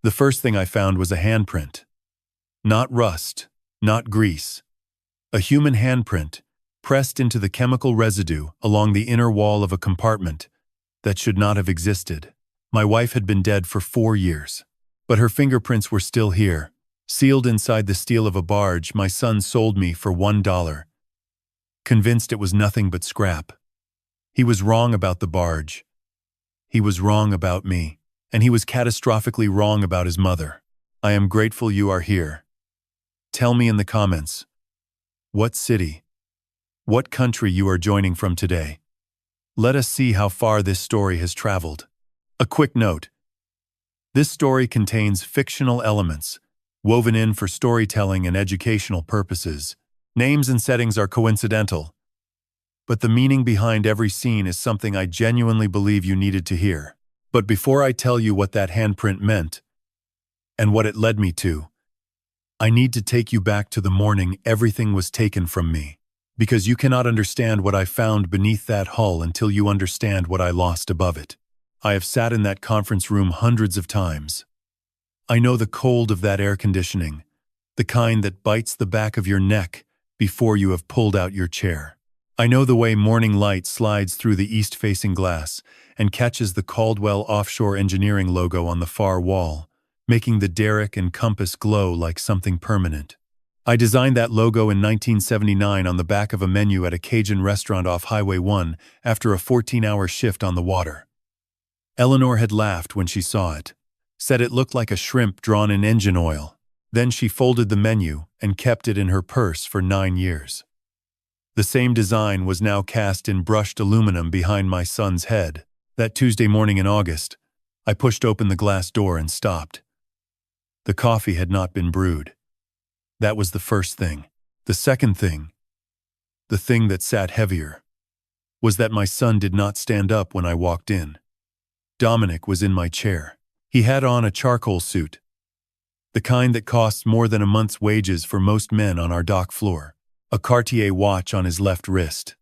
The first thing I found was a handprint. Not rust, not grease. A human handprint, pressed into the chemical residue along the inner wall of a compartment that should not have existed. My wife had been dead for 4 years, but her fingerprints were still here, sealed inside the steel of a barge my son sold me for $1, convinced it was nothing but scrap. He was wrong about the barge. He was wrong about me, and he was catastrophically wrong about his mother. I am grateful you are here. Tell me in the comments, what city, what country you are joining from today. Let us see how far this story has traveled. A quick note. This story contains fictional elements, woven in for storytelling and educational purposes. Names and settings are coincidental, but the meaning behind every scene is something I genuinely believe you needed to hear. But before I tell you what that handprint meant, and what it led me to, I need to take you back to the morning everything was taken from me, because you cannot understand what I found beneath that hull until you understand what I lost above it. I have sat in that conference room hundreds of times. I know the cold of that air conditioning, the kind that bites the back of your neck before you have pulled out your chair. I know the way morning light slides through the east-facing glass and catches the Caldwell Offshore Engineering logo on the far wall, making the derrick and compass glow like something permanent. I designed that logo in 1979 on the back of a menu at a Cajun restaurant off Highway 1 after a 14-hour shift on the water. Eleanor had laughed when she saw it, said it looked like a shrimp drawn in engine oil. Then she folded the menu and kept it in her purse for 9 years. The same design was now cast in brushed aluminum behind my son's head. That Tuesday morning in August, I pushed open the glass door and stopped. The coffee had not been brewed. That was the first thing. The second thing, the thing that sat heavier, was that my son did not stand up when I walked in. Dominic was in my chair. He had on a charcoal suit, the kind that costs more than a month's wages for most men on our dock floor. A Cartier watch on his left wrist.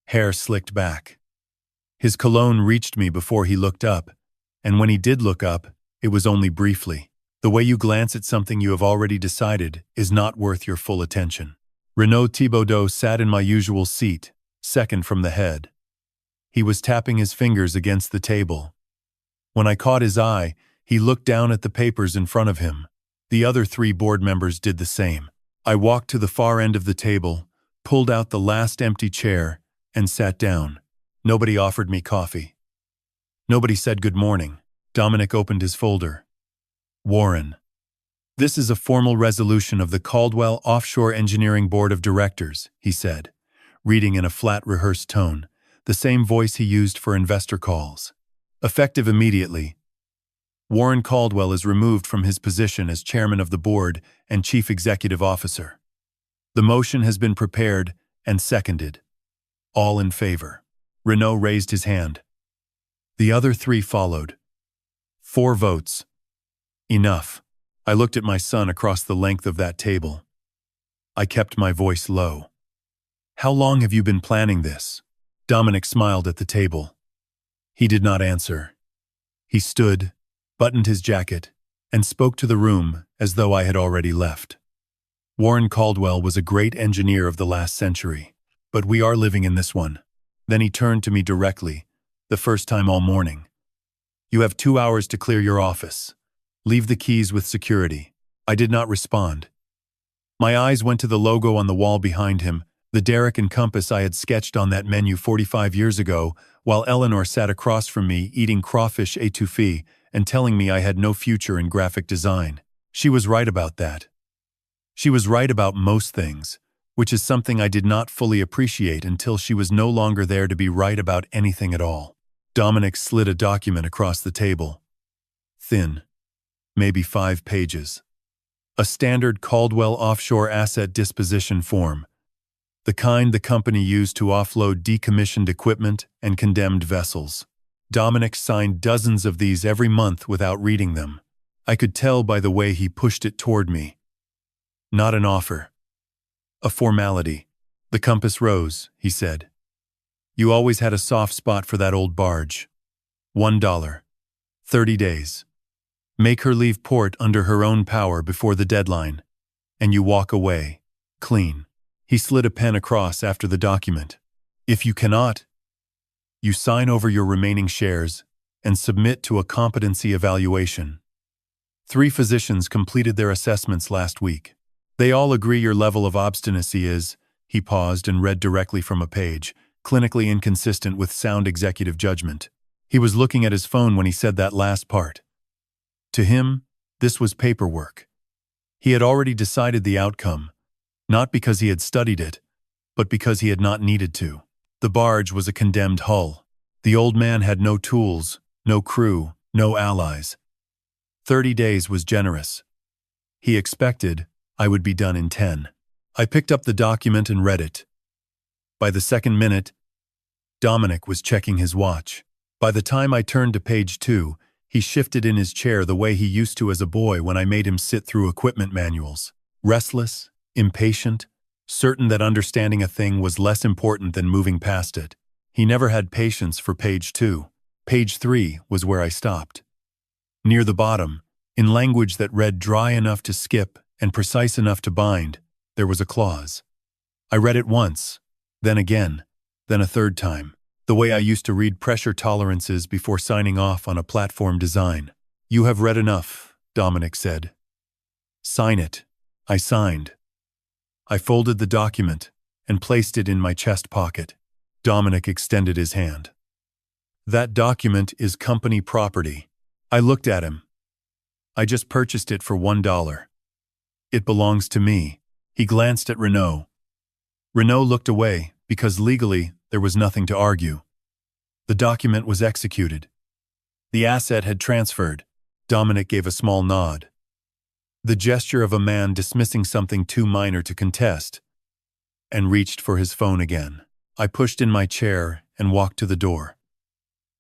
Hair slicked back. His cologne reached me before he looked up, and when he did look up, it was only briefly. The way you glance at something you have already decided is not worth your full attention. Renaud Thibodeau sat in my usual seat, second from the head. He was tapping his fingers against the table. When I caught his eye, he looked down at the papers in front of him. The other 3 board members did the same. I walked to the far end of the table, pulled out the last empty chair, and sat down. Nobody offered me coffee. Nobody said good morning. Dominic opened his folder. Warren. This is a formal resolution of the Caldwell Offshore Engineering Board of Directors, he said, reading in a flat, rehearsed tone, the same voice he used for investor calls. Effective immediately, Warren Caldwell is removed from his position as chairman of the board and chief executive officer. The motion has been prepared and seconded. All in favor. Renaud raised his hand. The other 3 followed. 4 votes. Enough. I looked at my son across the length of that table. I kept my voice low. How long have you been planning this? Dominic smiled at the table. He did not answer. He stood, buttoned his jacket, and spoke to the room as though I had already left. Warren Caldwell was a great engineer of the last century, but we are living in this one. Then he turned to me directly, the first time all morning. You have 2 hours to clear your office. Leave the keys with security. I did not respond. My eyes went to the logo on the wall behind him, the derrick and compass I had sketched on that menu 45 years ago, while Eleanor sat across from me eating crawfish étouffée and telling me I had no future in graphic design. She was right about that. She was right about most things, which is something I did not fully appreciate until she was no longer there to be right about anything at all. Dominic slid a document across the table. Thin. Maybe 5 pages. A standard Caldwell offshore asset disposition form, the kind the company used to offload decommissioned equipment and condemned vessels. Dominic signed dozens of these every month without reading them. I could tell by the way he pushed it toward me. Not an offer. A formality. The compass rose, he said. You always had a soft spot for that old barge. $1. 30 days. Make her leave port under her own power before the deadline. And you walk away. Clean. He slid a pen across after the document. If you cannot, you sign over your remaining shares and submit to a competency evaluation. 3 physicians completed their assessments last week. They all agree your level of obstinacy is, he paused and read directly from a page, clinically inconsistent with sound executive judgment. He was looking at his phone when he said that last part. To him, this was paperwork. He had already decided the outcome, not because he had studied it, but because he had not needed to. The barge was a condemned hull. The old man had no tools, no crew, no allies. 30 days was generous. He expected I would be done in 10. I picked up the document and read it. By the second minute, Dominic was checking his watch. By the time I turned to page 2, he shifted in his chair the way he used to as a boy when I made him sit through equipment manuals. Restless, impatient, certain that understanding a thing was less important than moving past it. He never had patience for page 2. Page 3 was where I stopped. Near the bottom, in language that read dry enough to skip and precise enough to bind, there was a clause. I read it once, then again, then a third time, the way I used to read pressure tolerances before signing off on a platform design. You have read enough, Dominic said. Sign it. I signed. I folded the document and placed it in my chest pocket. Dominic extended his hand. That document is company property. I looked at him. I just purchased it for $1. It belongs to me. He glanced at Renaud. Renaud looked away because legally there was nothing to argue. The document was executed. The asset had transferred. Dominic gave a small nod. The gesture of a man dismissing something too minor to contest, and reached for his phone again. I pushed in my chair and walked to the door.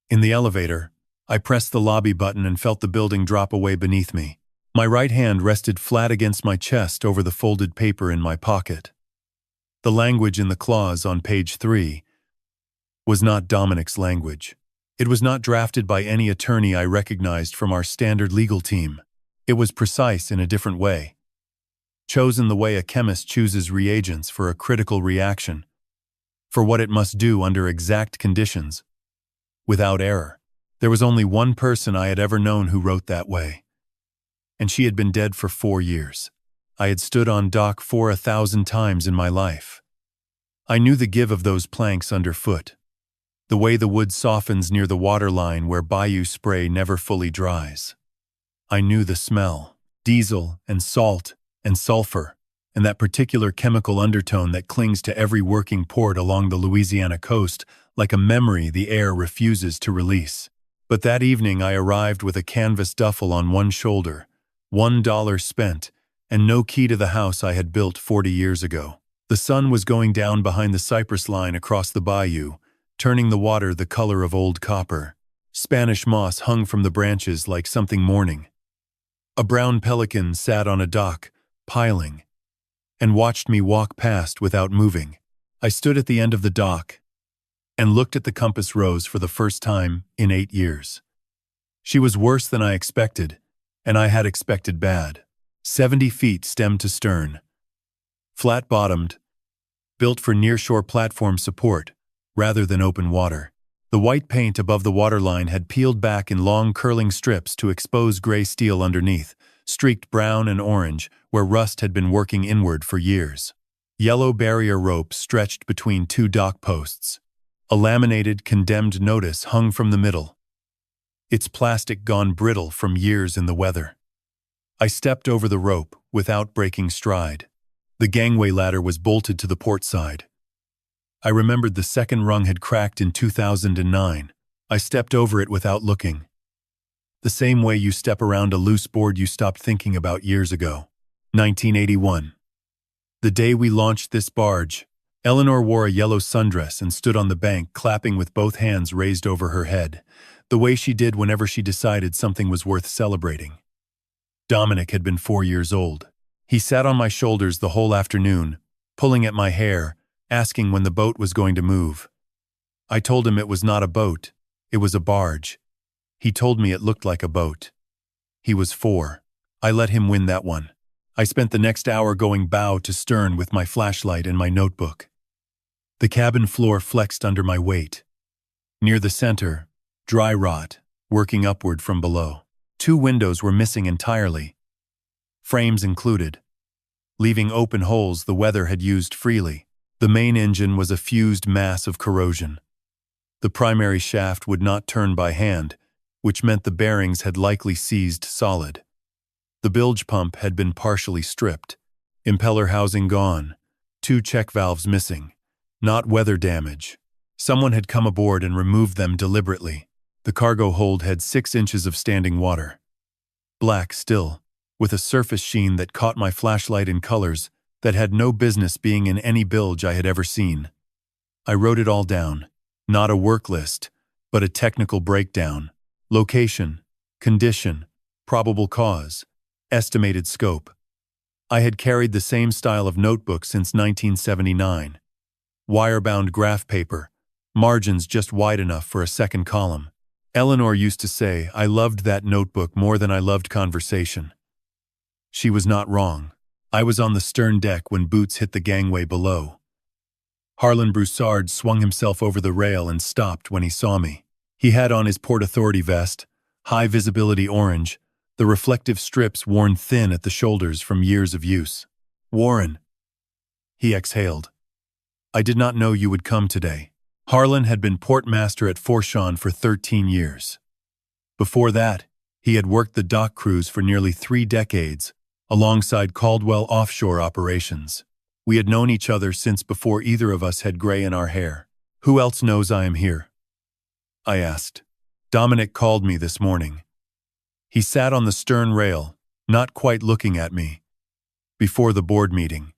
In the elevator, I pressed the lobby button and felt the building drop away beneath me. My right hand rested flat against my chest over the folded paper in my pocket. The language in the clause on page 3 was not Dominic's language. It was not drafted by any attorney I recognized from our standard legal team. It was precise in a different way. Chosen the way a chemist chooses reagents for a critical reaction, for what it must do under exact conditions, without error. There was only one person I had ever known who wrote that way, and she had been dead for 4 years. I had stood on dock 1,000 times in my life. I knew the give of those planks underfoot, the way the wood softens near the waterline where bayou spray never fully dries. I knew the smell, diesel and salt and sulfur, and that particular chemical undertone that clings to every working port along the Louisiana coast like a memory the air refuses to release. But that evening I arrived with a canvas duffel on one shoulder, $1 spent, and no key to the house I had built 40 years ago. The sun was going down behind the cypress line across the bayou, turning the water the color of old copper. Spanish moss hung from the branches like something mourning. A brown pelican sat on a dock, piling, and watched me walk past without moving. I stood at the end of the dock and looked at the compass rose for the first time in 8 years. She was worse than I expected, and I had expected bad. 70 feet stem to stern. Flat-bottomed, built for nearshore platform support rather than open water. The white paint above the waterline had peeled back in long curling strips to expose gray steel underneath, streaked brown and orange where rust had been working inward for years. Yellow barrier ropes stretched between 2 dock posts. A laminated condemned notice hung from the middle, its plastic gone brittle from years in the weather. I stepped over the rope without breaking stride. The gangway ladder was bolted to the port side. I remembered the second rung had cracked in 2009. I stepped over it without looking. The same way you step around a loose board you stopped thinking about years ago. 1981. The day we launched this barge, Eleanor wore a yellow sundress and stood on the bank clapping with both hands raised over her head, the way she did whenever she decided something was worth celebrating. Dominic had been 4 years old. He sat on my shoulders the whole afternoon, pulling at my hair, asking when the boat was going to move. I told him it was not a boat, it was a barge. He told me it looked like a boat. He was 4. I let him win that one. I spent the next hour going bow to stern with my flashlight and my notebook. The cabin floor flexed under my weight. Near the center, dry rot, working upward from below. 2 windows were missing entirely, frames included, leaving open holes the weather had used freely. The main engine was a fused mass of corrosion. The primary shaft would not turn by hand, which meant the bearings had likely seized solid. The bilge pump had been partially stripped, impeller housing gone, 2 check valves missing. Not weather damage. Someone had come aboard and removed them deliberately. The cargo hold had 6 inches of standing water. Black still, with a surface sheen that caught my flashlight in colors that had no business being in any bilge I had ever seen. I wrote it all down. Not a work list, but a technical breakdown. Location, condition, probable cause, estimated scope. I had carried the same style of notebook since 1979. Wire-bound graph paper, margins just wide enough for a second column. Eleanor used to say I loved that notebook more than I loved conversation. She was not wrong. I was on the stern deck when boots hit the gangway below. Harlan Broussard swung himself over the rail and stopped when he saw me. He had on his Port Authority vest, high-visibility orange, the reflective strips worn thin at the shoulders from years of use. "Warren," he exhaled. "I did not know you would come today." Harlan had been portmaster at Forshaw for 13 years. Before that, he had worked the dock crews for nearly 3 decades, alongside Caldwell offshore operations. We had known each other since before either of us had gray in our hair. "Who else knows I am here?" I asked. "Dominic called me this morning." He sat on the stern rail, not quite looking at me, before the board meeting.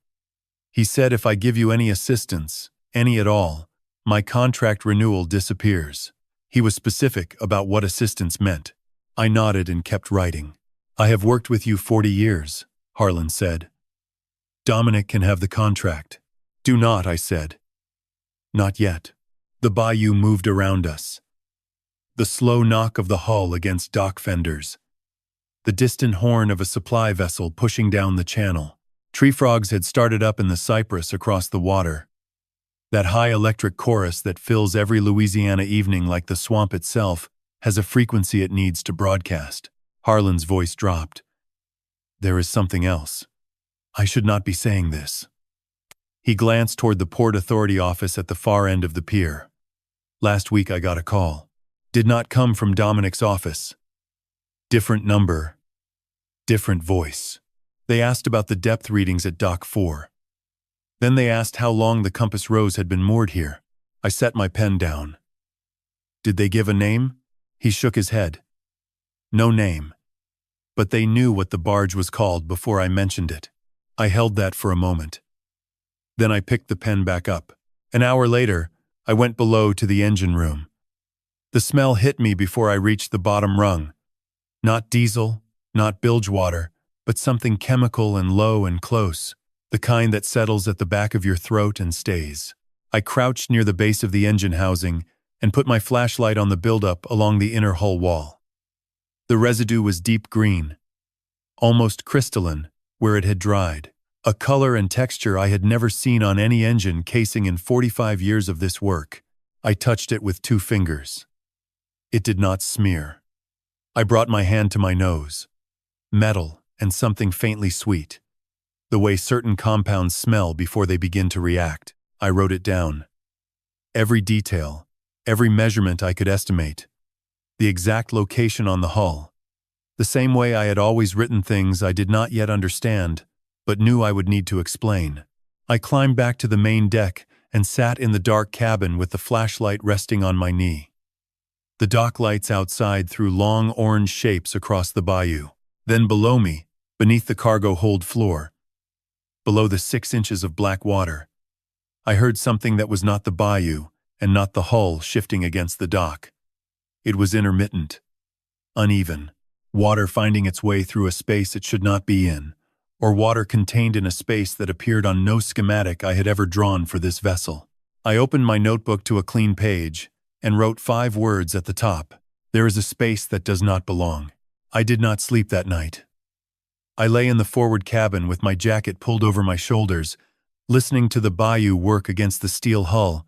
He said if I give you any assistance, any at all, my contract renewal disappears. He was specific about what assistance meant. I nodded and kept writing. "I have worked with you 40 years, Harlan said. "Dominic can have the contract." "Do not," I said. "Not yet." The bayou moved around us. The slow knock of the hull against dock fenders. The distant horn of a supply vessel pushing down the channel. Tree frogs had started up in the cypress across the water. That high electric chorus that fills every Louisiana evening like the swamp itself has a frequency it needs to broadcast. Harlan's voice dropped. "There is something else. I should not be saying this." He glanced toward the Port Authority office at the far end of the pier. "Last week I got a call. Did not come from Dominic's office. Different number. Different voice. They asked about the depth readings at Dock 4. Then they asked how long the Compass Rose had been moored here." I set my pen down. "Did they give a name?" He shook his head. "No name. But they knew what the barge was called before I mentioned it." I held that for a moment. Then I picked the pen back up. An hour later, I went below to the engine room. The smell hit me before I reached the bottom rung. Not diesel, not bilge water, but something chemical and low and close, the kind that settles at the back of your throat and stays. I crouched near the base of the engine housing and put my flashlight on the buildup along the inner hull wall. The residue was deep green, almost crystalline, where it had dried, a color and texture I had never seen on any engine casing in 45 years of this work. I touched it with 2 fingers. It did not smear. I brought my hand to my nose. Metal and something faintly sweet. The way certain compounds smell before they begin to react. I wrote it down. Every detail, every measurement I could estimate. The exact location on the hull. The same way I had always written things I did not yet understand, but knew I would need to explain. I climbed back to the main deck and sat in the dark cabin with the flashlight resting on my knee. The dock lights outside threw long orange shapes across the bayou. Then below me, beneath the cargo hold floor, below the 6 inches of black water, I heard something that was not the bayou and not the hull shifting against the dock. It was intermittent, uneven, water finding its way through a space it should not be in, or water contained in a space that appeared on no schematic I had ever drawn for this vessel. I opened my notebook to a clean page and wrote 5 words at the top. There is a space that does not belong. I did not sleep that night. I lay in the forward cabin with my jacket pulled over my shoulders, listening to the bayou work against the steel hull,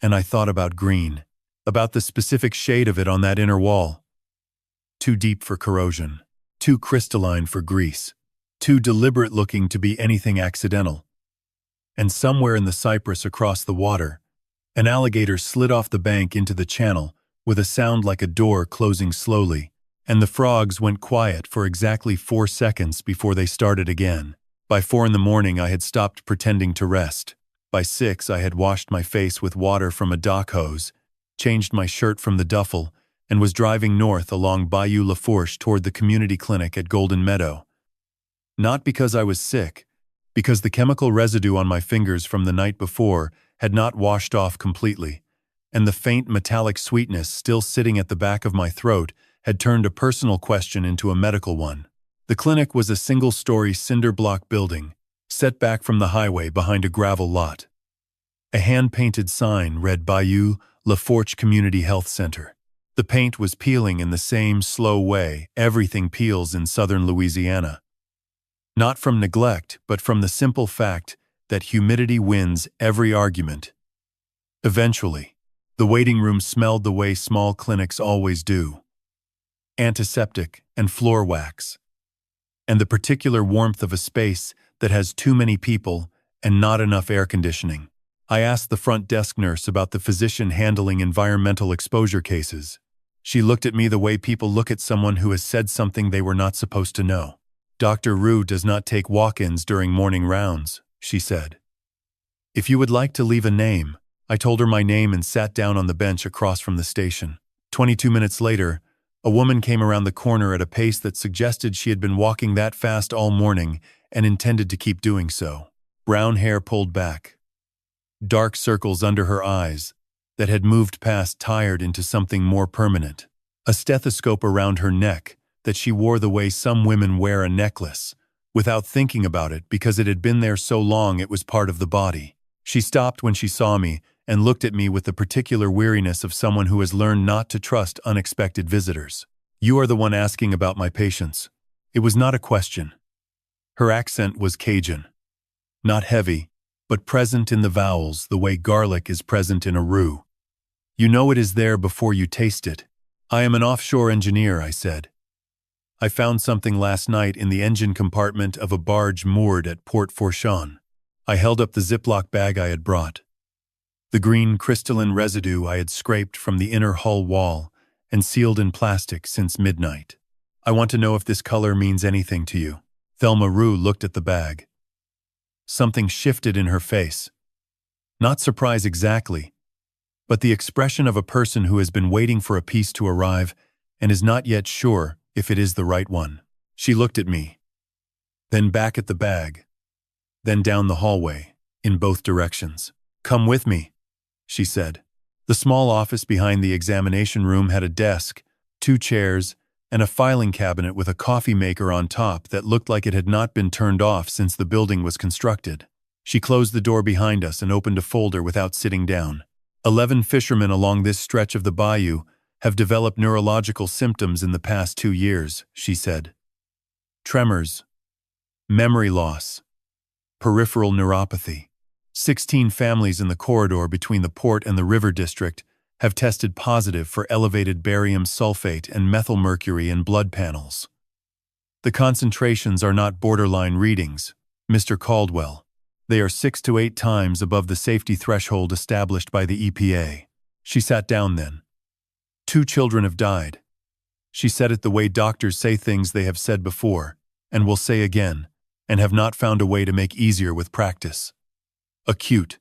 and I thought about green, about the specific shade of it on that inner wall. Too deep for corrosion, too crystalline for grease, too deliberate looking to be anything accidental. And somewhere in the cypress across the water, an alligator slid off the bank into the channel with a sound like a door closing slowly, and the frogs went quiet for exactly 4 seconds before they started again. By 4 in the morning, I had stopped pretending to rest. By 6, I had washed my face with water from a dock hose, changed my shirt from the duffel, and was driving north along Bayou Lafourche toward the community clinic at Golden Meadow. Not because I was sick, because the chemical residue on my fingers from the night before had not washed off completely, and the faint metallic sweetness still sitting at the back of my throat had turned a personal question into a medical one. The clinic was a single-story cinder block building, set back from the highway behind a gravel lot. A hand-painted sign read Bayou Lafourche Community Health Center. The paint was peeling in the same slow way everything peels in southern Louisiana. Not from neglect, but from the simple fact that humidity wins every argument. Eventually, the waiting room smelled the way small clinics always do. Antiseptic and floor wax. And the particular warmth of a space that has too many people and not enough air conditioning. I asked the front desk nurse about the physician handling environmental exposure cases. She looked at me the way people look at someone who has said something they were not supposed to know. Dr. Rue does not take walk-ins during morning rounds, she said. If you would like to leave a name, I told her my name and sat down on the bench across from the station. 22 minutes later, a woman came around the corner at a pace that suggested she had been walking that fast all morning and intended to keep doing so. Brown hair pulled back. Dark circles under her eyes that had moved past tired into something more permanent. A stethoscope around her neck that she wore the way some women wear a necklace, without thinking about it because it had been there so long it was part of the body. She stopped when she saw me and looked at me with the particular weariness of someone who has learned not to trust unexpected visitors. You are the one asking about my patients. It was not a question. Her accent was Cajun. Not heavy, but present in the vowels the way garlic is present in a roux. You know it is there before you taste it. I am an offshore engineer, I said. I found something last night in the engine compartment of a barge moored at Port Fourchon. I held up the Ziploc bag I had brought. The green crystalline residue I had scraped from the inner hull wall and sealed in plastic since midnight. I want to know if this color means anything to you. Thelma Rue looked at the bag. Something shifted in her face. Not surprise exactly, but the expression of a person who has been waiting for a piece to arrive and is not yet sure if it is the right one. She looked at me, then back at the bag, then down the hallway, in both directions. Come with me, she said. The small office behind the examination room had a desk, 2 chairs, and a filing cabinet with a coffee maker on top that looked like it had not been turned off since the building was constructed. She closed the door behind us and opened a folder without sitting down. 11 fishermen along this stretch of the bayou have developed neurological symptoms in the past 2 years, she said. Tremors, memory loss, peripheral neuropathy. 16 families in the corridor between the port and the river district have tested positive for elevated barium sulfate and methylmercury in blood panels. The concentrations are not borderline readings, Mr. Caldwell. They are 6 to 8 times above the safety threshold established by the EPA. She sat down then. 2 children have died. She said it the way doctors say things they have said before, and will say again, and have not found a way to make easier with practice. Acute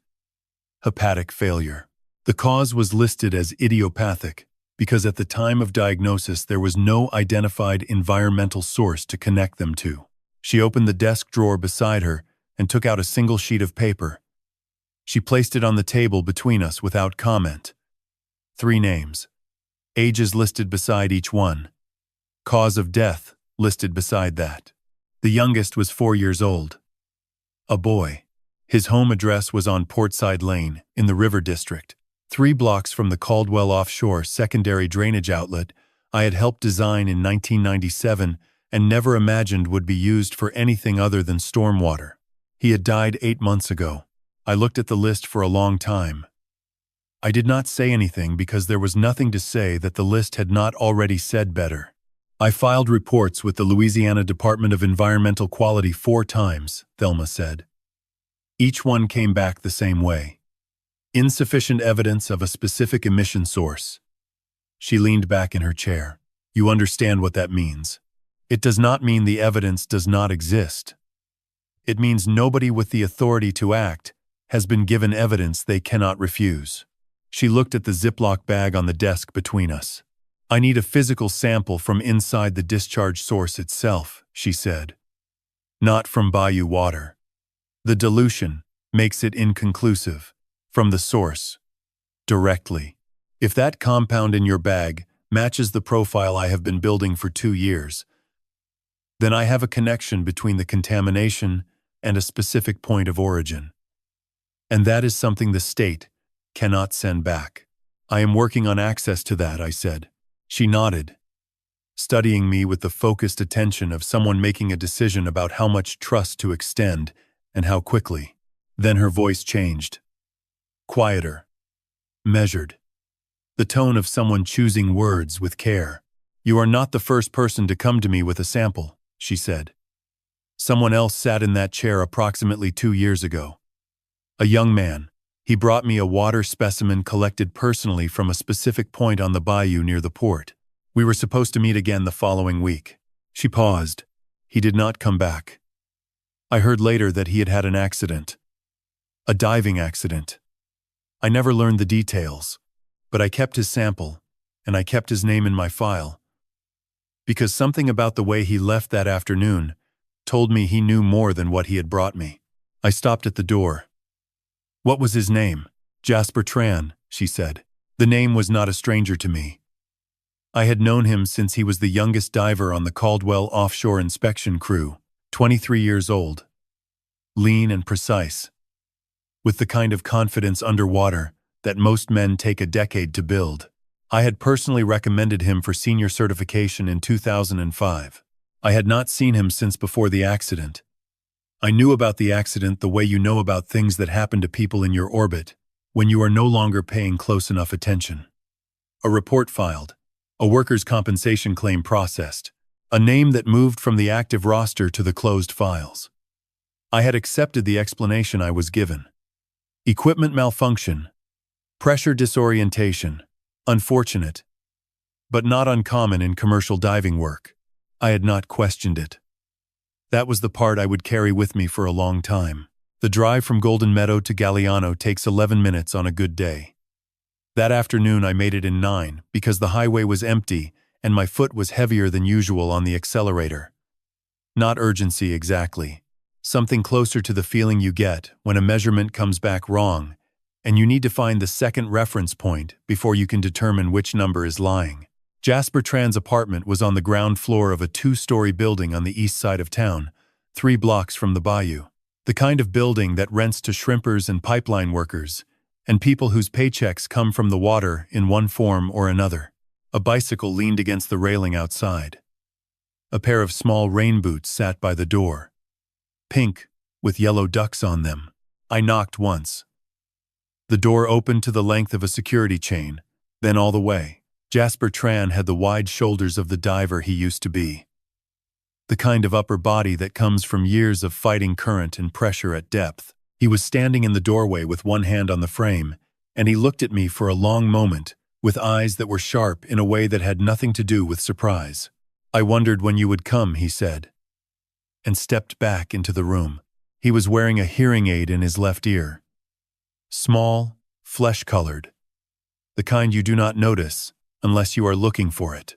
hepatic failure. The cause was listed as idiopathic because at the time of diagnosis there was no identified environmental source to connect them to. She opened the desk drawer beside her and took out a single sheet of paper. She placed it on the table between us without comment. 3 names. Ages listed beside each one. Cause of death listed beside that. The youngest was 4 years old. A boy. His home address was on Portside Lane, in the River District, 3 blocks from the Caldwell offshore secondary drainage outlet I had helped design in 1997 and never imagined would be used for anything other than stormwater. He had died 8 months ago. I looked at the list for a long time. I did not say anything because there was nothing to say that the list had not already said better. I filed reports with the Louisiana Department of Environmental Quality 4 times, Thelma said. Each one came back the same way. Insufficient evidence of a specific emission source. She leaned back in her chair. You understand what that means. It does not mean the evidence does not exist. It means nobody with the authority to act has been given evidence they cannot refuse. She looked at the Ziploc bag on the desk between us. I need a physical sample from inside the discharge source itself, she said. Not from bayou water. The dilution makes it inconclusive. From the source. Directly. If that compound in your bag matches the profile I have been building for 2 years, then I have a connection between the contamination and a specific point of origin. And that is something the state cannot send back. I am working on access to that, I said. She nodded, studying me with the focused attention of someone making a decision about how much trust to extend and how quickly. Then her voice changed. Quieter. Measured. The tone of someone choosing words with care. You are not the first person to come to me with a sample, she said. Someone else sat in that chair approximately 2 years ago. A young man. He brought me a water specimen collected personally from a specific point on the bayou near the port. We were supposed to meet again the following week. She paused. He did not come back. I heard later that he had had an accident. A diving accident. I never learned the details, but I kept his sample, and I kept his name in my file. Because something about the way he left that afternoon told me he knew more than what he had brought me. I stopped at the door. What was his name? Jasper Tran, she said. The name was not a stranger to me. I had known him since he was the youngest diver on the Caldwell offshore inspection crew, 23 years old. Lean and precise. With the kind of confidence underwater that most men take a decade to build. I had personally recommended him for senior certification in 2005. I had not seen him since before the accident. I knew about the accident the way you know about things that happen to people in your orbit when you are no longer paying close enough attention. A report filed, a workers' compensation claim processed, a name that moved from the active roster to the closed files. I had accepted the explanation I was given. Equipment malfunction, pressure disorientation, unfortunate, but not uncommon in commercial diving work. I had not questioned it. That was the part I would carry with me for a long time. The drive from Golden Meadow to Galliano takes 11 minutes on a good day. That afternoon I made it in 9 because the highway was empty and my foot was heavier than usual on the accelerator. Not urgency exactly. Something closer to the feeling you get when a measurement comes back wrong and you need to find the second reference point before you can determine which number is lying. Jasper Tran's apartment was on the ground floor of a 2-story building on the east side of town, 3 blocks from the bayou. The kind of building that rents to shrimpers and pipeline workers, and people whose paychecks come from the water in one form or another. A bicycle leaned against the railing outside. A pair of small rain boots sat by the door. Pink, with yellow ducks on them. I knocked once. The door opened to the length of a security chain, then all the way. Jasper Tran had the wide shoulders of the diver he used to be. The kind of upper body that comes from years of fighting current and pressure at depth. He was standing in the doorway with one hand on the frame, and he looked at me for a long moment, with eyes that were sharp in a way that had nothing to do with surprise. I wondered when you would come, he said, and stepped back into the room. He was wearing a hearing aid in his left ear. Small, flesh-colored. The kind you do not notice unless you are looking for it.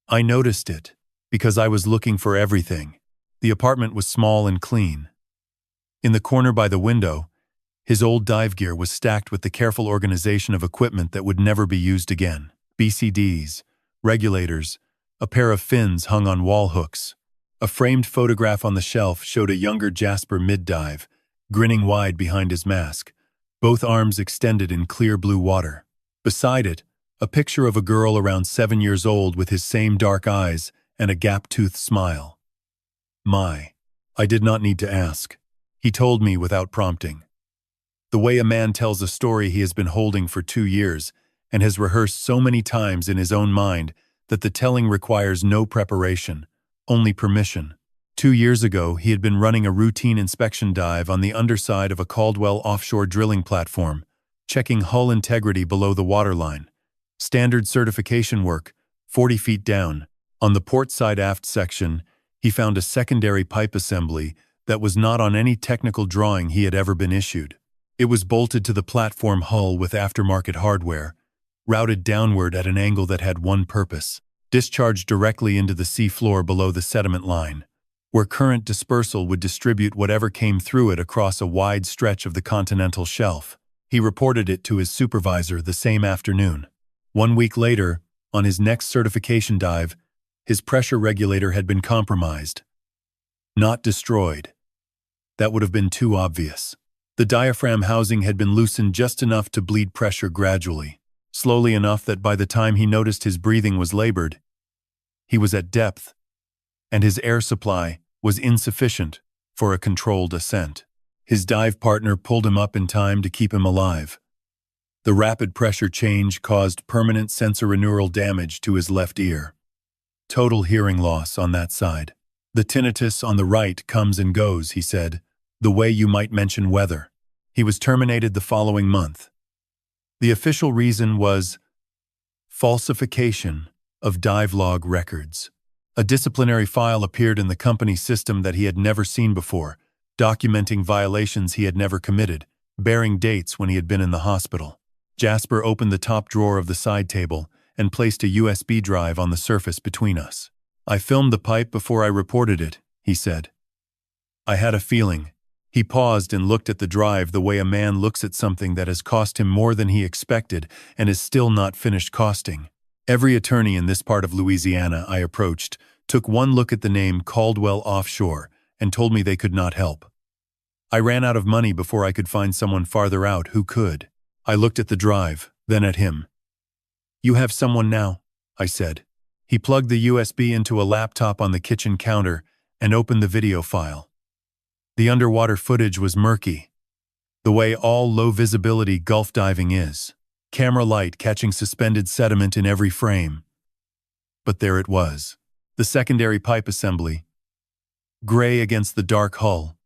I noticed it, because I was looking for everything. The apartment was small and clean. In the corner by the window, his old dive gear was stacked with the careful organization of equipment that would never be used again. BCDs, regulators, a pair of fins hung on wall hooks. A framed photograph on the shelf showed a younger Jasper mid-dive, grinning wide behind his mask, both arms extended in clear blue water. Beside it, A picture of a girl around 7 years old with his same dark eyes and a gap-toothed smile. I did not need to ask. He told me without prompting. The way a man tells a story he has been holding for 2 years and has rehearsed so many times in his own mind that the telling requires no preparation, only permission. 2 years ago, he had been running a routine inspection dive on the underside of a Caldwell offshore drilling platform, checking hull integrity below the waterline. Standard certification work, 40 feet down. On the port side aft section, he found a secondary pipe assembly that was not on any technical drawing he had ever been issued. It was bolted to the platform hull with aftermarket hardware, routed downward at an angle that had one purpose: discharge directly into the sea floor below the sediment line, where current dispersal would distribute whatever came through it across a wide stretch of the continental shelf. He reported it to his supervisor the same afternoon. 1 week later, on his next certification dive, his pressure regulator had been compromised. Not destroyed. That would have been too obvious. The diaphragm housing had been loosened just enough to bleed pressure gradually, slowly enough that by the time he noticed his breathing was labored, he was at depth, and his air supply was insufficient for a controlled ascent. His dive partner pulled him up in time to keep him alive. The rapid pressure change caused permanent sensorineural damage to his left ear. Total hearing loss on that side. The tinnitus on the right comes and goes, he said, the way you might mention weather. He was terminated the following month. The official reason was falsification of dive log records. A disciplinary file appeared in the company system that he had never seen before, documenting violations he had never committed, bearing dates when he had been in the hospital. Jasper opened the top drawer of the side table and placed a USB drive on the surface between us. I filmed the pipe before I reported it, he said. I had a feeling. He paused and looked at the drive the way a man looks at something that has cost him more than he expected and is still not finished costing. Every attorney in this part of Louisiana I approached took one look at the name Caldwell Offshore and told me they could not help. I ran out of money before I could find someone farther out who could. I looked at the drive, then at him. You have someone now, I said. He plugged the USB into a laptop on the kitchen counter and opened the video file. The underwater footage was murky, the way all low-visibility Gulf diving is. Camera light catching suspended sediment in every frame. But there it was, the secondary pipe assembly, gray against the dark hull,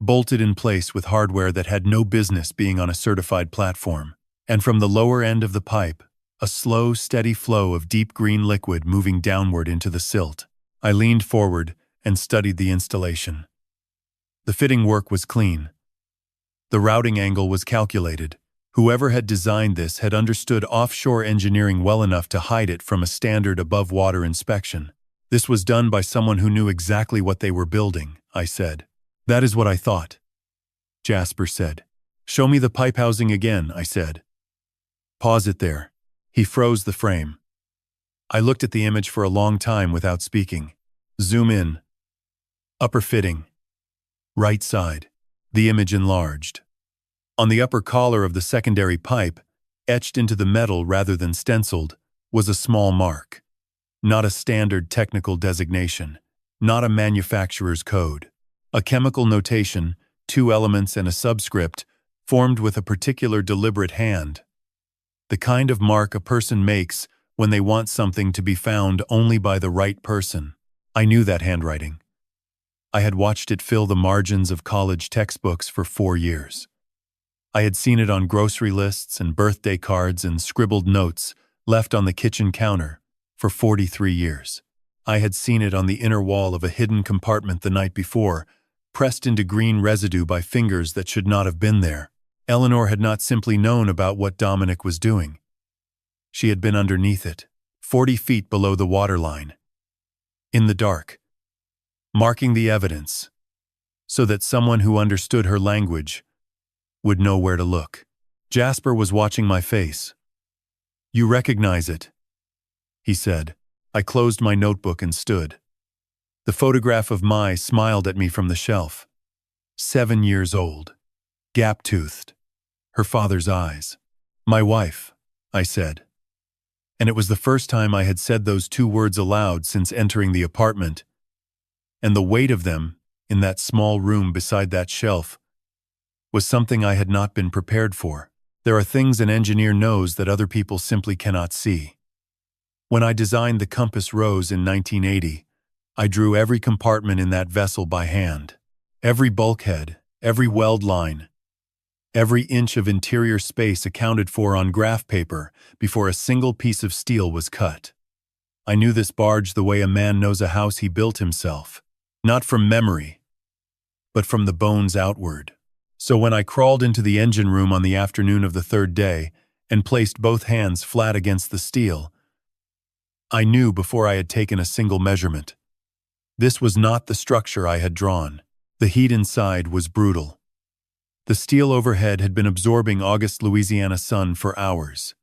bolted in place with hardware that had no business being on a certified platform. And from the lower end of the pipe, a slow, steady flow of deep green liquid moving downward into the silt. I leaned forward and studied the installation. The fitting work was clean. The routing angle was calculated. Whoever had designed this had understood offshore engineering well enough to hide it from a standard above-water inspection. This was done by someone who knew exactly what they were building, I said. That is what I thought, Jasper said. Show me the pipe housing again, I said. Pause it there. He froze the frame. I looked at the image for a long time without speaking. Zoom in. Upper fitting. Right side. The image enlarged. On the upper collar of the secondary pipe, etched into the metal rather than stenciled, was a small mark. Not a standard technical designation. Not a manufacturer's code. A chemical notation, 2 elements and a subscript, formed with a particular deliberate hand. The kind of mark a person makes when they want something to be found only by the right person. I knew that handwriting. I had watched it fill the margins of college textbooks for 4 years. I had seen it on grocery lists and birthday cards and scribbled notes left on the kitchen counter for 43 years. I had seen it on the inner wall of a hidden compartment the night before, pressed into green residue by fingers that should not have been there. Eleanor had not simply known about what Dominic was doing. She had been underneath it, 40 feet below the waterline, in the dark, marking the evidence, so that someone who understood her language would know where to look. Jasper was watching my face. You recognize it, he said. I closed my notebook and stood. The photograph of Mai smiled at me from the shelf. 7 years old, gap-toothed, her father's eyes. My wife, I said. And it was the first time I had said those two words aloud since entering the apartment, and the weight of them, in that small room beside that shelf, was something I had not been prepared for. There are things an engineer knows that other people simply cannot see. When I designed the compass rose in 1980, I drew every compartment in that vessel by hand. Every bulkhead, every weld line, every inch of interior space accounted for on graph paper before a single piece of steel was cut. I knew this barge the way a man knows a house he built himself, not from memory, but from the bones outward. So when I crawled into the engine room on the afternoon of the third day and placed both hands flat against the steel, I knew before I had taken a single measurement. This was not the structure I had drawn. The heat inside was brutal. The steel overhead had been absorbing August Louisiana sun for hours,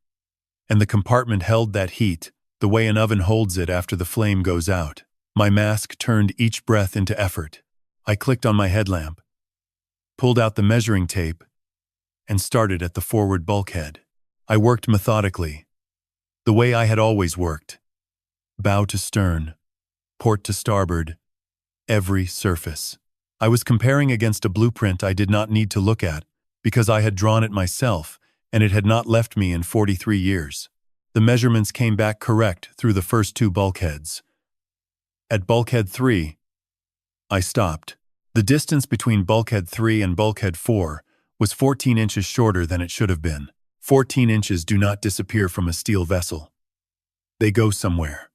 and the compartment held that heat the way an oven holds it after the flame goes out. My mask turned each breath into effort. I clicked on my headlamp, pulled out the measuring tape, and started at the forward bulkhead. I worked methodically, the way I had always worked. Bow to stern, port to starboard, every surface. I was comparing against a blueprint I did not need to look at because I had drawn it myself and it had not left me in 43 years. The measurements came back correct through the first two bulkheads. At bulkhead 3, I stopped. The distance between bulkhead 3 and bulkhead 4 was 14 inches shorter than it should have been. 14 inches do not disappear from a steel vessel. They go somewhere.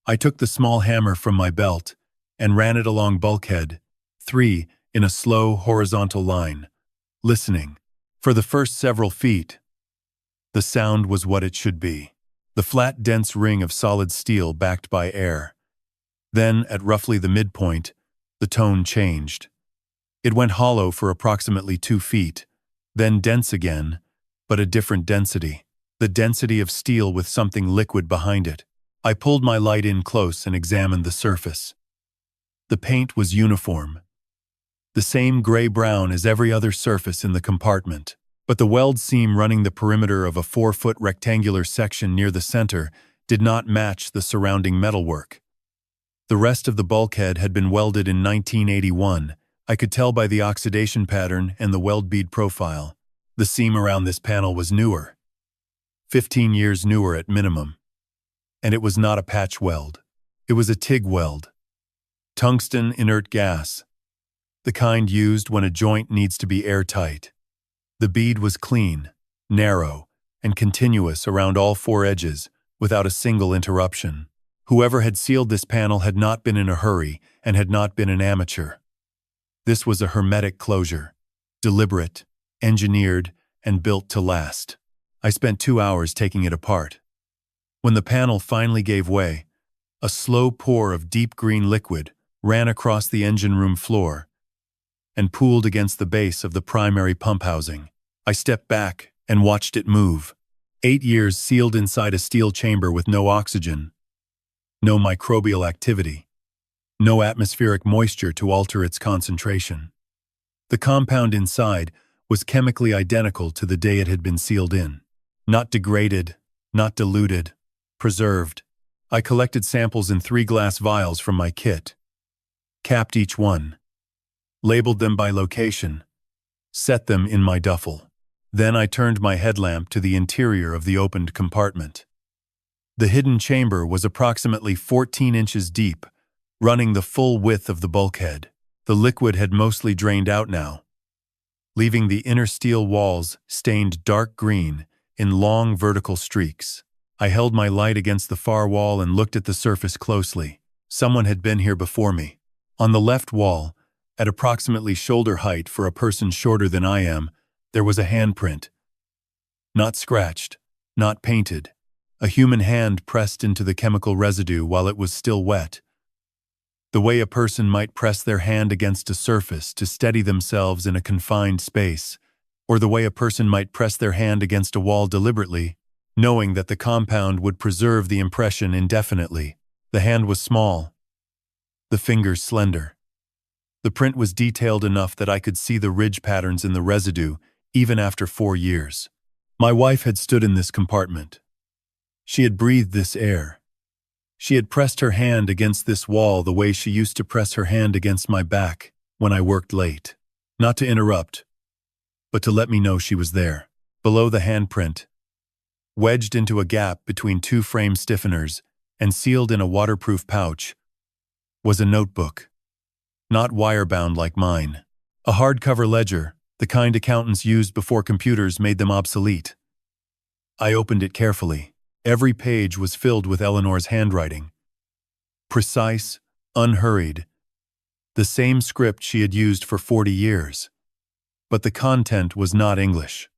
I took the small hammer from my belt and ran it along bulkhead 3 in a slow horizontal line, listening. For the first several feet, the sound was what it should be. The flat, dense ring of solid steel backed by air. Then, at roughly the midpoint, the tone changed. It went hollow for approximately 2 feet, then dense again, but a different density. The density of steel with something liquid behind it. I pulled my light in close and examined the surface. The paint was uniform. The same gray-brown as every other surface in the compartment, but the weld seam running the perimeter of a 4-foot rectangular section near the center did not match the surrounding metalwork. The rest of the bulkhead had been welded in 1981. I could tell by the oxidation pattern and the weld bead profile. The seam around this panel was newer. 15 years newer at minimum. And it was not a patch weld. It was a TIG weld. Tungsten inert gas. The kind used when a joint needs to be airtight. The bead was clean, narrow, and continuous around all 4 edges, without a single interruption. Whoever had sealed this panel had not been in a hurry and had not been an amateur. This was a hermetic closure, deliberate, engineered, and built to last. I spent 2 hours taking it apart. When the panel finally gave way, a slow pour of deep green liquid ran across the engine room floor and pooled against the base of the primary pump housing. I stepped back and watched it move. 8 years sealed inside a steel chamber with no oxygen, no microbial activity, no atmospheric moisture to alter its concentration. The compound inside was chemically identical to the day it had been sealed in. Not degraded, not diluted, preserved. I collected samples in 3 glass vials from my kit, capped each one, labeled them by location, set them in my duffel. Then I turned my headlamp to the interior of the opened compartment. The hidden chamber was approximately 14 inches deep, running the full width of the bulkhead. The liquid had mostly drained out now, leaving the inner steel walls stained dark green in long vertical streaks. I held my light against the far wall and looked at the surface closely. Someone had been here before me. On the left wall, at approximately shoulder height for a person shorter than I am, there was a handprint. Not scratched, not painted. A human hand pressed into the chemical residue while it was still wet. The way a person might press their hand against a surface to steady themselves in a confined space, or the way a person might press their hand against a wall deliberately, knowing that the compound would preserve the impression indefinitely. The hand was small, the fingers slender. The print was detailed enough that I could see the ridge patterns in the residue even after 4 years. My wife had stood in this compartment. She had breathed this air. She had pressed her hand against this wall the way she used to press her hand against my back when I worked late. Not to interrupt, but to let me know she was there. Below the handprint, wedged into a gap between two frame stiffeners and sealed in a waterproof pouch, was a notebook. Not wire-bound like mine. A hardcover ledger, the kind accountants used before computers made them obsolete. I opened it carefully. Every page was filled with Eleanor's handwriting. Precise, unhurried. The same script she had used for 40 years. But the content was not English.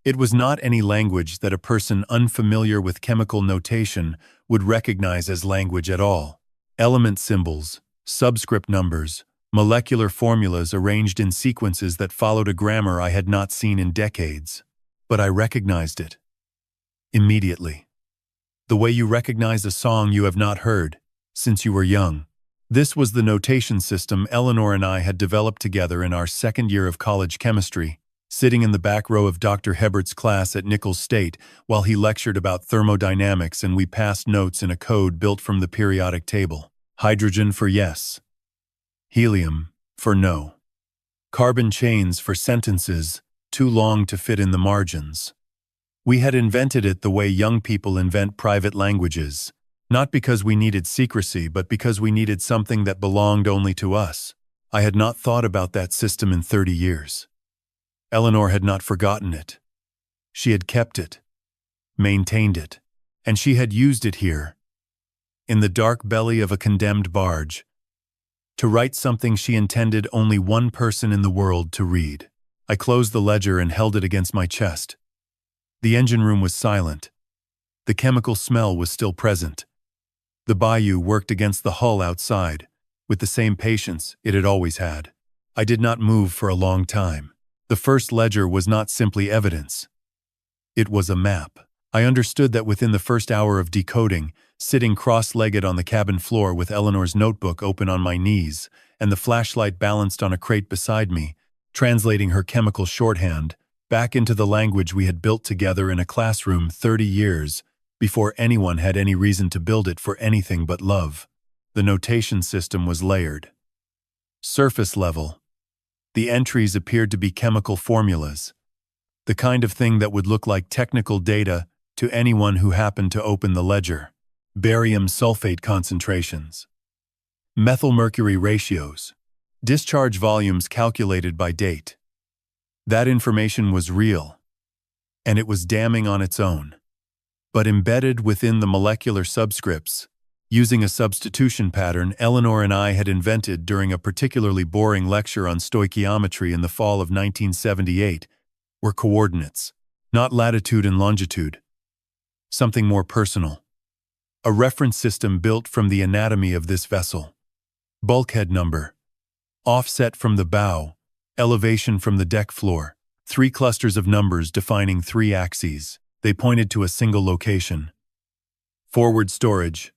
It was not any language that a person unfamiliar with chemical notation would recognize as language at all. Element symbols, subscript numbers, molecular formulas arranged in sequences that followed a grammar I had not seen in decades. But I recognized it. Immediately. The way you recognize a song you have not heard since you were young. This was the notation system Eleanor and I had developed together in our second year of college chemistry, sitting in the back row of Dr. Hebert's class at Nichols State while he lectured about thermodynamics and we passed notes in a code built from the periodic table. Hydrogen for yes. Helium for no. Carbon chains for sentences too long to fit in the margins. We had invented it the way young people invent private languages, not because we needed secrecy, but because we needed something that belonged only to us. I had not thought about that system in 30 years. Eleanor had not forgotten it. She had kept it, maintained it, and she had used it here, in the dark belly of a condemned barge, to write something she intended only one person in the world to read. I closed the ledger and held it against my chest. The engine room was silent. The chemical smell was still present. The bayou worked against the hull outside, with the same patience it had always had. I did not move for a long time. The first ledger was not simply evidence. It was a map. I understood that within the first hour of decoding, sitting cross-legged on the cabin floor with Eleanor's notebook open on my knees and the flashlight balanced on a crate beside me, translating her chemical shorthand back into the language we had built together in a classroom 30 years before anyone had any reason to build it for anything but love. The notation system was layered. Surface level. The entries appeared to be chemical formulas, the kind of thing that would look like technical data to anyone who happened to open the ledger. Barium sulfate concentrations, methylmercury ratios, discharge volumes calculated by date. That information was real, and it was damning on its own. But embedded within the molecular subscripts, using a substitution pattern Eleanor and I had invented during a particularly boring lecture on stoichiometry in the fall of 1978, were coordinates, not latitude and longitude. Something more personal. A reference system built from the anatomy of this vessel. Bulkhead number. Offset from the bow. Elevation from the deck floor. 3 clusters of numbers defining 3 axes. They pointed to a single location. Forward storage.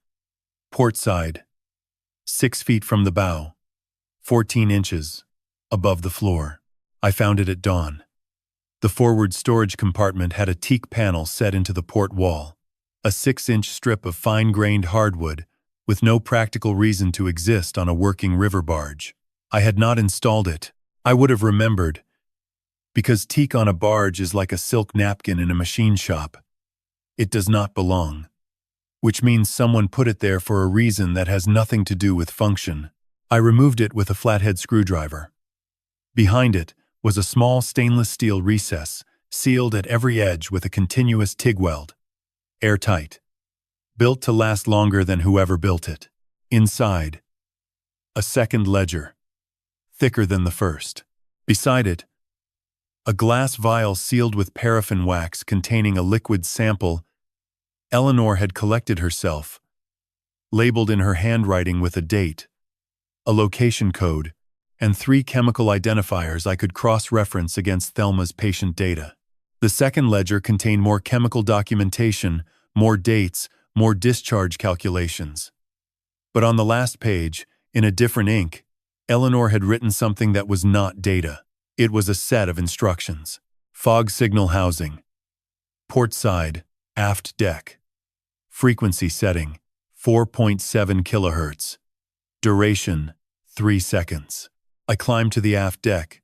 Port side. 6 feet from the bow. 14 inches. Above the floor. I found it at dawn. The forward storage compartment had a teak panel set into the port wall. A 6-inch strip of fine-grained hardwood, with no practical reason to exist on a working river barge. I had not installed it. I would have remembered, because teak on a barge is like a silk napkin in a machine shop. It does not belong. Which means someone put it there for a reason that has nothing to do with function. I removed it with a flathead screwdriver. Behind it was a small stainless steel recess, sealed at every edge with a continuous TIG weld. Airtight. Built to last longer than whoever built it. Inside, a second ledger, thicker than the first. Beside it, a glass vial sealed with paraffin wax containing a liquid sample Eleanor had collected herself, labeled in her handwriting with a date, a location code, and 3 chemical identifiers I could cross-reference against Thelma's patient data. The second ledger contained more chemical documentation, more dates, more discharge calculations. But on the last page, in a different ink, Eleanor had written something that was not data. It was a set of instructions. Fog signal housing. Port side, aft deck. Frequency setting, 4.7 kilohertz. Duration, 3 seconds. I climbed to the aft deck.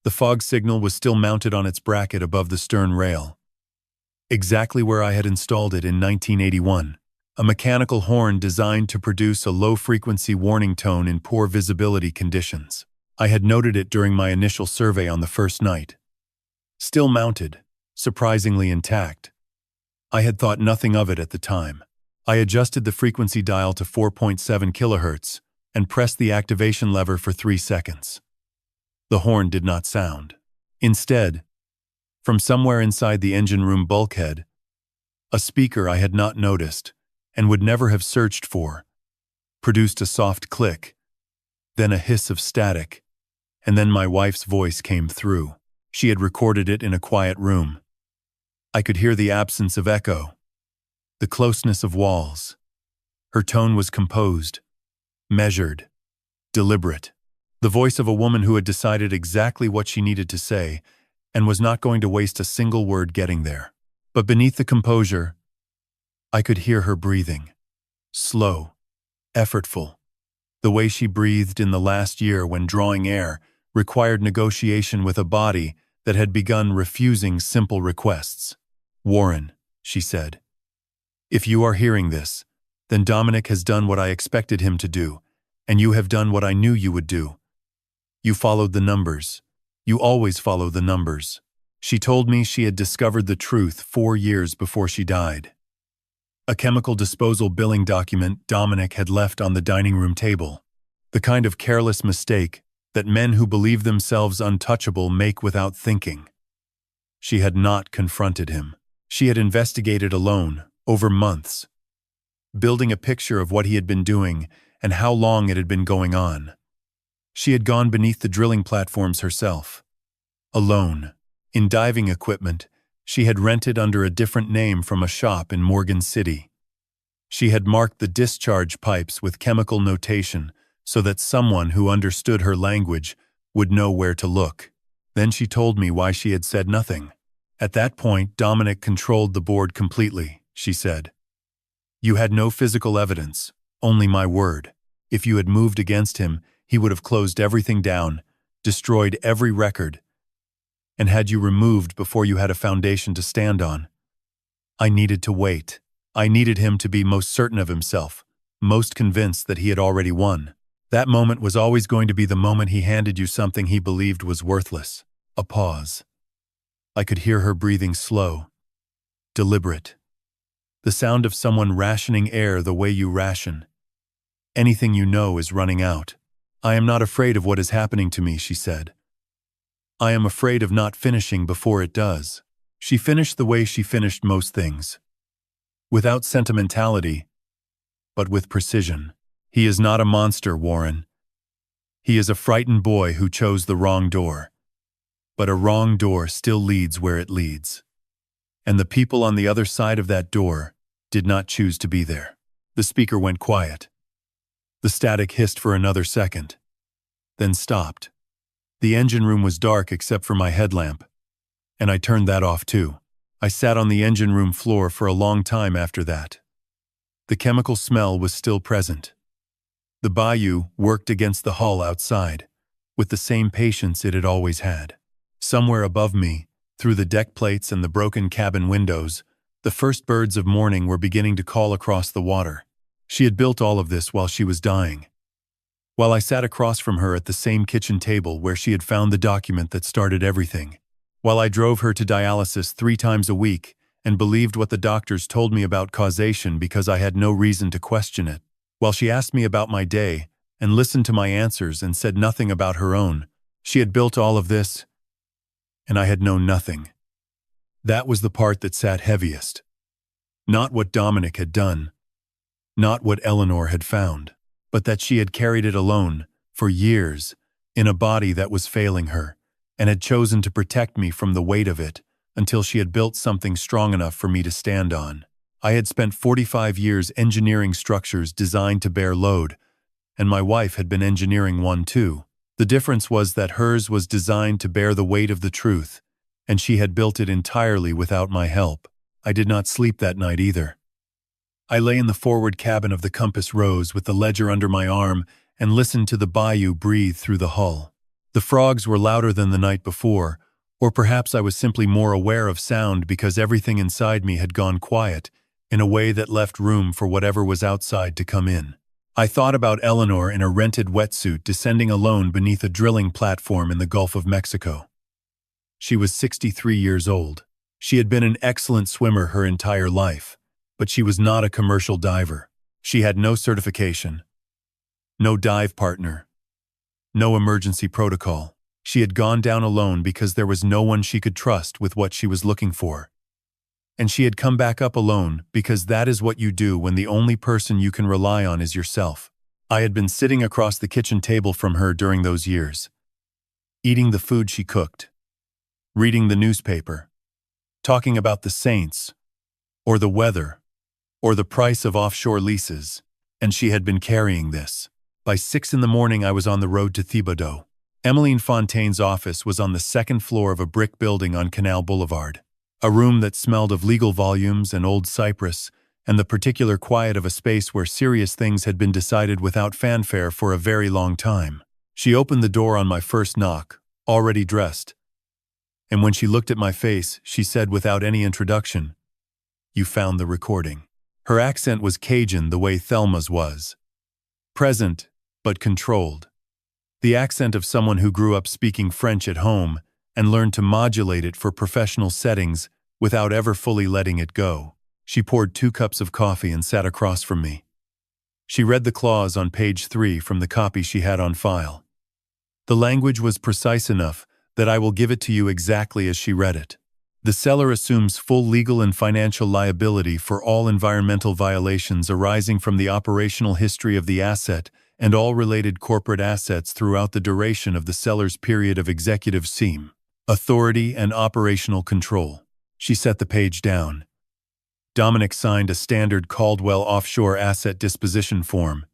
The fog signal was still mounted on its bracket above the stern rail. Exactly where I had installed it in 1981, a mechanical horn designed to produce a low-frequency warning tone in poor visibility conditions. I had noted it during my initial survey on the first night. Still mounted, surprisingly intact. I had thought nothing of it at the time. I adjusted the frequency dial to 4.7 kilohertz and pressed the activation lever for 3 seconds. The horn did not sound. Instead, from somewhere inside the engine room bulkhead, a speaker I had not noticed and would never have searched for produced a soft click, then a hiss of static, and then my wife's voice came through. She had recorded it in a quiet room. I could hear the absence of echo, the closeness of walls. Her tone was composed, measured, deliberate. The voice of a woman who had decided exactly what she needed to say and was not going to waste a single word getting there. But beneath the composure, I could hear her breathing. Slow, effortful. The way she breathed in the last year when drawing air required negotiation with a body that had begun refusing simple requests. "Warren," she said, "if you are hearing this, then Dominic has done what I expected him to do, and you have done what I knew you would do. You followed the numbers. You always follow the numbers." She told me she had discovered the truth 4 years before she died. A chemical disposal billing document Dominic had left on the dining room table. The kind of careless mistake that men who believe themselves untouchable make without thinking. She had not confronted him. She had investigated alone, over months, building a picture of what he had been doing and how long it had been going on. She had gone beneath the drilling platforms herself. Alone, in diving equipment she had rented under a different name from a shop in Morgan City. She had marked the discharge pipes with chemical notation so that someone who understood her language would know where to look. Then she told me why she had said nothing. At that point, Dominic controlled the board completely, she said. You had no physical evidence, only my word. If you had moved against him, he would have closed everything down, destroyed every record, and had you removed before you had a foundation to stand on. I needed to wait. I needed him to be most certain of himself, most convinced that he had already won. That moment was always going to be the moment he handed you something he believed was worthless. A pause. I could hear her breathing slow, deliberate. The sound of someone rationing air the way you ration. Anything you know is running out. I am not afraid of what is happening to me, she said. I am afraid of not finishing before it does. She finished the way she finished most things. Without sentimentality, but with precision. He is not a monster, Warren. He is a frightened boy who chose the wrong door. But a wrong door still leads where it leads. And the people on the other side of that door did not choose to be there. The speaker went quiet. The static hissed for another second, then stopped. The engine room was dark except for my headlamp, and I turned that off too. I sat on the engine room floor for a long time after that. The chemical smell was still present. The bayou worked against the hull outside, with the same patience it had always had. Somewhere above me, through the deck plates and the broken cabin windows, the first birds of morning were beginning to call across the water. She had built all of this while she was dying. While I sat across from her at the same kitchen table where she had found the document that started everything. While I drove her to dialysis 3 times a week and believed what the doctors told me about causation because I had no reason to question it. While she asked me about my day and listened to my answers and said nothing about her own, she had built all of this, and I had known nothing. That was the part that sat heaviest. Not what Dominic had done, not what Eleanor had found, but that she had carried it alone, for years, in a body that was failing her, and had chosen to protect me from the weight of it until she had built something strong enough for me to stand on. I had spent 45 years engineering structures designed to bear load, and my wife had been engineering one too. The difference was that hers was designed to bear the weight of the truth, and she had built it entirely without my help. I did not sleep that night either. I lay in the forward cabin of the Compass Rose with the ledger under my arm and listened to the bayou breathe through the hull. The frogs were louder than the night before, or perhaps I was simply more aware of sound because everything inside me had gone quiet in a way that left room for whatever was outside to come in. I thought about Eleanor in a rented wetsuit descending alone beneath a drilling platform in the Gulf of Mexico. She was 63 years old. She had been an excellent swimmer her entire life, but she was not a commercial diver. She had no certification, no dive partner, no emergency protocol. She had gone down alone because there was no one she could trust with what she was looking for. And she had come back up alone because that is what you do when the only person you can rely on is yourself. I had been sitting across the kitchen table from her during those years, eating the food she cooked, reading the newspaper, talking about the Saints, or the weather, or the price of offshore leases, and she had been carrying this. By 6 in the morning I was on the road to Thibodaux. Emmeline Fontaine's office was on the second floor of a brick building on Canal Boulevard, a room that smelled of legal volumes and old cypress, and the particular quiet of a space where serious things had been decided without fanfare for a very long time. She opened the door on my first knock, already dressed, and when she looked at my face, she said without any introduction, "You found the recording." Her accent was Cajun the way Thelma's was. Present, but controlled. The accent of someone who grew up speaking French at home and learned to modulate it for professional settings without ever fully letting it go. She poured 2 cups of coffee and sat across from me. She read the clause on page 3 from the copy she had on file. The language was precise enough that I will give it to you exactly as she read it. The seller assumes full legal and financial liability for all environmental violations arising from the operational history of the asset and all related corporate assets throughout the duration of the seller's period of executive SEAM, authority and operational control. She set the page down. Dominic signed a standard Caldwell offshore asset disposition form,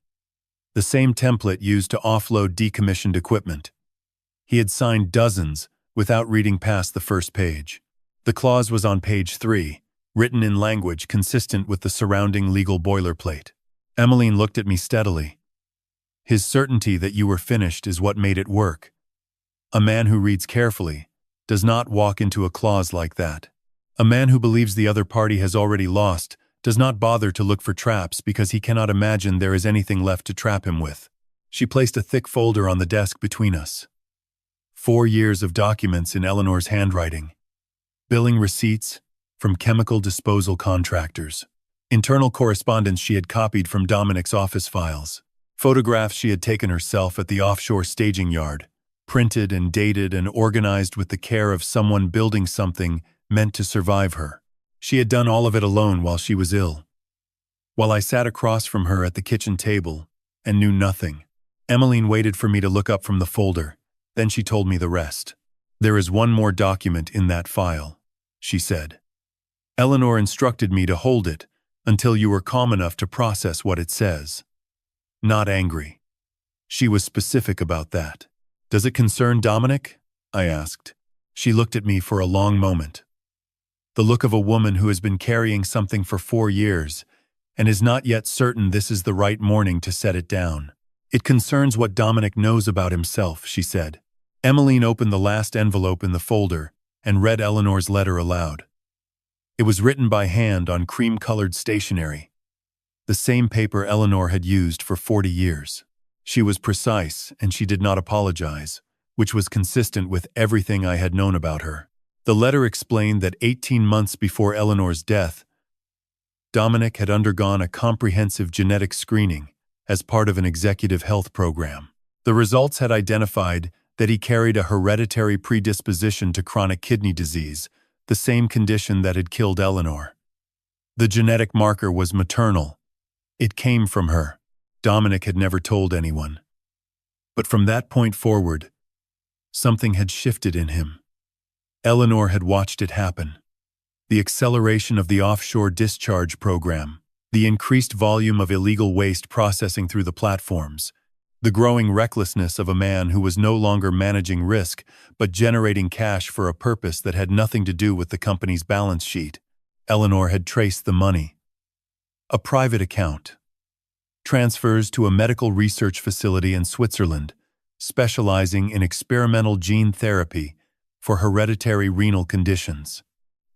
the same template used to offload decommissioned equipment. He had signed dozens without reading past the first page. The clause was on page 3, written in language consistent with the surrounding legal boilerplate. Emmeline looked at me steadily. His certainty that you were finished is what made it work. A man who reads carefully does not walk into a clause like that. A man who believes the other party has already lost does not bother to look for traps because he cannot imagine there is anything left to trap him with. She placed a thick folder on the desk between us. 4 years of documents in Eleanor's handwriting. Billing receipts from chemical disposal contractors. Internal correspondence she had copied from Dominic's office files. Photographs she had taken herself at the offshore staging yard, printed and dated and organized with the care of someone building something meant to survive her. She had done all of it alone while she was ill. While I sat across from her at the kitchen table and knew nothing, Emmeline waited for me to look up from the folder. Then she told me the rest. "There is one more document in that file," she said. "Eleanor instructed me to hold it until you were calm enough to process what it says. Not angry." She was specific about that. "Does it concern Dominic?" I asked. She looked at me for a long moment. The look of a woman who has been carrying something for 4 years and is not yet certain this is the right morning to set it down. "It concerns what Dominic knows about himself," she said. Emmeline opened the last envelope in the folder and read Eleanor's letter aloud. It was written by hand on cream-colored stationery, the same paper Eleanor had used for 40 years. She was precise, and she did not apologize, which was consistent with everything I had known about her. The letter explained that 18 months before Eleanor's death, Dominic had undergone a comprehensive genetic screening as part of an executive health program. The results had identified that he carried a hereditary predisposition to chronic kidney disease, the same condition that had killed Eleanor. The genetic marker was maternal. It came from her. Dominic had never told anyone. But from that point forward, something had shifted in him. Eleanor had watched it happen. The acceleration of the offshore discharge program, the increased volume of illegal waste processing through the platforms, the growing recklessness of a man who was no longer managing risk but generating cash for a purpose that had nothing to do with the company's balance sheet. Eleanor had traced the money. A private account. Transfers to a medical research facility in Switzerland, specializing in experimental gene therapy for hereditary renal conditions.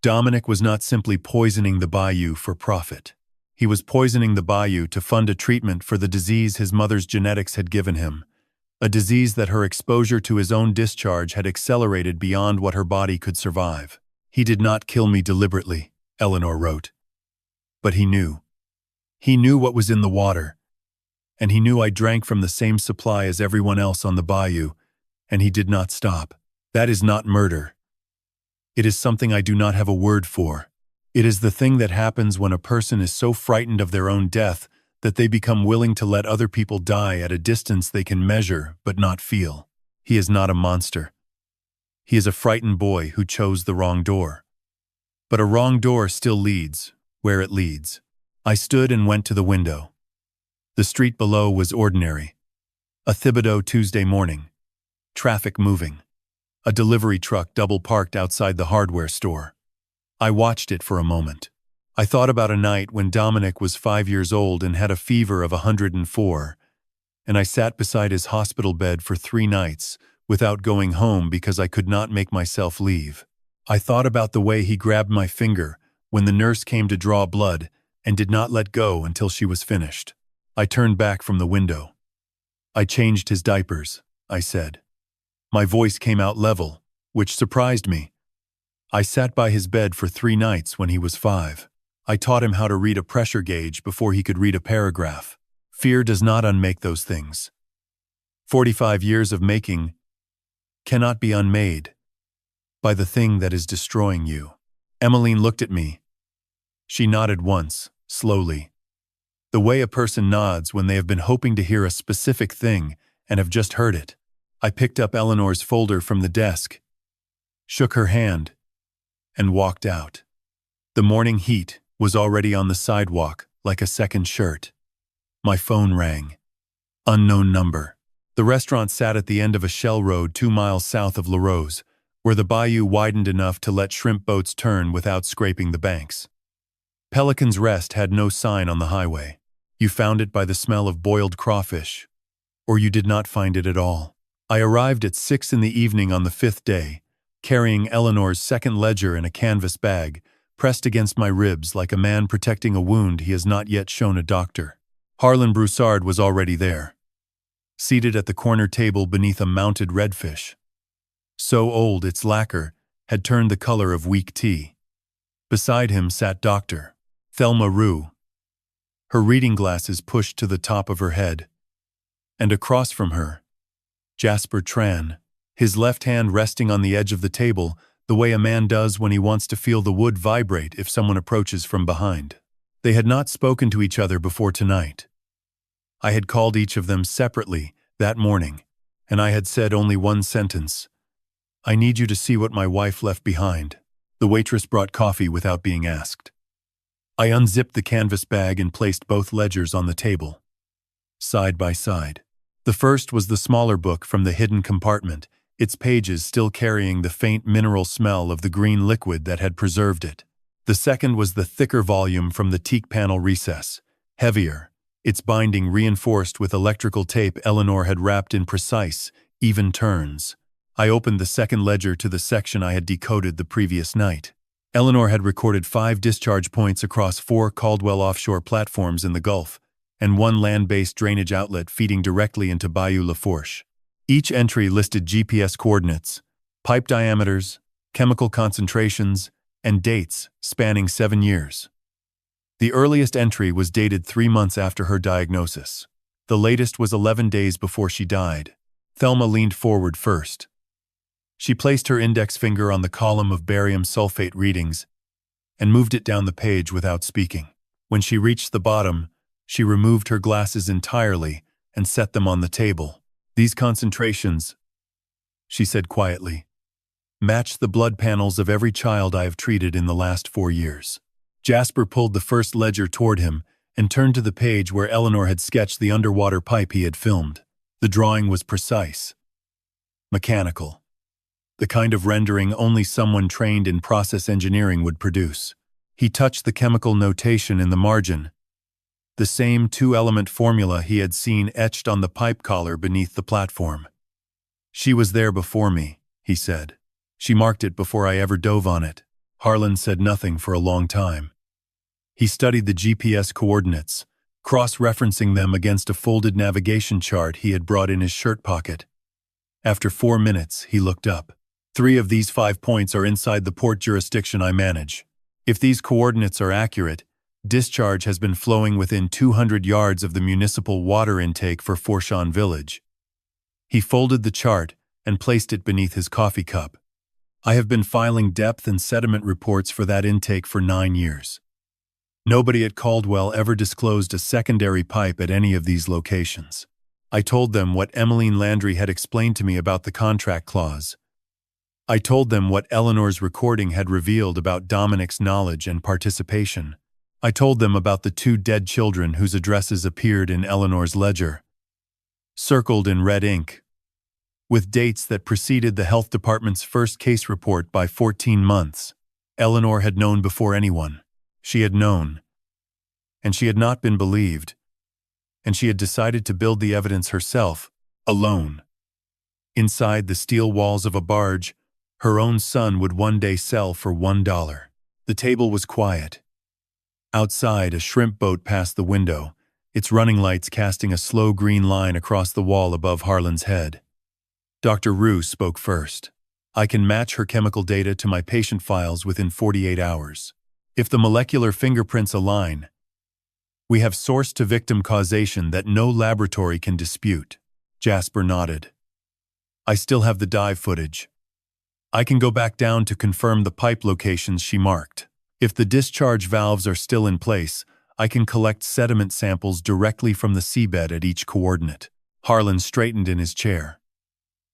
Dominic was not simply poisoning the bayou for profit. He was poisoning the bayou to fund a treatment for the disease his mother's genetics had given him, a disease that her exposure to his own discharge had accelerated beyond what her body could survive. "He did not kill me deliberately," Eleanor wrote. But he knew. He knew what was in the water, and he knew I drank from the same supply as everyone else on the bayou, and he did not stop. That is not murder. It is something I do not have a word for. It is the thing that happens when a person is so frightened of their own death that they become willing to let other people die at a distance they can measure but not feel. He is not a monster. He is a frightened boy who chose the wrong door. But a wrong door still leads where it leads. I stood and went to the window. The street below was ordinary. A Thibodeau Tuesday morning. Traffic moving. A delivery truck double-parked outside the hardware store. I watched it for a moment. I thought about a night when Dominic was 5 years old and had a fever of 104, and I sat beside his hospital bed for 3 nights without going home because I could not make myself leave. I thought about the way he grabbed my finger when the nurse came to draw blood and did not let go until she was finished. I turned back from the window. "I changed his diapers," I said. My voice came out level, which surprised me. I sat by his bed for 3 nights when he was 5. I taught him how to read a pressure gauge before he could read a paragraph. Fear does not unmake those things. 45 years of making cannot be unmade by the thing that is destroying you. Emmeline looked at me. She nodded once, slowly. The way a person nods when they have been hoping to hear a specific thing and have just heard it. I picked up Eleanor's folder from the desk, shook her hand, and walked out. The morning heat was already on the sidewalk like a second shirt. My phone rang. Unknown number. The restaurant sat at the end of a shell road 2 miles south of La Rose, where the bayou widened enough to let shrimp boats turn without scraping the banks. Pelican's Rest had no sign on the highway. You found it by the smell of boiled crawfish, or you did not find it at all. I arrived at 6 in the evening on the 5th day, carrying Eleanor's second ledger in a canvas bag, pressed against my ribs like a man protecting a wound he has not yet shown a doctor. Harlan Broussard was already there, seated at the corner table beneath a mounted redfish. So old its lacquer had turned the color of weak tea. Beside him sat Dr. Thelma Rue, her reading glasses pushed to the top of her head, and across from her, Jasper Tran, his left hand resting on the edge of the table, the way a man does when he wants to feel the wood vibrate if someone approaches from behind. They had not spoken to each other before tonight. I had called each of them separately that morning, and I had said only one sentence. "I need you to see what my wife left behind." The waitress brought coffee without being asked. I unzipped the canvas bag and placed both ledgers on the table, side by side. The first was the smaller book from the hidden compartment, its pages still carrying the faint mineral smell of the green liquid that had preserved it. The second was the thicker volume from the teak panel recess, heavier, its binding reinforced with electrical tape Eleanor had wrapped in precise, even turns. I opened the second ledger to the section I had decoded the previous night. Eleanor had recorded 5 discharge points across 4 Caldwell offshore platforms in the Gulf, and 1 land-based drainage outlet feeding directly into Bayou La Fourche. Each entry listed GPS coordinates, pipe diameters, chemical concentrations, and dates spanning 7 years. The earliest entry was dated 3 months after her diagnosis. The latest was 11 days before she died. Thelma leaned forward first. She placed her index finger on the column of barium sulfate readings and moved it down the page without speaking. When she reached the bottom, she removed her glasses entirely and set them on the table. "These concentrations," she said quietly, "match the blood panels of every child I have treated in the last 4 years." Jasper pulled the first ledger toward him and turned to the page where Eleanor had sketched the underwater pipe he had filmed. The drawing was precise, mechanical, the kind of rendering only someone trained in process engineering would produce. He touched the chemical notation in the margin, the same two-element formula he had seen etched on the pipe collar beneath the platform. "She was there before me," he said. "She marked it before I ever dove on it." Harlan said nothing for a long time. He studied the GPS coordinates, cross-referencing them against a folded navigation chart he had brought in his shirt pocket. After 4 minutes, he looked up. "3 of these 5 points are inside the port jurisdiction I manage. If these coordinates are accurate, discharge has been flowing within 200 yards of the municipal water intake for Forshawn Village." He folded the chart and placed it beneath his coffee cup. "I have been filing depth and sediment reports for that intake for 9 years. Nobody at Caldwell ever disclosed a secondary pipe at any of these locations. I told them what Emmeline Landry had explained to me about the contract clause. I told them what Eleanor's recording had revealed about Dominic's knowledge and participation. I told them about the 2 dead children whose addresses appeared in Eleanor's ledger, circled in red ink, with dates that preceded the health department's first case report by 14 months. Eleanor had known before anyone. She had known, and she had not been believed, and she had decided to build the evidence herself, alone. Inside the steel walls of a barge, her own son would one day sell for $1. The table was quiet. Outside, a shrimp boat passed the window, its running lights casting a slow green line across the wall above Harlan's head. Dr. Rue spoke first. "I can match her chemical data to my patient files within 48 hours. If the molecular fingerprints align, we have source-to-victim causation that no laboratory can dispute." Jasper nodded. "I still have the dive footage. I can go back down to confirm the pipe locations she marked. If the discharge valves are still in place, I can collect sediment samples directly from the seabed at each coordinate." Harlan straightened in his chair.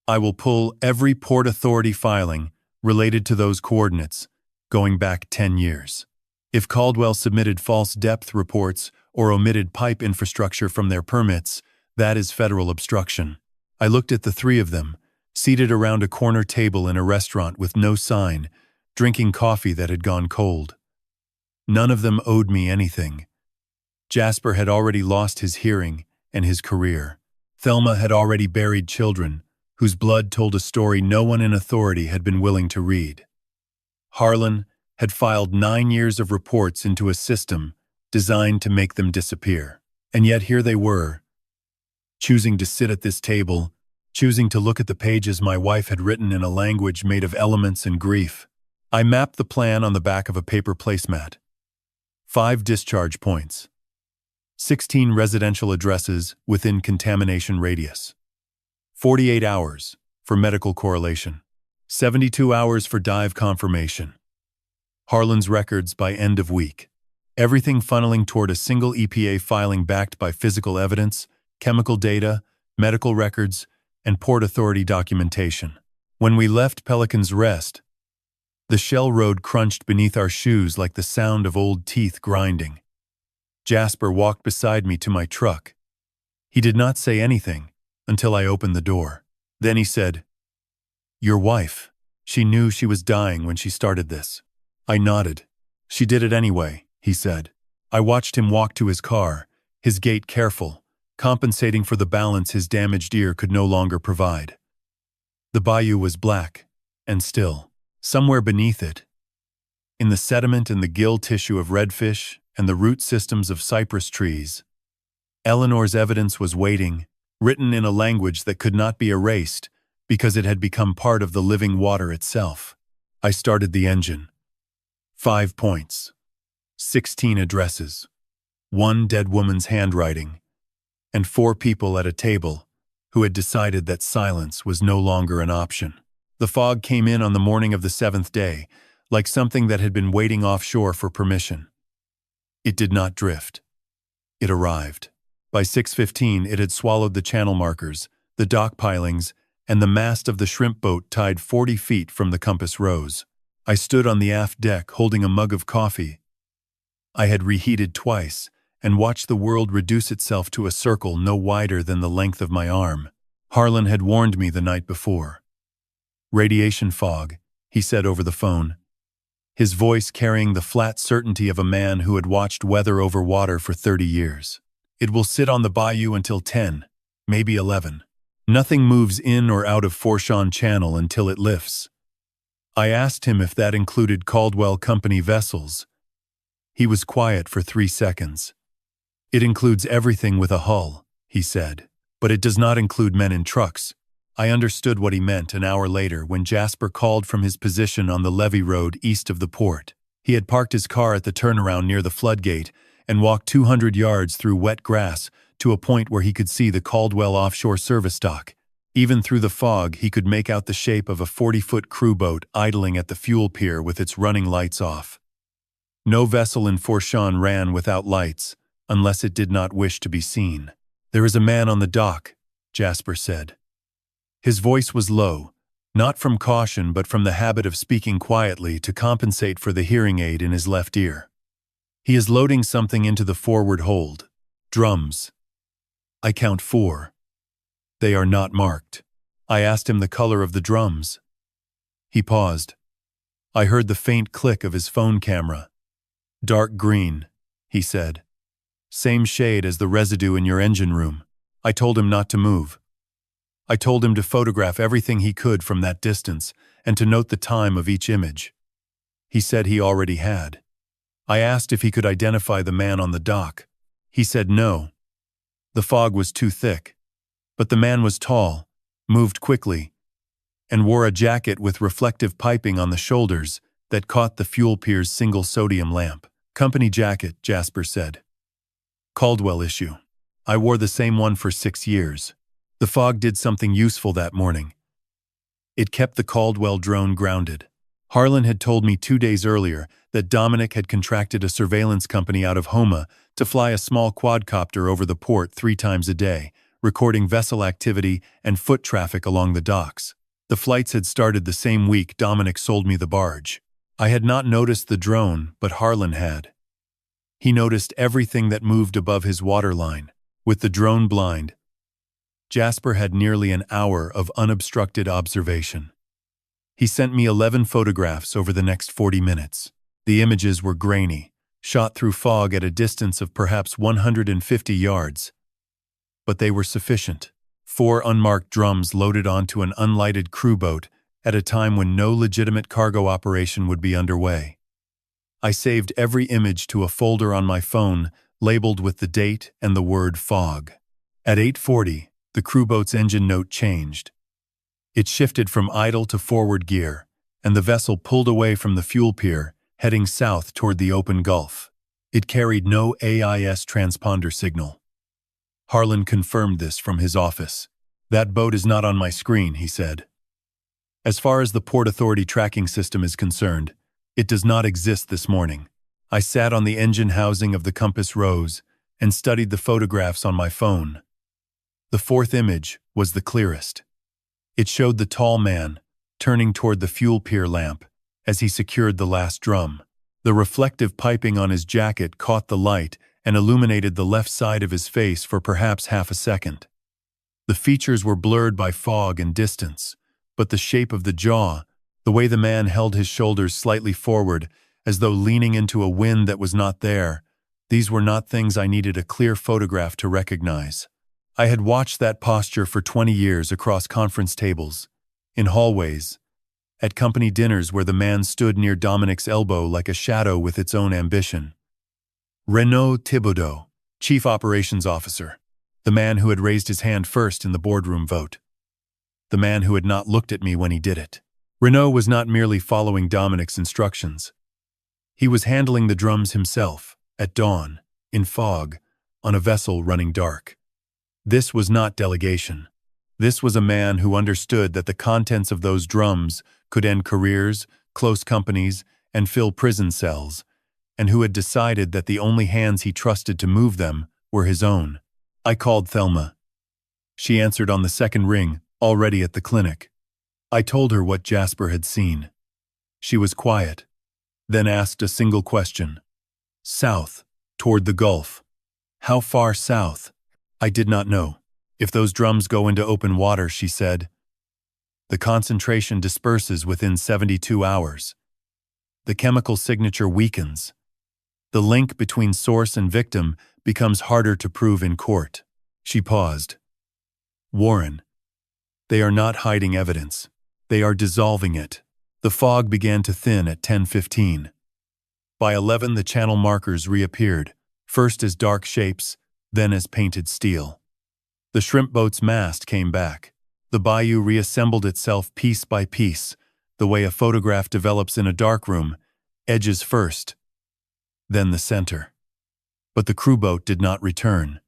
"I will pull every Port Authority filing related to those coordinates, going back 10 years. If Caldwell submitted false depth reports or omitted pipe infrastructure from their permits, that is federal obstruction." I looked at the 3 of them, seated around a corner table in a restaurant with no sign, drinking coffee that had gone cold. None of them owed me anything. Jasper had already lost his hearing and his career. Thelma had already buried children, whose blood told a story no one in authority had been willing to read. Harlan had filed 9 years of reports into a system designed to make them disappear. And yet here they were, choosing to sit at this table, choosing to look at the pages my wife had written in a language made of elements and grief. I mapped the plan on the back of a paper placemat. 5 discharge points. 16 residential addresses within contamination radius. 48 hours for medical correlation. 72 hours for dive confirmation. Harlan's records by end of week. Everything funneling toward a single EPA filing backed by physical evidence, chemical data, medical records, and Port Authority documentation. When we left Pelican's Rest, the shell road crunched beneath our shoes like the sound of old teeth grinding. Jasper walked beside me to my truck. He did not say anything until I opened the door. Then he said, "Your wife. She knew she was dying when she started this." I nodded. "She did it anyway," he said. I watched him walk to his car, his gait careful, compensating for the balance his damaged ear could no longer provide. The bayou was black and still. Somewhere beneath it, in the sediment and the gill tissue of redfish and the root systems of cypress trees, Eleanor's evidence was waiting, written in a language that could not be erased because it had become part of the living water itself. I started the engine. 5 points, 16 addresses, 1 dead woman's handwriting, and 4 people at a table who had decided that silence was no longer an option. The fog came in on the morning of the 7th day, like something that had been waiting offshore for permission. It did not drift. It arrived. By 6:15, it had swallowed the channel markers, the dock pilings, and the mast of the shrimp boat tied 40 feet from the compass rose. I stood on the aft deck holding a mug of coffee I had reheated twice and watched the world reduce itself to a circle no wider than the length of my arm. Harlan had warned me the night before. "Radiation fog," he said over the phone. his voice carrying the flat certainty of a man who had watched weather over water for 30 years. "It will sit on the bayou until 10, maybe 11. Nothing moves in or out of Forshawn Channel until it lifts." I asked him if that included Caldwell Company vessels. He was quiet for 3 seconds. "It includes everything with a hull," he said, "but it does not include men in trucks." I understood what he meant an hour later when Jasper called from his position on the levee road east of the port. He had parked his car at the turnaround near the floodgate and walked 200 yards through wet grass to a point where he could see the Caldwell offshore service dock. Even through the fog, he could make out the shape of a 40-foot crew boat idling at the fuel pier with its running lights off. No vessel in Forshawn ran without lights, unless it did not wish to be seen. "There is a man on the dock," Jasper said. His voice was low, not from caution but from the habit of speaking quietly to compensate for the hearing aid in his left ear. "He is loading something into the forward hold. Drums. I count 4. They are not marked." I asked him the color of the drums. He paused. I heard the faint click of his phone camera. "Dark green," he said. "Same shade as the residue in your engine room." I told him not to move. I told him to photograph everything he could from that distance and to note the time of each image. He said he already had. I asked if he could identify the man on the dock. He said no. The fog was too thick. But the man was tall, moved quickly, and wore a jacket with reflective piping on the shoulders that caught the fuel pier's single sodium lamp. "Company jacket," Jasper said. "Caldwell issue. I wore the same one for 6 years. The fog did something useful that morning. It kept the Caldwell drone grounded. Harlan had told me 2 days earlier that Dominic had contracted a surveillance company out of Homa to fly a small quadcopter over the port 3 times a day, recording vessel activity and foot traffic along the docks. The flights had started the same week Dominic sold me the barge. I had not noticed the drone, but Harlan had. He noticed everything that moved above his waterline. With the drone blind, Jasper had nearly an hour of unobstructed observation. He sent me 11 photographs over the next 40 minutes. The images were grainy, shot through fog at a distance of perhaps 150 yards. But they were sufficient. 4 unmarked drums loaded onto an unlighted crew boat at a time when no legitimate cargo operation would be underway. I saved every image to a folder on my phone labeled with the date and the word fog. At 8:40, the crew boat's engine note changed. It shifted from idle to forward gear, and the vessel pulled away from the fuel pier, heading south toward the open Gulf. It carried no AIS transponder signal. Harlan confirmed this from his office. "That boat is not on my screen," he said. "As far as the Port Authority tracking system is concerned, it does not exist this morning." I sat on the engine housing of the Compass Rose and studied the photographs on my phone. The 4th image was the clearest. It showed the tall man turning toward the fuel pier lamp as he secured the last drum. The reflective piping on his jacket caught the light and illuminated the left side of his face for perhaps half a second. The features were blurred by fog and distance, but the shape of the jaw, the way the man held his shoulders slightly forward, as though leaning into a wind that was not there, these were not things I needed a clear photograph to recognize. I had watched that posture for 20 years across conference tables, in hallways, at company dinners where the man stood near Dominic's elbow like a shadow with its own ambition. Renaud Thibodeau, Chief Operations Officer, the man who had raised his hand first in the boardroom vote. The man who had not looked at me when he did it. Renaud was not merely following Dominic's instructions. He was handling the drums himself, at dawn, in fog, on a vessel running dark. This was not delegation. This was a man who understood that the contents of those drums could end careers, close companies, and fill prison cells, and who had decided that the only hands he trusted to move them were his own. I called Thelma. She answered on the second ring, already at the clinic. I told her what Jasper had seen. She was quiet, then asked a single question. "South, toward the Gulf. How far south?" I did not know. "If those drums go into open water," she said, "the concentration disperses within 72 hours. the chemical signature weakens. The link between source and victim becomes harder to prove in court. She paused. Warren, they are not hiding evidence. They are dissolving it. The fog began to thin at 10:15. By 11, the channel markers reappeared, first as dark shapes, then as painted steel. The shrimp boat's mast came back. The bayou reassembled itself piece by piece, the way a photograph develops in a darkroom, edges first, then the center. But the crew boat did not return.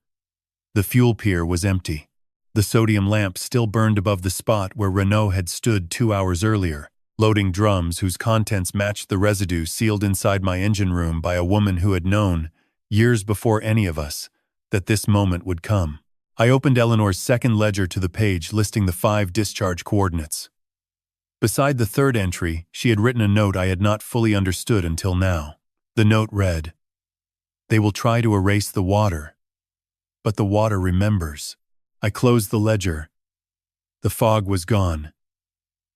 The fuel pier was empty. The sodium lamp still burned above the spot where Renault had stood 2 hours earlier, loading drums whose contents matched the residue sealed inside my engine room by a woman who had known, years before any of us, that this moment would come. I opened Eleanor's second ledger to the page listing the 5 discharge coordinates. Beside the third entry, she had written a note I had not fully understood until now. The note read, "They will try to erase the water, but the water remembers." I closed the ledger. The fog was gone.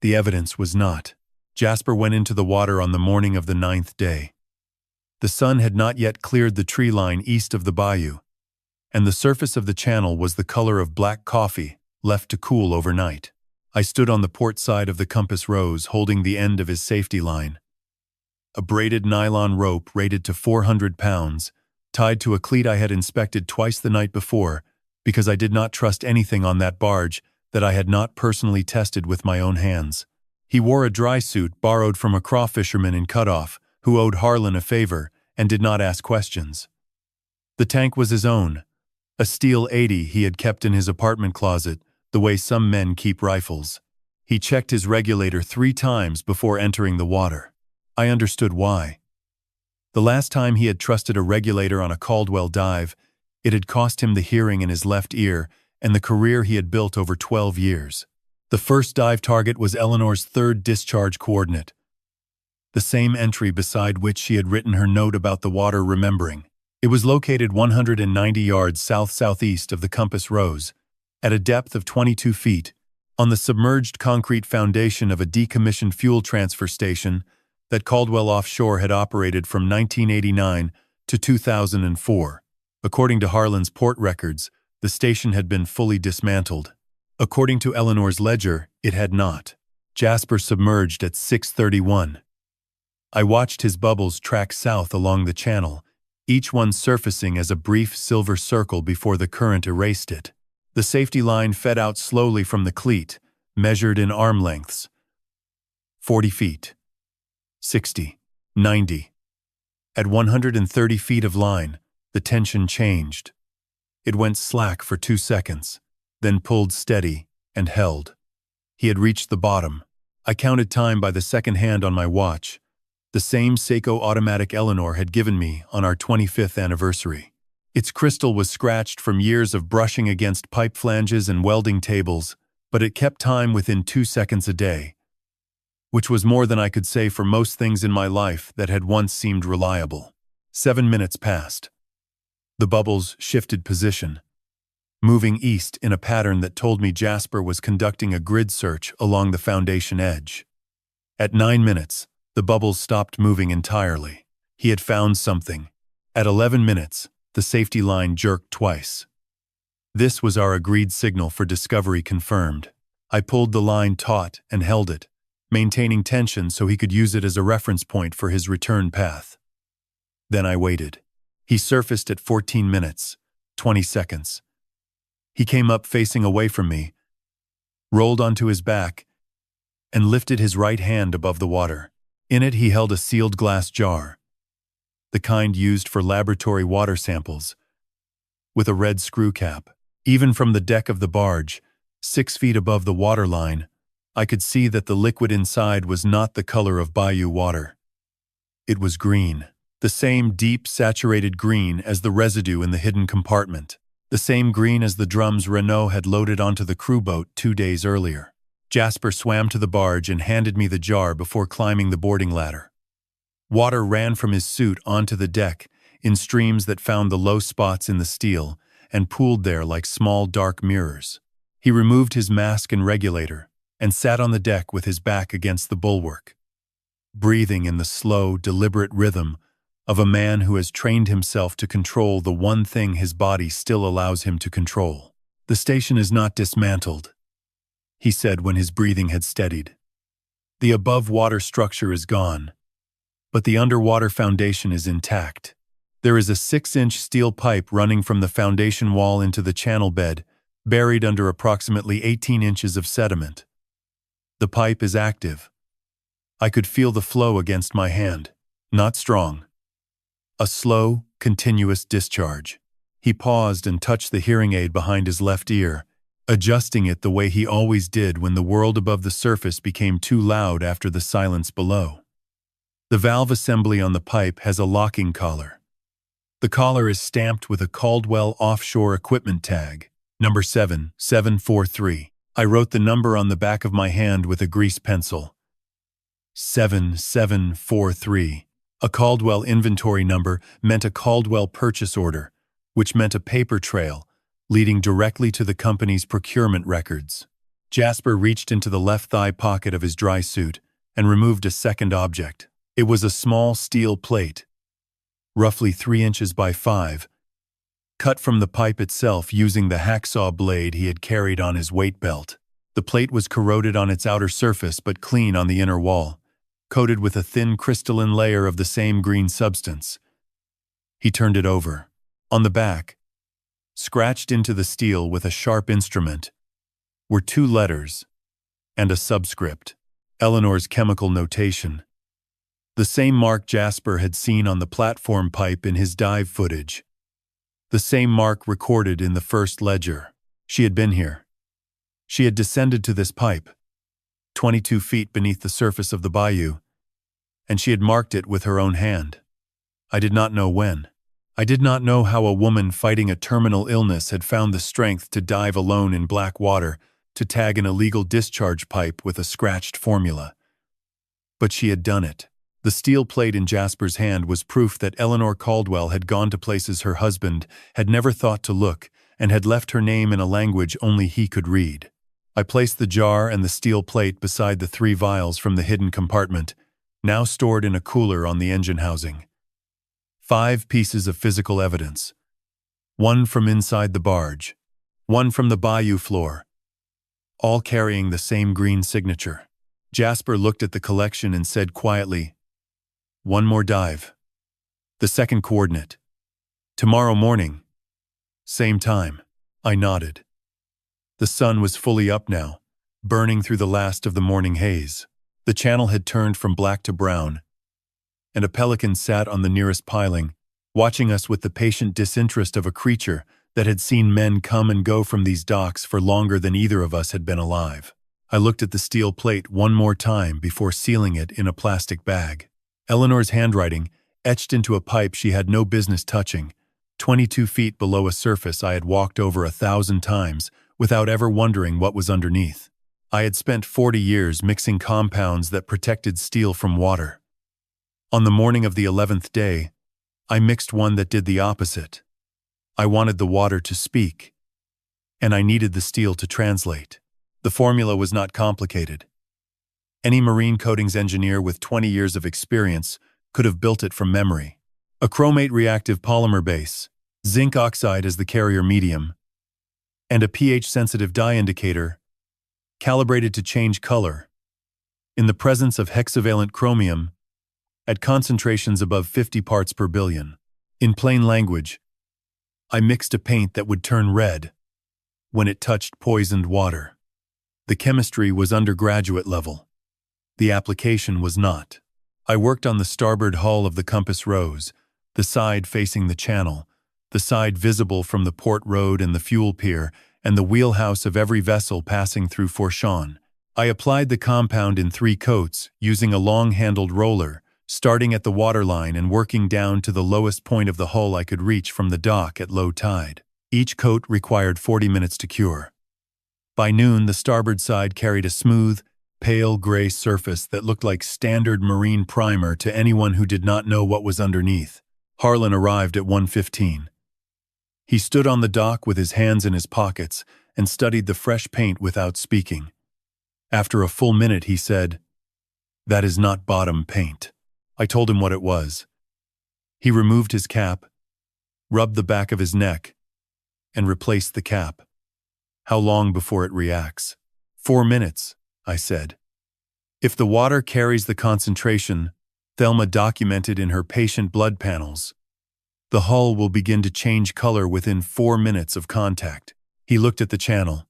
The evidence was not. Jasper went into the water on the morning of the 9th day. The sun had not yet cleared the tree line east of the bayou, and the surface of the channel was the color of black coffee, left to cool overnight. I stood on the port side of the Compass Rose, holding the end of his safety line. A braided nylon rope rated to 400 pounds, tied to a cleat I had inspected twice the night before, because I did not trust anything on that barge that I had not personally tested with my own hands. He wore a dry suit borrowed from a crawfisherman in Cutoff, who owed Harlan a favor and did not ask questions. The tank was his own, a steel 80 he had kept in his apartment closet, the way some men keep rifles. He checked his regulator 3 times before entering the water. I understood why. The last time he had trusted a regulator on a Caldwell dive, it had cost him the hearing in his left ear and the career he had built over 12 years. The first dive target was Eleanor's third discharge coordinate, the same entry beside which she had written her note about the water remembering. It was located 190 yards south-southeast of the Compass Rose, at a depth of 22 feet, on the submerged concrete foundation of a decommissioned fuel transfer station that Caldwell Offshore had operated from 1989 to 2004. According to Harlan's port records, the station had been fully dismantled. According to Eleanor's ledger, it had not. Jasper submerged at 6:31. I watched his bubbles track south along the channel, each one surfacing as a brief silver circle before the current erased it. The safety line fed out slowly from the cleat, measured in arm lengths. 40 feet. 60. 90. At 130 feet of line, the tension changed. It went slack for 2 seconds, then pulled steady and held. He had reached the bottom. I counted time by the second hand on my watch, the same Seiko automatic Eleanor had given me on our 25th anniversary. Its crystal was scratched from years of brushing against pipe flanges and welding tables, but it kept time within 2 seconds a day, which was more than I could say for most things in my life that had once seemed reliable. 7 minutes passed. The bubbles shifted position, moving east in a pattern that told me Jasper was conducting a grid search along the foundation edge. At 9 minutes, the bubbles stopped moving entirely. He had found something. At 11 minutes, the safety line jerked twice. This was our agreed signal for discovery confirmed. I pulled the line taut and held it, maintaining tension so he could use it as a reference point for his return path. Then I waited. He surfaced at 14 minutes, 20 seconds. He came up facing away from me, rolled onto his back, and lifted his right hand above the water. In it he held a sealed glass jar, the kind used for laboratory water samples, with a red screw cap. Even from the deck of the barge, 6 feet above the waterline, I could see that the liquid inside was not the color of bayou water. It was green, the same deep, saturated green as the residue in the hidden compartment, the same green as the drums Renault had loaded onto the crew boat 2 days earlier. Jasper swam to the barge and handed me the jar before climbing the boarding ladder. Water ran from his suit onto the deck in streams that found the low spots in the steel and pooled there like small dark mirrors. He removed his mask and regulator and sat on the deck with his back against the bulwark. breathing in the slow, deliberate rhythm of a man who has trained himself to control the one thing his body still allows him to control. "The station is not dismantled," he said when his breathing had steadied. "The above-water structure is gone, but the underwater foundation is intact. There is a 6-inch steel pipe running from the foundation wall into the channel bed, buried under approximately 18 inches of sediment. The pipe is active. I could feel the flow against my hand. Not strong. A slow, continuous discharge." He paused and touched the hearing aid behind his left ear, adjusting it the way he always did when the world above the surface became too loud after the silence below. The valve assembly on the pipe has a locking collar. The collar is stamped with a Caldwell offshore equipment tag, number 7743. I wrote the number on the back of my hand with a grease pencil. 7743. A Caldwell inventory number meant a Caldwell purchase order, which meant a paper trail leading directly to the company's procurement records. Jasper reached into the left thigh pocket of his dry suit and removed a second object. It was a small steel plate, roughly 3 inches by 5, cut from the pipe itself using the hacksaw blade he had carried on his weight belt. The plate was corroded on its outer surface but clean on the inner wall, coated with a thin crystalline layer of the same green substance. He turned it over. On the back, scratched into the steel with a sharp instrument, were 2 letters and a subscript, Eleanor's chemical notation. The same mark Jasper had seen on the platform pipe in his dive footage. The same mark recorded in the first ledger. She had been here. She had descended to this pipe, 22 feet beneath the surface of the bayou, and she had marked it with her own hand. I did not know when. I did not know how a woman fighting a terminal illness had found the strength to dive alone in black water to tag an illegal discharge pipe with a scratched formula. But she had done it. The steel plate in Jasper's hand was proof that Eleanor Caldwell had gone to places her husband had never thought to look and had left her name in a language only he could read. I placed the jar and the steel plate beside the 3 vials from the hidden compartment, now stored in a cooler on the engine housing. 5 pieces of physical evidence. 1 from inside the barge, 1 from the bayou floor, all carrying the same green signature. Jasper looked at the collection and said quietly, "1 more dive. The second coordinate. Tomorrow morning. Same time." I nodded. The sun was fully up now, burning through the last of the morning haze. The channel had turned from black to brown, and a pelican sat on the nearest piling, watching us with the patient disinterest of a creature that had seen men come and go from these docks for longer than either of us had been alive. I looked at the steel plate one more time before sealing it in a plastic bag. Eleanor's handwriting, etched into a pipe she had no business touching, 22 feet below a surface I had walked over 1,000 times without ever wondering what was underneath. I had spent 40 years mixing compounds that protected steel from water. On the morning of the 11th day, I mixed one that did the opposite. I wanted the water to speak, and I needed the steel to translate. The formula was not complicated. Any marine coatings engineer with 20 years of experience could have built it from memory. A chromate reactive polymer base, zinc oxide as the carrier medium, and a pH-sensitive dye indicator, calibrated to change color, in the presence of hexavalent chromium, at concentrations above 50 parts per billion. In plain language, I mixed a paint that would turn red when it touched poisoned water. The chemistry was undergraduate level. The application was not. I worked on the starboard hull of the Compass Rose, the side facing the channel, the side visible from the port road and the fuel pier, and the wheelhouse of every vessel passing through Fourchon. I applied the compound in 3 coats, using a long-handled roller, starting at the waterline and working down to the lowest point of the hull I could reach from the dock at low tide. Each coat required 40 minutes to cure. By noon, the starboard side carried a smooth, pale gray surface that looked like standard marine primer to anyone who did not know what was underneath. Harlan arrived at 1:15. He stood on the dock with his hands in his pockets and studied the fresh paint without speaking. After a full minute, he said, "That is not bottom paint." I told him what it was. He removed his cap, rubbed the back of his neck, and replaced the cap. "How long before it reacts?" 4 minutes, I said. If the water carries the concentration Thelma documented in her patient blood panels, the hull will begin to change color within 4 minutes of contact. He looked at the channel.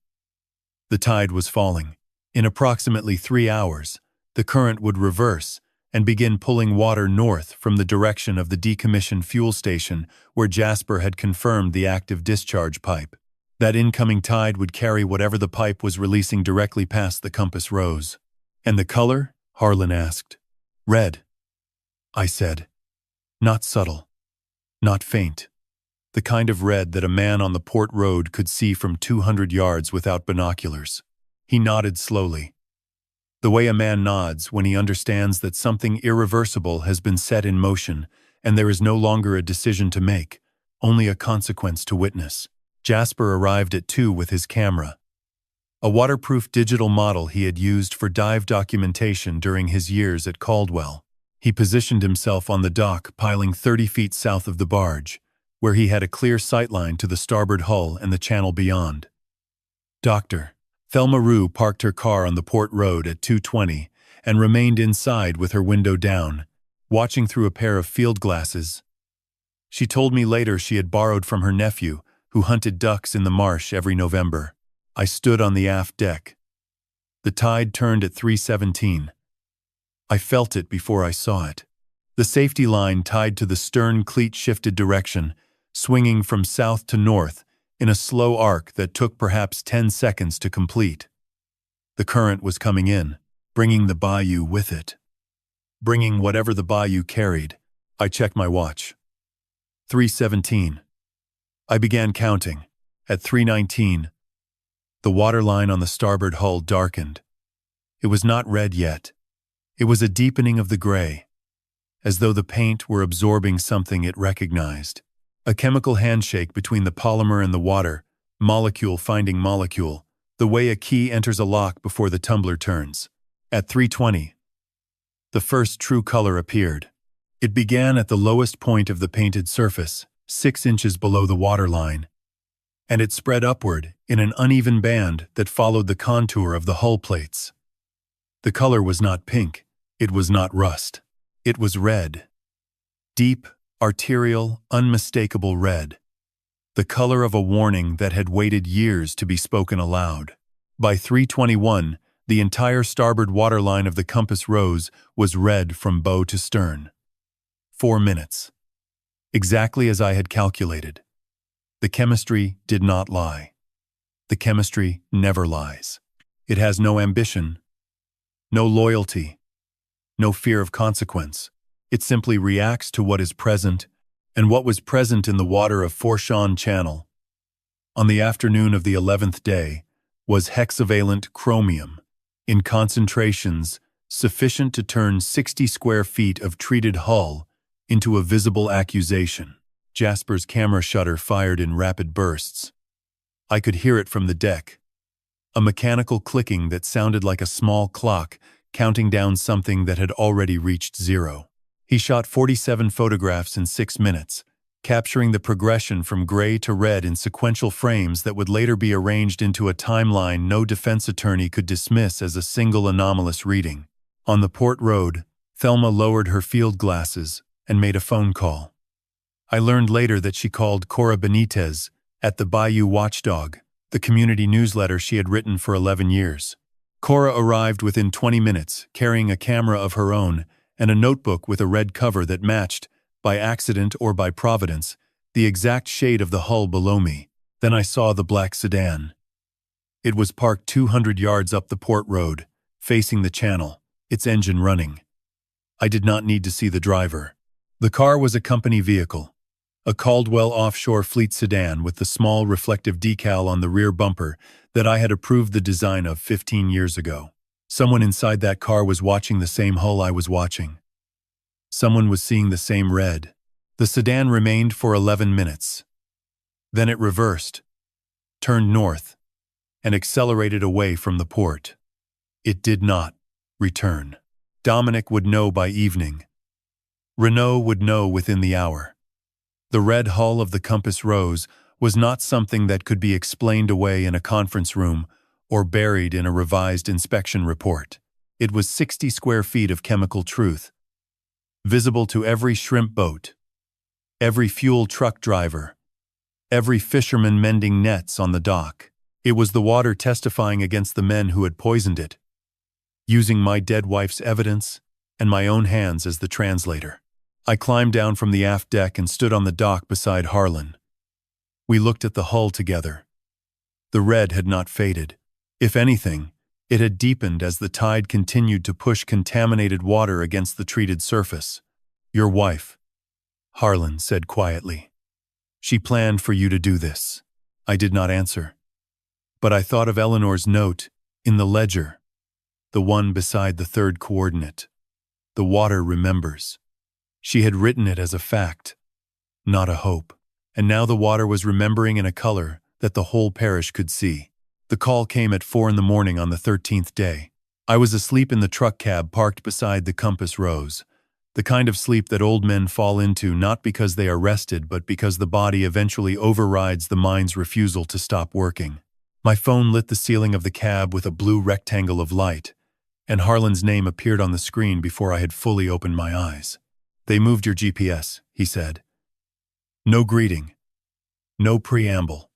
The tide was falling. In approximately 3 hours, the current would reverse and begin pulling water north from the direction of the decommissioned fuel station where Jasper had confirmed the active discharge pipe. That incoming tide would carry whatever the pipe was releasing directly past the compass rose. "And the color?" Harlan asked. "Red," I said. "Not subtle. Not faint. The kind of red that a man on the port road could see from 200 yards without binoculars." He nodded slowly. The way a man nods when he understands that something irreversible has been set in motion and there is no longer a decision to make, only a consequence to witness. Jasper arrived at 2 with his camera, a waterproof digital model he had used for dive documentation during his years at Caldwell. He positioned himself on the dock piling 30 feet south of the barge, where he had a clear sightline to the starboard hull and the channel beyond. Dr. Thelma Rue parked her car on the port road at 2:20 and remained inside with her window down, watching through a pair of field glasses. She told me later she had borrowed from her nephew, who hunted ducks in the marsh every November. I stood on the aft deck. The tide turned at 3:17. I felt it before I saw it. The safety line tied to the stern cleat shifted direction, swinging from south to north in a slow arc that took perhaps 10 seconds to complete. The current was coming in, bringing the bayou with it. Bringing whatever the bayou carried. I checked my watch. 3:17. I began counting. At 3:19, the waterline on the starboard hull darkened. It was not red yet. It was a deepening of the gray, as though the paint were absorbing something it recognized. A chemical handshake between the polymer and the water, molecule finding molecule, the way a key enters a lock before the tumbler turns. At 3:20, the first true color appeared. It began at the lowest point of the painted surface, 6 inches below the waterline, and it spread upward in an uneven band that followed the contour of the hull plates. The color was not pink, it was not rust. It was red. Deep, arterial, unmistakable red. The color of a warning that had waited years to be spoken aloud. By 3:21, the entire starboard waterline of the compass rose was red from bow to stern. 4 minutes. Exactly as I had calculated. The chemistry did not lie. The chemistry never lies. It has no ambition, no loyalty, no fear of consequence. It simply reacts to what is present, and what was present in the water of Forshawn Channel on the afternoon of the 11th day was hexavalent chromium in concentrations sufficient to turn 60 square feet of treated hull into a visible accusation. Jasper's camera shutter fired in rapid bursts. I could hear it from the deck, a mechanical clicking that sounded like a small clock counting down something that had already reached 0. He shot 47 photographs in 6 minutes, capturing the progression from gray to red in sequential frames that would later be arranged into a timeline no defense attorney could dismiss as a single anomalous reading. On the port road, Thelma lowered her field glasses and made a phone call. I learned later that she called Cora Benitez at the Bayou Watchdog, the community newsletter she had written for 11 years. Cora arrived within 20 minutes, carrying a camera of her own and a notebook with a red cover that matched, by accident or by providence, the exact shade of the hull below me. Then I saw the black sedan. It was parked 200 yards up the port road, facing the channel, its engine running. I did not need to see the driver. The car was a company vehicle, a Caldwell offshore fleet sedan with the small reflective decal on the rear bumper that I had approved the design of 15 years ago. Someone inside that car was watching the same hull I was watching. Someone was seeing the same red. The sedan remained for 11 minutes. Then it reversed, turned north, and accelerated away from the port. It did not return. Dominic would know by evening. Renault would know within the hour. The red hull of the Compass Rose was not something that could be explained away in a conference room or buried in a revised inspection report. It was 60 square feet of chemical truth, visible to every shrimp boat, every fuel truck driver, every fisherman mending nets on the dock. It was the water testifying against the men who had poisoned it, using my dead wife's evidence and my own hands as the translator. I climbed down from the aft deck and stood on the dock beside Harlan. We looked at the hull together. The red had not faded. If anything, it had deepened as the tide continued to push contaminated water against the treated surface. "Your wife," Harlan said quietly. "She planned for you to do this." I did not answer. But I thought of Eleanor's note in the ledger, the one beside the third coordinate. "The water remembers." She had written it as a fact, not a hope. And now the water was remembering in a color that the whole parish could see. The call came at 4 in the morning on the 13th day. I was asleep in the truck cab parked beside the Compass Rose, the kind of sleep that old men fall into not because they are rested but because the body eventually overrides the mind's refusal to stop working. My phone lit the ceiling of the cab with a blue rectangle of light, and Harlan's name appeared on the screen before I had fully opened my eyes. "They moved your GPS," he said. No greeting. No preamble.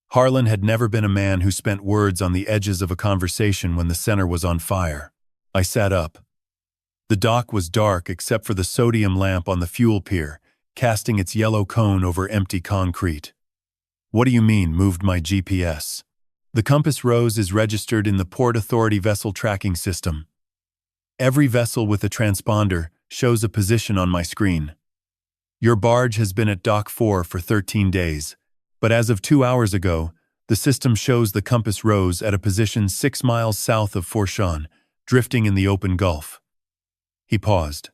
Harlan had never been a man who spent words on the edges of a conversation when the center was on fire. I sat up. The dock was dark except for the sodium lamp on the fuel pier, casting its yellow cone over empty concrete. "What do you mean, moved my GPS?" "The Compass Rose is registered in the Port Authority vessel tracking system. Every vessel with a transponder shows a position on my screen. Your barge has been at Dock 4 for 13 days, but as of 2 hours ago, the system shows the Compass Rose at a position 6 miles south of Fourchon, drifting in the open Gulf." He paused.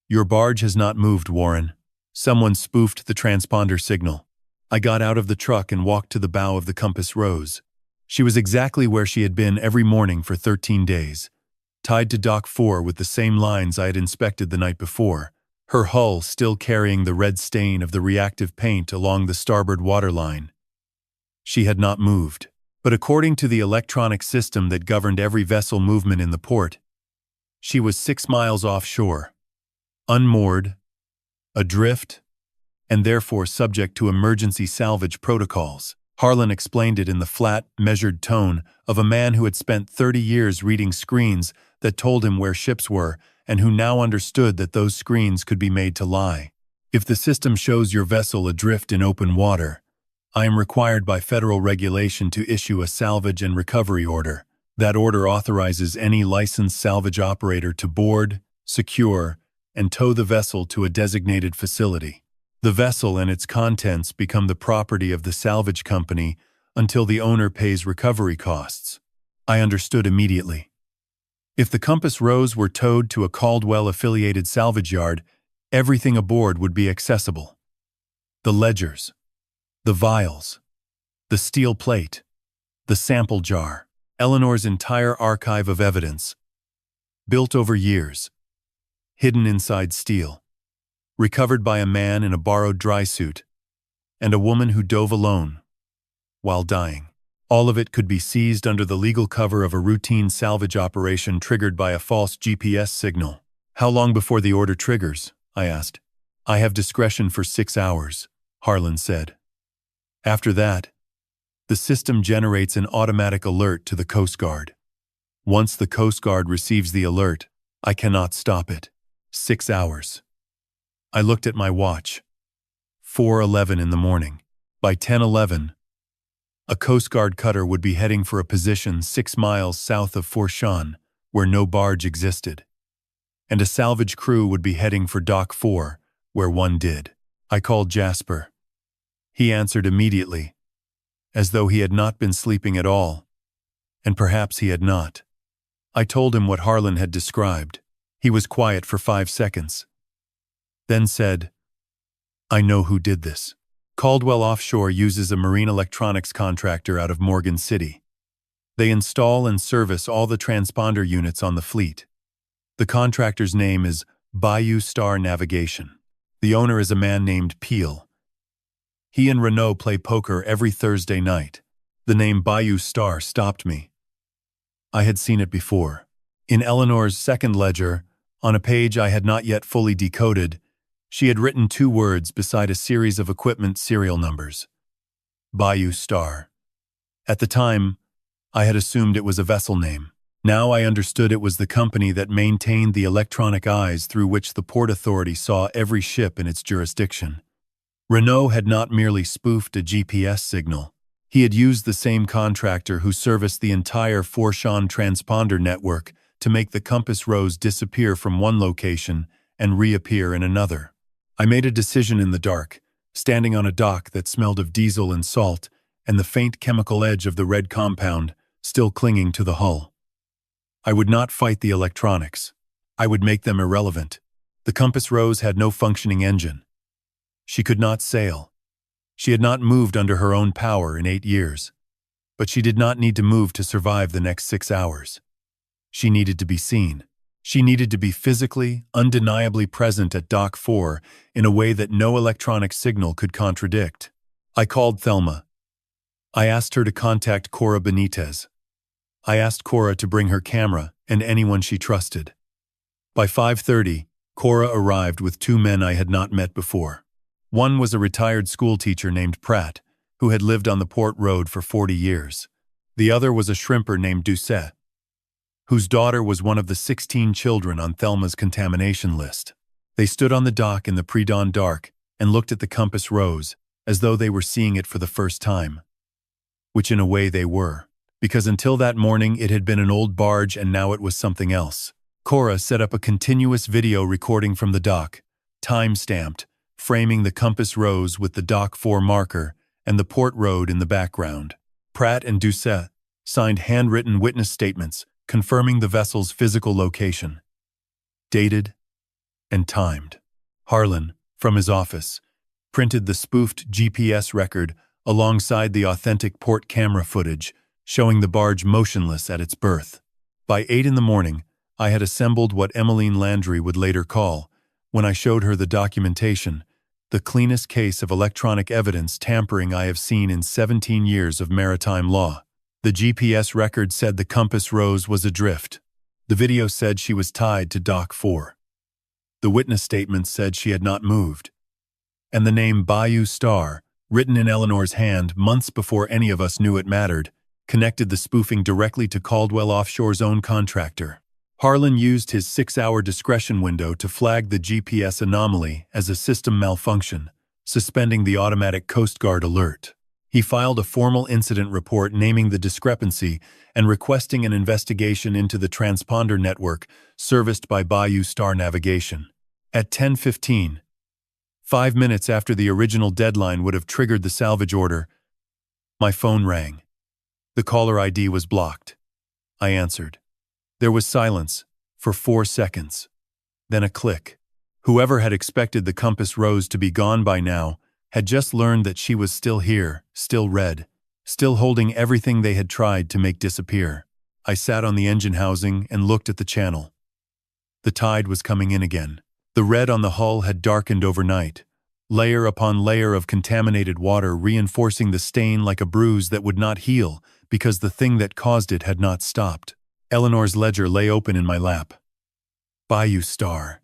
"Your barge has not moved, Warren. Someone spoofed the transponder signal." I got out of the truck and walked to the bow of the Compass Rose. She was exactly where she had been every morning for 13 days, tied to Dock 4 with the same lines I had inspected the night before, her hull still carrying the red stain of the reactive paint along the starboard waterline. She had not moved, but according to the electronic system that governed every vessel movement in the port, she was 6 miles offshore, unmoored, adrift, and therefore subject to emergency salvage protocols. Harlan explained it in the flat, measured tone of a man who had spent 30 years reading screens that told him where ships were and who now understood that those screens could be made to lie. "If the system shows your vessel adrift in open water, I am required by federal regulation to issue a salvage and recovery order. That order authorizes any licensed salvage operator to board, secure, and tow the vessel to a designated facility. The vessel and its contents become the property of the salvage company until the owner pays recovery costs." I understood immediately. If the Compass Rose were towed to a Caldwell-affiliated salvage yard, everything aboard would be accessible. The ledgers, the vials, the steel plate, the sample jar, Eleanor's entire archive of evidence, built over years, hidden inside steel, recovered by a man in a borrowed dry suit, and a woman who dove alone while dying. All of it could be seized under the legal cover of a routine salvage operation triggered by a false GPS signal. "How long before the order triggers?" I asked. "I have discretion for 6 hours, Harlan said. "After that, the system generates an automatic alert to the Coast Guard. Once the Coast Guard receives the alert, I cannot stop it. 6 hours. I looked at my watch. 4:11 in the morning. By 10:11, a Coast Guard cutter would be heading for a position 6 miles south of Fourchon, where no barge existed. And a salvage crew would be heading for Dock 4, where one did. I called Jasper. He answered immediately, as though he had not been sleeping at all, and perhaps he had not. I told him what Harlan had described. He was quiet for 5 seconds, then said, "I know who did this. Caldwell Offshore uses a marine electronics contractor out of Morgan City. They install and service all the transponder units on the fleet. The contractor's name is Bayou Star Navigation. The owner is a man named Peel. He and Renault play poker every Thursday night. The name Bayou Star stopped me. I had seen it before. In Eleanor's second ledger, on a page I had not yet fully decoded, she had written 2 words beside a series of equipment serial numbers. Bayou Star. At the time, I had assumed it was a vessel name. Now I understood it was the company that maintained the electronic eyes through which the Port Authority saw every ship in its jurisdiction. Renault had not merely spoofed a GPS signal. He had used the same contractor who serviced the entire Forshawn transponder network to make the compass rose disappear from one location and reappear in another. I made a decision in the dark, standing on a dock that smelled of diesel and salt and the faint chemical edge of the red compound still clinging to the hull. I would not fight the electronics. I would make them irrelevant. The compass rose had no functioning engine. She could not sail. She had not moved under her own power in 8 years. But she did not need to move to survive the next 6 hours. She needed to be seen. She needed to be physically, undeniably present at Dock 4 in a way that no electronic signal could contradict. I called Thelma. I asked her to contact Cora Benitez. I asked Cora to bring her camera and anyone she trusted. By 5:30, Cora arrived with 2 men I had not met before. One was a retired schoolteacher named Pratt, who had lived on the port road for 40 years. The other was a shrimper named Doucet, whose daughter was one of the 16 children on Thelma's contamination list. They stood on the dock in the pre-dawn dark and looked at the compass rose as though they were seeing it for the first time. Which in a way they were, because until that morning it had been an old barge and now it was something else. Cora set up a continuous video recording from the dock, time-stamped, framing the compass rose with the Dock 4 marker and the port road in the background. Pratt and Doucet signed handwritten witness statements confirming the vessel's physical location. Dated and timed. Harlan, from his office, printed the spoofed GPS record alongside the authentic port camera footage, showing the barge motionless at its berth. By 8 in the morning, I had assembled what Emmeline Landry would later call, when I showed her the documentation, the cleanest case of electronic evidence tampering I have seen in 17 years of maritime law. The GPS record said the compass rose was adrift. The video said she was tied to Dock 4. The witness statement said she had not moved. And the name Bayou Star, written in Eleanor's hand months before any of us knew it mattered, connected the spoofing directly to Caldwell Offshore's own contractor. Harlan used his 6-hour discretion window to flag the GPS anomaly as a system malfunction, suspending the automatic Coast Guard alert. He filed a formal incident report naming the discrepancy and requesting an investigation into the transponder network serviced by Bayou Star Navigation. At 10:15, 5 minutes after the original deadline would have triggered the salvage order, my phone rang. The caller ID was blocked. I answered. There was silence for 4 seconds. Then a click. Whoever had expected the compass rose to be gone by now had just learned that she was still here, still red, still holding everything they had tried to make disappear. I sat on the engine housing and looked at the channel. The tide was coming in again. The red on the hull had darkened overnight, layer upon layer of contaminated water reinforcing the stain like a bruise that would not heal because the thing that caused it had not stopped. Eleanor's ledger lay open in my lap. Bayou Star.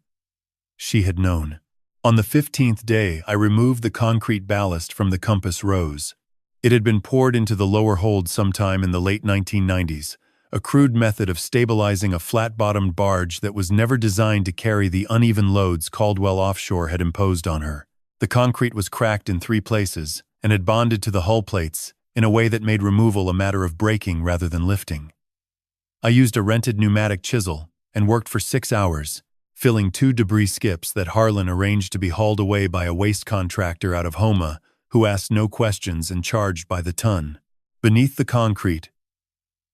She had known. On the 15th day, I removed the concrete ballast from the compass rose. It had been poured into the lower hold sometime in the late 1990s, a crude method of stabilizing a flat-bottomed barge that was never designed to carry the uneven loads Caldwell Offshore had imposed on her. The concrete was cracked in 3 places and had bonded to the hull plates in a way that made removal a matter of breaking rather than lifting. I used a rented pneumatic chisel and worked for 6 hours, filling 2 debris skips that Harlan arranged to be hauled away by a waste contractor out of Houma who asked no questions and charged by the ton. Beneath the concrete,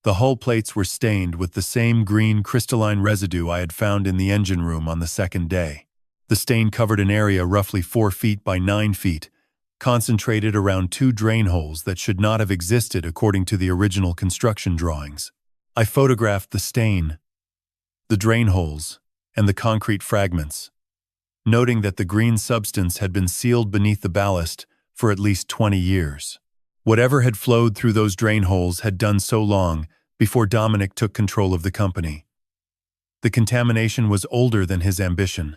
the hull plates were stained with the same green crystalline residue I had found in the engine room on the 2nd day. The stain covered an area roughly 4 feet by 9 feet, concentrated around 2 drain holes that should not have existed according to the original construction drawings. I photographed the stain. The drain holes, and the concrete fragments, noting that the green substance had been sealed beneath the ballast for at least 20 years. Whatever had flowed through those drain holes had done so long before Dominic took control of the company. The contamination was older than his ambition.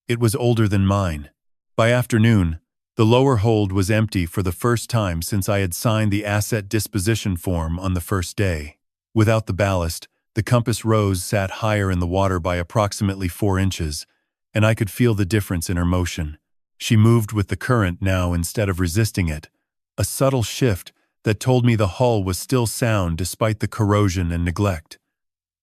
It was older than mine. By afternoon, the lower hold was empty for the first time since I had signed the asset disposition form on the first day. Without the ballast, the Compass Rose sat higher in the water by approximately 4 inches, and I could feel the difference in her motion. She moved with the current now instead of resisting it, a subtle shift that told me the hull was still sound despite the corrosion and neglect.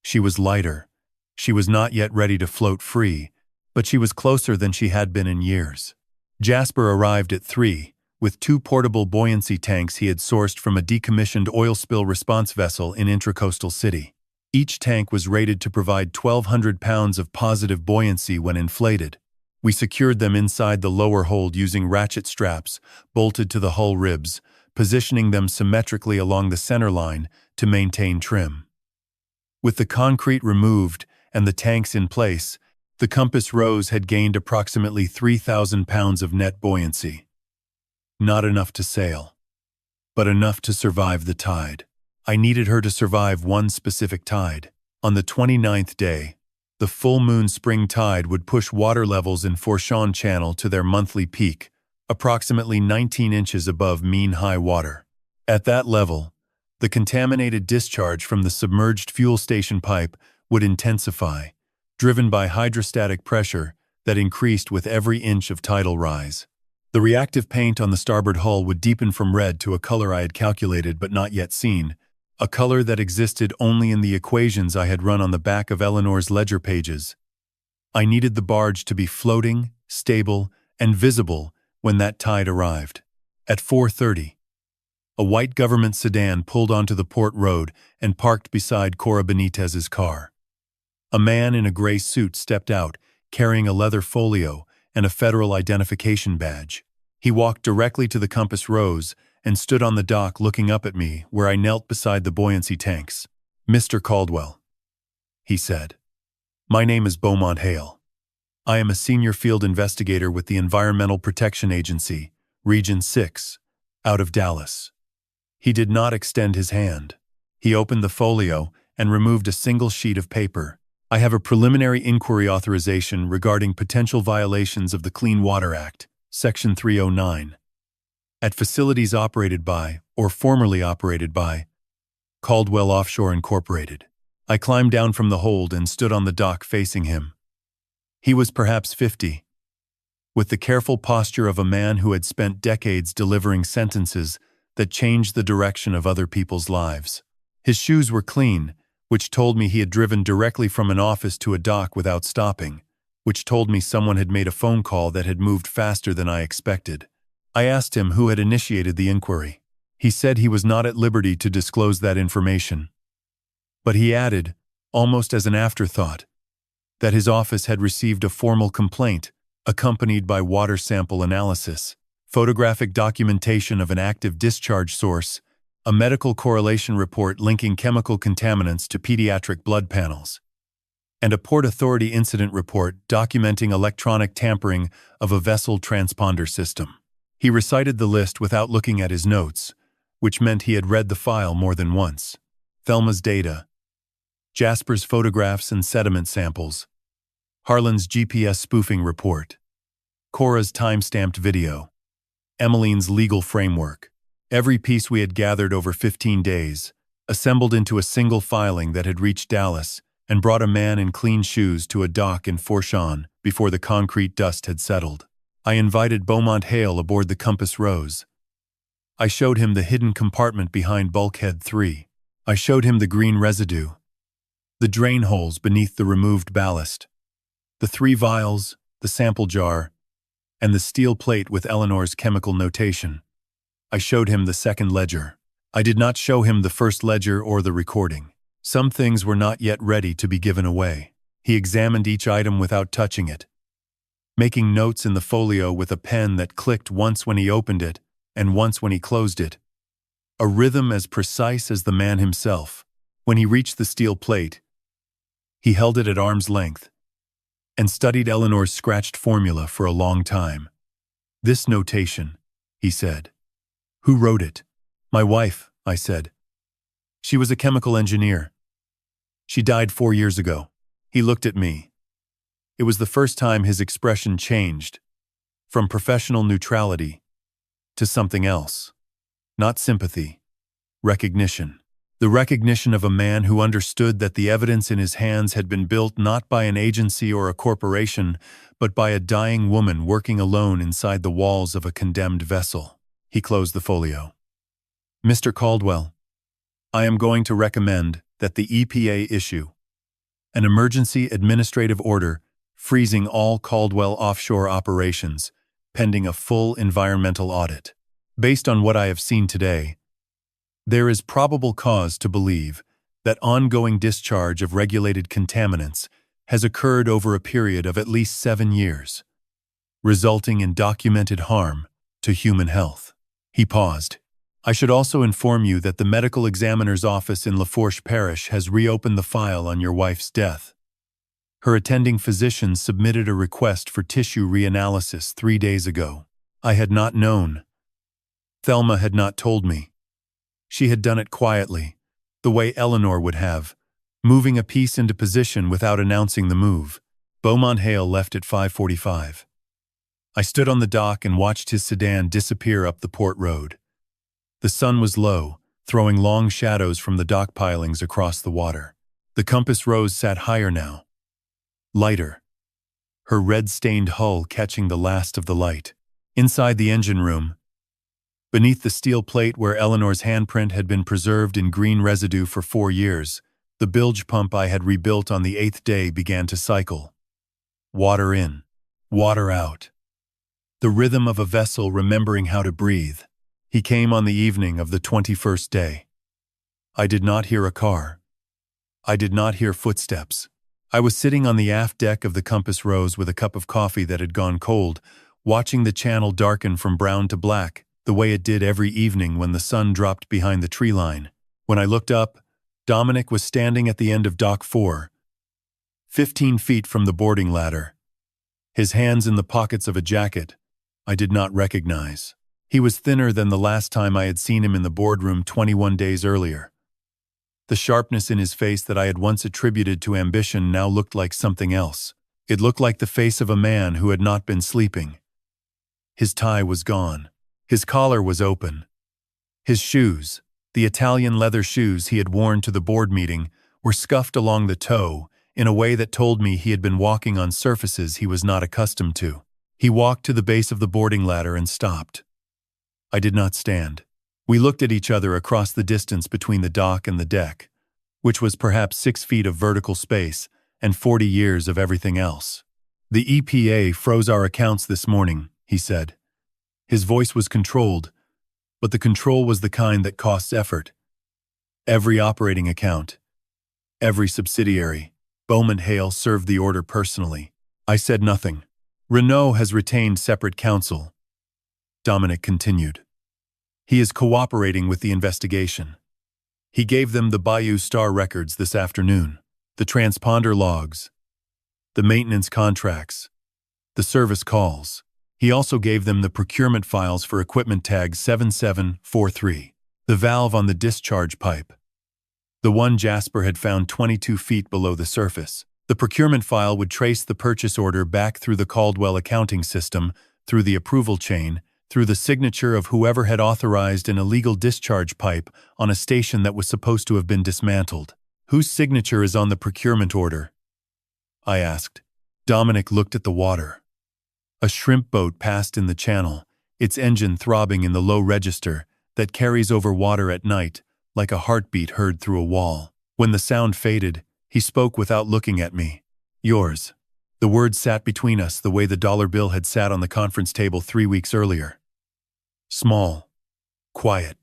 She was lighter. She was not yet ready to float free, but she was closer than she had been in years. Jasper arrived at 3, with 2 portable buoyancy tanks he had sourced from a decommissioned oil spill response vessel in Intracoastal City. Each tank was rated to provide 1,200 pounds of positive buoyancy when inflated. We secured them inside the lower hold using ratchet straps bolted to the hull ribs, positioning them symmetrically along the center line to maintain trim. With the concrete removed and the tanks in place, the Compass Rose had gained approximately 3,000 pounds of net buoyancy. Not enough to sail, but enough to survive the tide. I needed her to survive one specific tide. On the 29th day, the full moon spring tide would push water levels in Fourchon Channel to their monthly peak, approximately 19 inches above mean high water. At that level, the contaminated discharge from the submerged fuel station pipe would intensify, driven by hydrostatic pressure that increased with every inch of tidal rise. The reactive paint on the starboard hull would deepen from red to a color I had calculated but not yet seen, a color that existed only in the equations I had run on the back of Eleanor's ledger pages. I needed the barge to be floating, stable, and visible when that tide arrived. At 4:30, a white government sedan pulled onto the port road and parked beside Cora Benitez's car. A man in a gray suit stepped out, carrying a leather folio and a federal identification badge. He walked directly to the Compass Rose and stood on the dock looking up at me where I knelt beside the buoyancy tanks. "Mr. Caldwell," he said. "My name is Beaumont Hale. I am a senior field investigator with the Environmental Protection Agency, Region 6, out of Dallas." He did not extend his hand. He opened the folio and removed a single sheet of paper. "I have a preliminary inquiry authorization regarding potential violations of the Clean Water Act, Section 309. At facilities operated by, or formerly operated by, Caldwell Offshore Incorporated." I climbed down from the hold and stood on the dock facing him. He was perhaps 50, with the careful posture of a man who had spent decades delivering sentences that changed the direction of other people's lives. His shoes were clean, which told me he had driven directly from an office to a dock without stopping, which told me someone had made a phone call that had moved faster than I expected. I asked him who had initiated the inquiry. He said he was not at liberty to disclose that information. But he added, almost as an afterthought, that his office had received a formal complaint, accompanied by water sample analysis, photographic documentation of an active discharge source, a medical correlation report linking chemical contaminants to pediatric blood panels, and a Port Authority incident report documenting electronic tampering of a vessel transponder system. He recited the list without looking at his notes, which meant he had read the file more than once. Thelma's data, Jasper's photographs and sediment samples, Harlan's GPS spoofing report, Cora's time-stamped video, Emmeline's legal framework. Every piece we had gathered over 15 days, assembled into a single filing that had reached Dallas and brought a man in clean shoes to a dock in Fourchon before the concrete dust had settled. I invited Beaumont Hale aboard the Compass Rose. I showed him the hidden compartment behind bulkhead 3. I showed him the green residue, the drain holes beneath the removed ballast, the 3 vials, the sample jar, and the steel plate with Eleanor's chemical notation. I showed him the second ledger. I did not show him the first ledger or the recording. Some things were not yet ready to be given away. He examined each item without touching it, making notes in the folio with a pen that clicked once when he opened it and once when he closed it, a rhythm as precise as the man himself. When he reached the steel plate, he held it at arm's length, and studied Eleanor's scratched formula for a long time. "This notation," he said. "Who wrote it?" "My wife," I said. "She was a chemical engineer. She died 4 years ago." He looked at me. It was the first time his expression changed, from professional neutrality to something else. Not sympathy, recognition. The recognition of a man who understood that the evidence in his hands had been built not by an agency or a corporation, but by a dying woman working alone inside the walls of a condemned vessel. He closed the folio. "Mr. Caldwell, I am going to recommend that the EPA issue an emergency administrative order freezing all Caldwell offshore operations pending a full environmental audit. Based on what I have seen today, there is probable cause to believe that ongoing discharge of regulated contaminants has occurred over a period of at least 7 years, resulting in documented harm to human health." He paused. "I should also inform you that the medical examiner's office in Lafourche Parish has reopened the file on your wife's death. Her attending physician submitted a request for tissue reanalysis 3 days ago. I had not known. Thelma had not told me. She had done it quietly, the way Eleanor would have, moving a piece into position without announcing the move. Beaumont Hale left at 5:45. I stood on the dock and watched his sedan disappear up the port road. The sun was low, throwing long shadows from the dock pilings across the water. The Compass Rose sat higher now, lighter, her red-stained hull catching the last of the light. Inside the engine room, beneath the steel plate where Eleanor's handprint had been preserved in green residue for 4 years, the bilge pump I had rebuilt on the 8th day began to cycle. Water in, water out. The rhythm of a vessel remembering how to breathe. He came on the evening of the 21st day. I did not hear a car. I did not hear footsteps. I was sitting on the aft deck of the Compass Rose with a cup of coffee that had gone cold, watching the channel darken from brown to black, the way it did every evening when the sun dropped behind the tree line. When I looked up, Dominic was standing at the end of Dock 4, 15 feet from the boarding ladder, his hands in the pockets of a jacket I did not recognize. He was thinner than the last time I had seen him in the boardroom 21 days earlier. The sharpness in his face that I had once attributed to ambition now looked like something else. It looked like the face of a man who had not been sleeping. His tie was gone. His collar was open. His shoes, the Italian leather shoes he had worn to the board meeting, were scuffed along the toe in a way that told me he had been walking on surfaces he was not accustomed to. He walked to the base of the boarding ladder and stopped. I did not stand. We looked at each other across the distance between the dock and the deck, which was perhaps 6 feet of vertical space and 40 years of everything else. "The EPA froze our accounts this morning," he said. His voice was controlled, but the control was the kind that costs effort. Every operating account, every subsidiary. Beaumont Hale served the order personally. I said nothing. "Renault has retained separate counsel," Dominic continued. "He is cooperating with the investigation. He gave them the Bayou Star records this afternoon, the transponder logs, the maintenance contracts, the service calls. He also gave them the procurement files for equipment tag 7743, the valve on the discharge pipe, the one Jasper had found 22 feet below the surface. The procurement file would trace the purchase order back through the Caldwell accounting system, through the approval chain, through the signature of whoever had authorized an illegal discharge pipe on a station that was supposed to have been dismantled. Whose signature is on the procurement order?" I asked. Dominic looked at the water. A shrimp boat passed in the channel, its engine throbbing in the low register that carries over water at night like a heartbeat heard through a wall. When the sound faded, he spoke without looking at me. "Yours." The word sat between us the way the dollar bill had sat on the conference table 3 weeks earlier. Small, quiet,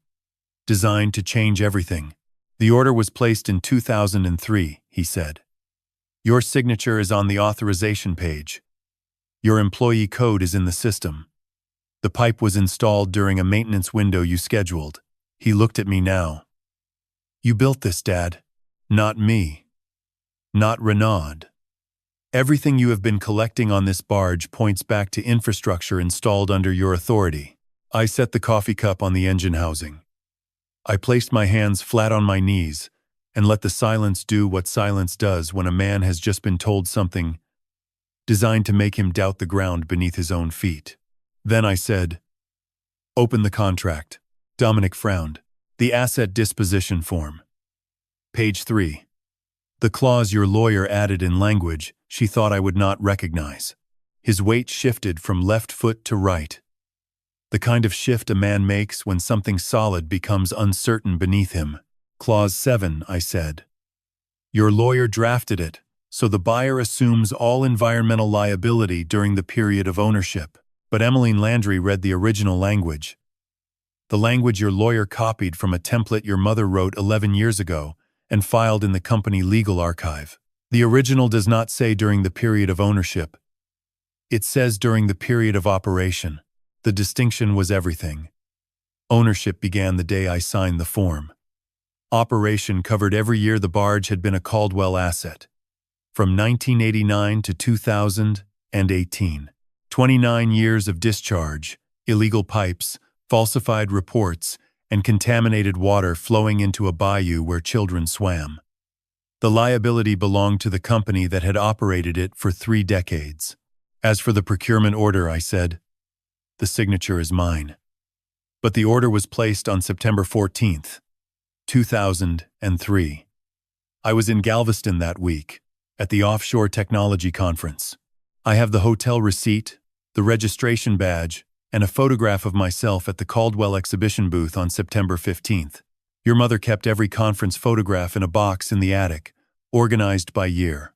designed to change everything. "The order was placed in 2003, he said. "Your signature is on the authorization page. Your employee code is in the system. The pipe was installed during a maintenance window you scheduled." He looked at me now. "You built this, Dad. Not me. Not Renaud. Everything you have been collecting on this barge points back to infrastructure installed under your authority. I set the coffee cup on the engine housing. I placed my hands flat on my knees and let the silence do what silence does when a man has just been told something designed to make him doubt the ground beneath his own feet. Then I said, "Open the contract." Dominic frowned. "The asset disposition form. Page 3. The clause your lawyer added in language she thought I would not recognize." His weight shifted from left foot to right. The kind of shift a man makes when something solid becomes uncertain beneath him. Clause 7, I said. Your lawyer drafted it, so the buyer assumes all environmental liability during the period of ownership. But Emmeline Landry read the original language. The language your lawyer copied from a template your mother wrote 11 years ago and filed in the company legal archive. The original does not say during the period of ownership. It says during the period of operation. The distinction was everything. Ownership began the day I signed the form. Operation covered every year the barge had been a Caldwell asset. From 1989 to 2018. 29 years of discharge, illegal pipes, falsified reports, and contaminated water flowing into a bayou where children swam. The liability belonged to the company that had operated it for 3 decades. As for the procurement order, I said, the signature is mine. But the order was placed on September 14th, 2003. I was in Galveston that week, at the Offshore Technology Conference. I have the hotel receipt, the registration badge, and a photograph of myself at the Caldwell exhibition booth on September 15th. Your mother kept every conference photograph in a box in the attic, organized by year.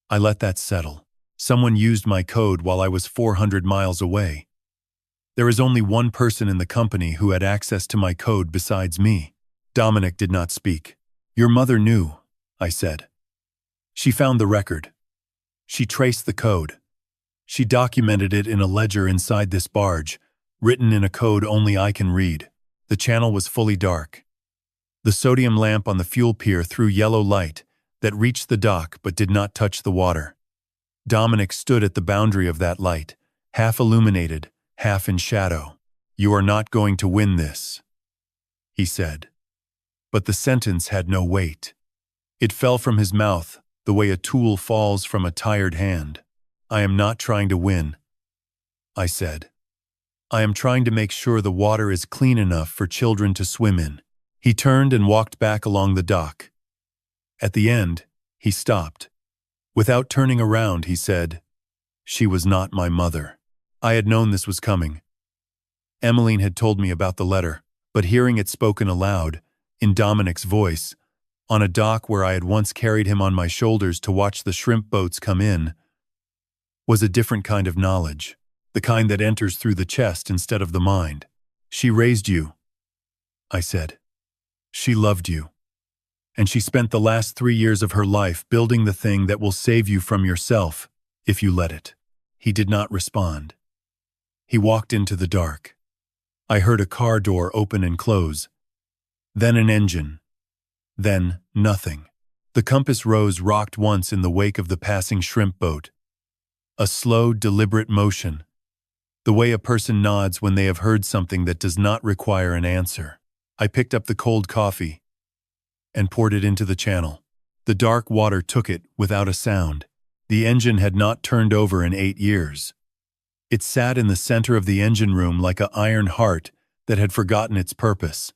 I let that settle. Someone used my code while I was 400 miles away. There is only one person in the company who had access to my code besides me. Dominic did not speak. Your mother knew, I said. She found the record. She traced the code. She documented it in a ledger inside this barge, written in a code only I can read. The channel was fully dark. The sodium lamp on the fuel pier threw yellow light that reached the dock but did not touch the water. Dominic stood at the boundary of that light, half illuminated, half in shadow. You are not going to win this, he said. But the sentence had no weight. It fell from his mouth the way a tool falls from a tired hand. I am not trying to win, I said. I am trying to make sure the water is clean enough for children to swim in. He turned and walked back along the dock. At the end, he stopped. Without turning around, he said, "She was not my mother." I had known this was coming. Emmeline had told me about the letter, but hearing it spoken aloud, in Dominic's voice, on a dock where I had once carried him on my shoulders to watch the shrimp boats come in, was a different kind of knowledge, the kind that enters through the chest instead of the mind. She raised you, I said. She loved you. And she spent the last 3 years of her life building the thing that will save you from yourself, if you let it. He did not respond. He walked into the dark. I heard a car door open and close. Then an engine. Then nothing. The compass rose rocked once in the wake of the passing shrimp boat. A slow, deliberate motion. The way a person nods when they have heard something that does not require an answer. I picked up the cold coffee and poured it into the channel. The dark water took it without a sound. The engine had not turned over in 8 years. It sat in the center of the engine room like an iron heart that had forgotten its purpose.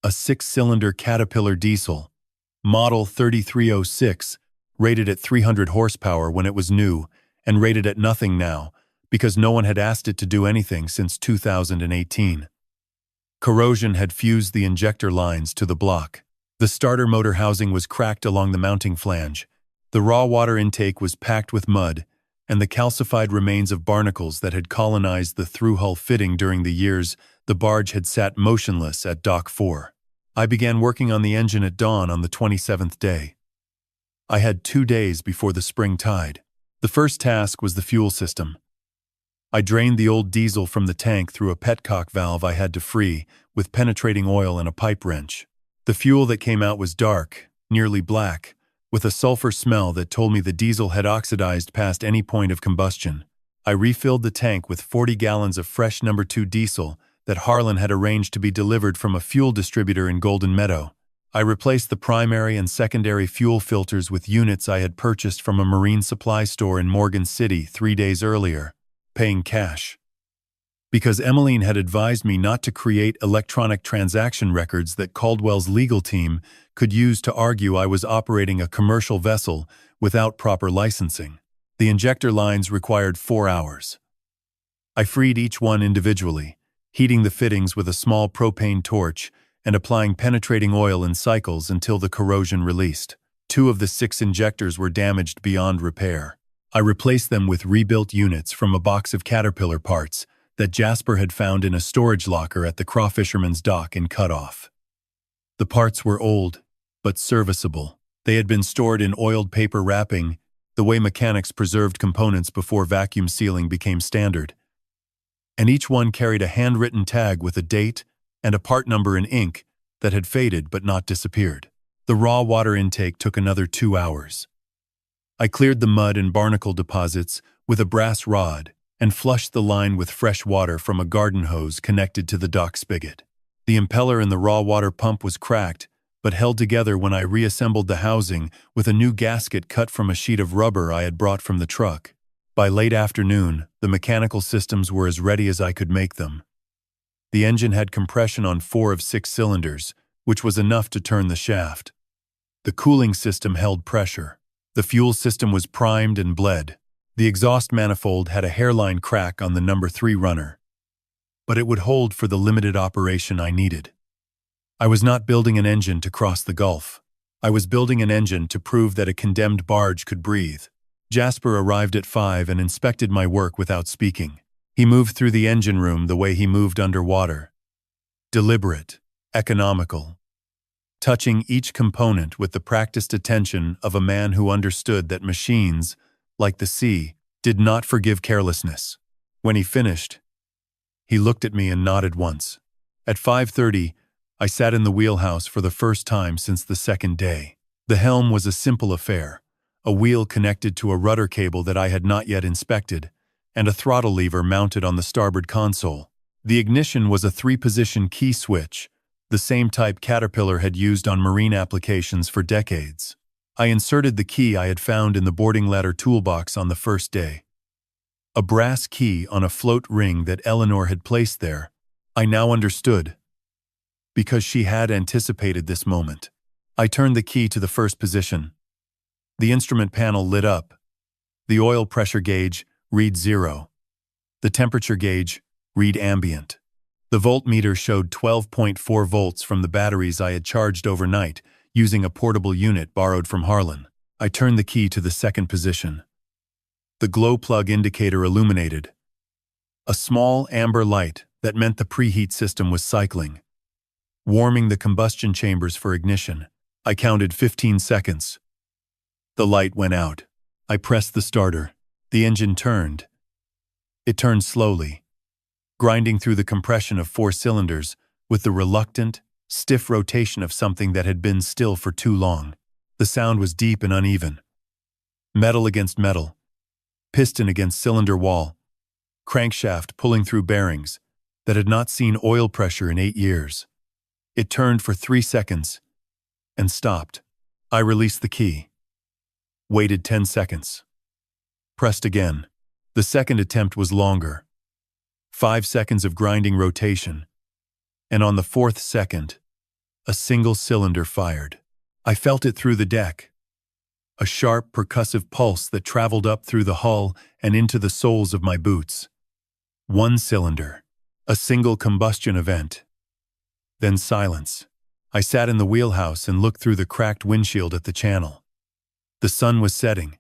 A 6-cylinder Caterpillar diesel, model 3306, rated at 300 horsepower when it was new, and rated at nothing now, because no one had asked it to do anything since 2018. Corrosion had fused the injector lines to the block. The starter motor housing was cracked along the mounting flange. The raw water intake was packed with mud, and the calcified remains of barnacles that had colonized the through-hull fitting during the years the barge had sat motionless at Dock 4. I began working on the engine at dawn on the 27th day. I had 2 days before the spring tide. The first task was the fuel system. I drained the old diesel from the tank through a petcock valve I had to free with penetrating oil and a pipe wrench. The fuel that came out was dark, nearly black, with a sulfur smell that told me the diesel had oxidized past any point of combustion. I refilled the tank with 40 gallons of fresh No. 2 diesel that Harlan had arranged to be delivered from a fuel distributor in Golden Meadow. I replaced the primary and secondary fuel filters with units I had purchased from a marine supply store in Morgan City 3 days earlier, paying cash. Because Emmeline had advised me not to create electronic transaction records that Caldwell's legal team could use to argue I was operating a commercial vessel without proper licensing. The injector lines required 4 hours. I freed each one individually, heating the fittings with a small propane torch and applying penetrating oil in cycles until the corrosion released. 2 of the 6 injectors were damaged beyond repair. I replaced them with rebuilt units from a box of Caterpillar parts that Jasper had found in a storage locker at the Crawfisherman's dock in Cutoff. The parts were old, but serviceable. They had been stored in oiled paper wrapping, the way mechanics preserved components before vacuum sealing became standard. And each one carried a handwritten tag with a date and a part number in ink that had faded but not disappeared. The raw water intake took another 2 hours. I cleared the mud and barnacle deposits with a brass rod and flushed the line with fresh water from a garden hose connected to the dock spigot. The impeller in the raw water pump was cracked, but held together when I reassembled the housing with a new gasket cut from a sheet of rubber I had brought from the truck. By late afternoon, the mechanical systems were as ready as I could make them. The engine had compression on 4 of 6 cylinders, which was enough to turn the shaft. The cooling system held pressure. The fuel system was primed and bled. The exhaust manifold had a hairline crack on the No. 3 runner, but it would hold for the limited operation I needed. I was not building an engine to cross the Gulf. I was building an engine to prove that a condemned barge could breathe. Jasper arrived at 5 and inspected my work without speaking. He moved through the engine room the way he moved underwater. Deliberate, economical, touching each component with the practiced attention of a man who understood that machines, like the sea, did not forgive carelessness. When he finished, he looked at me and nodded once. At 5:30, I sat in the wheelhouse for the first time since the second day. The helm was a simple affair, a wheel connected to a rudder cable that I had not yet inspected, and a throttle lever mounted on the starboard console. The ignition was a 3-position key switch, the same type Caterpillar had used on marine applications for decades. I inserted the key I had found in the boarding ladder toolbox on the first day. A brass key on a float ring that Eleanor had placed there. I now understood, because she had anticipated this moment. I turned the key to the first position. The instrument panel lit up. The oil pressure gauge, read 0. The temperature gauge, read ambient. The voltmeter showed 12.4 volts from the batteries I had charged overnight, using a portable unit borrowed from Harlan. I turned the key to the second position. The glow plug indicator illuminated. A small amber light that meant the preheat system was cycling, warming the combustion chambers for ignition. I counted 15 seconds. The light went out. I pressed the starter. The engine turned. It turned slowly, grinding through the compression of 4 cylinders with the reluctant, stiff rotation of something that had been still for too long. The sound was deep and uneven. Metal against metal, piston against cylinder wall, crankshaft pulling through bearings that had not seen oil pressure in 8 years. It turned for 3 seconds and stopped. I released the key, waited 10 seconds, pressed again. The second attempt was longer. 5 seconds of grinding rotation, and on the 4th second, a single cylinder fired. I felt it through the deck, a sharp, percussive pulse that traveled up through the hull and into the soles of my boots. 1 cylinder, a single combustion event. Then silence. I sat in the wheelhouse and looked through the cracked windshield at the channel. The sun was setting.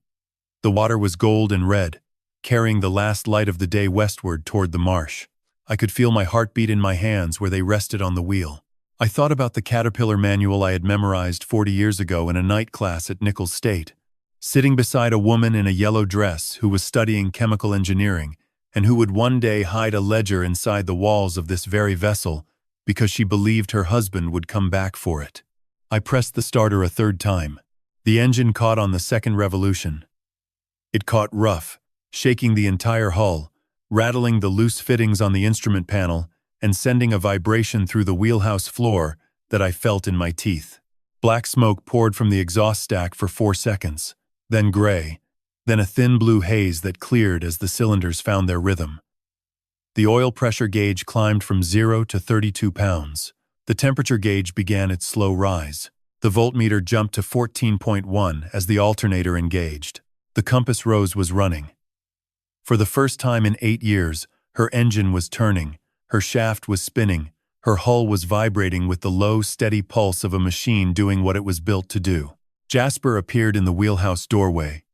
The water was gold and red, carrying the last light of the day westward toward the marsh. I could feel my heartbeat in my hands where they rested on the wheel. I thought about the Caterpillar manual I had memorized 40 years ago in a night class at Nichols State, sitting beside a woman in a yellow dress who was studying chemical engineering and who would one day hide a ledger inside the walls of this very vessel because she believed her husband would come back for it. I pressed the starter a 3rd time. The engine caught on the second revolution. It caught rough, shaking the entire hull, rattling the loose fittings on the instrument panel, and sending a vibration through the wheelhouse floor that I felt in my teeth. Black smoke poured from the exhaust stack for 4 seconds, then gray, then a thin blue haze that cleared as the cylinders found their rhythm. The oil pressure gauge climbed from 0 to 32 pounds. The temperature gauge began its slow rise. The voltmeter jumped to 14.1 as the alternator engaged. The compass rose was running. For the first time in 8 years, her engine was turning, her shaft was spinning, her hull was vibrating with the low, steady pulse of a machine doing what it was built to do. Jasper appeared in the wheelhouse doorway.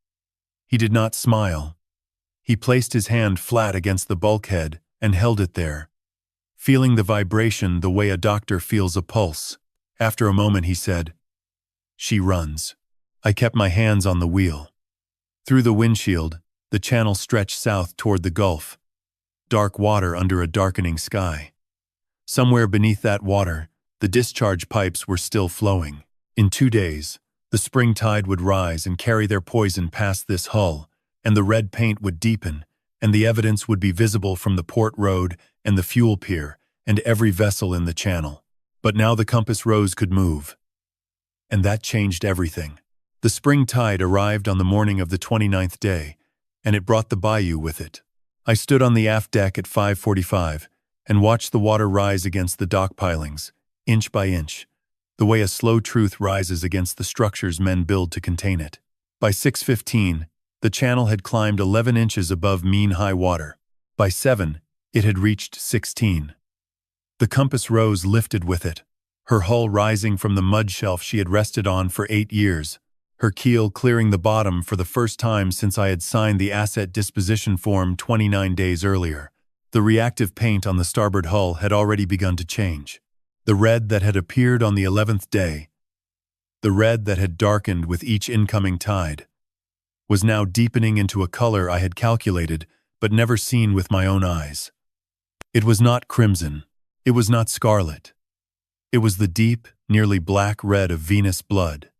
He did not smile. He placed his hand flat against the bulkhead and held it there, feeling the vibration the way a doctor feels a pulse. After a moment he said, "She runs." I kept my hands on the wheel. Through the windshield, the channel stretched south toward the Gulf. Dark water under a darkening sky. Somewhere beneath that water, the discharge pipes were still flowing. In 2 days, the spring tide would rise and carry their poison past this hull, and the red paint would deepen, and the evidence would be visible from the port road and the fuel pier and every vessel in the channel. But now the compass rose could move. And that changed everything. The spring tide arrived on the morning of the 29th day, and it brought the bayou with it. I stood on the aft deck at 5:45 and watched the water rise against the dock pilings, inch by inch, the way a slow truth rises against the structures men build to contain it. By 6:15, the channel had climbed 11 inches above mean high water. By 7, it had reached 16. The compass rose lifted with it, her hull rising from the mud shelf she had rested on for 8 years, her keel clearing the bottom for the first time since I had signed the asset disposition form 29 days earlier. The reactive paint on the starboard hull had already begun to change. The red that had appeared on the 11th day, the red that had darkened with each incoming tide, was now deepening into a color I had calculated but never seen with my own eyes. It was not crimson. It was not scarlet. It was the deep, nearly black red of venous blood,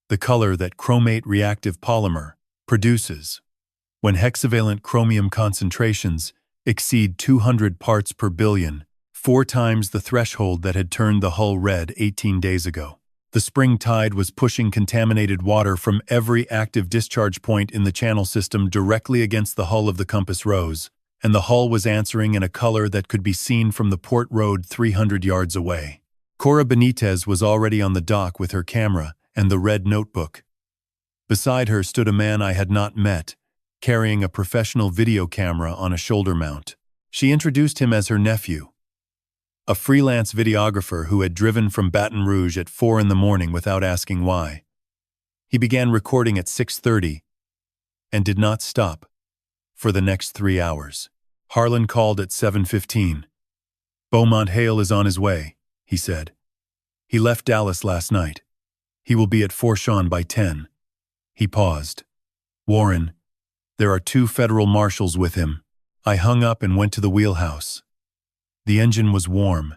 the color that chromate reactive polymer produces when hexavalent chromium concentrations exceed 200 parts per billion, 4 times the threshold that had turned the hull red 18 days ago. The spring tide was pushing contaminated water from every active discharge point in the channel system directly against the hull of the compass rose, and the hull was answering in a color that could be seen from the port road 300 yards away. Cora Benitez was already on the dock with her camera and the red notebook. Beside her stood a man I had not met, carrying a professional video camera on a shoulder mount. She introduced him as her nephew, a freelance videographer who had driven from Baton Rouge at 4 in the morning without asking why. He began recording at 6:30 and did not stop for the next 3 hours. Harlan called at 7:15. "Beaumont Hale is on his way," he said. "He left Dallas last night. He will be at Fort Shawn by 10. He paused. "Warren, there are 2 federal marshals with him." I hung up and went to the wheelhouse. The engine was warm.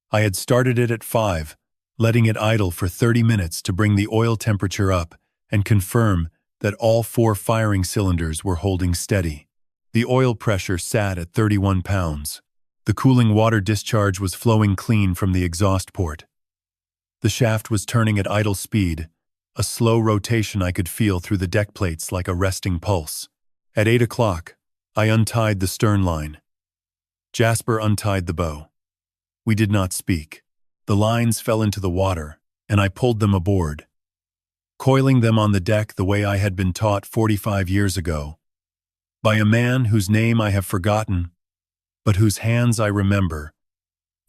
I had started it at 5, letting it idle for 30 minutes to bring the oil temperature up and confirm that all 4 firing cylinders were holding steady. The oil pressure sat at 31 pounds. The cooling water discharge was flowing clean from the exhaust port. The shaft was turning at idle speed, a slow rotation I could feel through the deck plates like a resting pulse. At 8 o'clock, I untied the stern line. Jasper untied the bow. We did not speak. The lines fell into the water, and I pulled them aboard, coiling them on the deck the way I had been taught 45 years ago, by a man whose name I have forgotten, but whose hands I remember,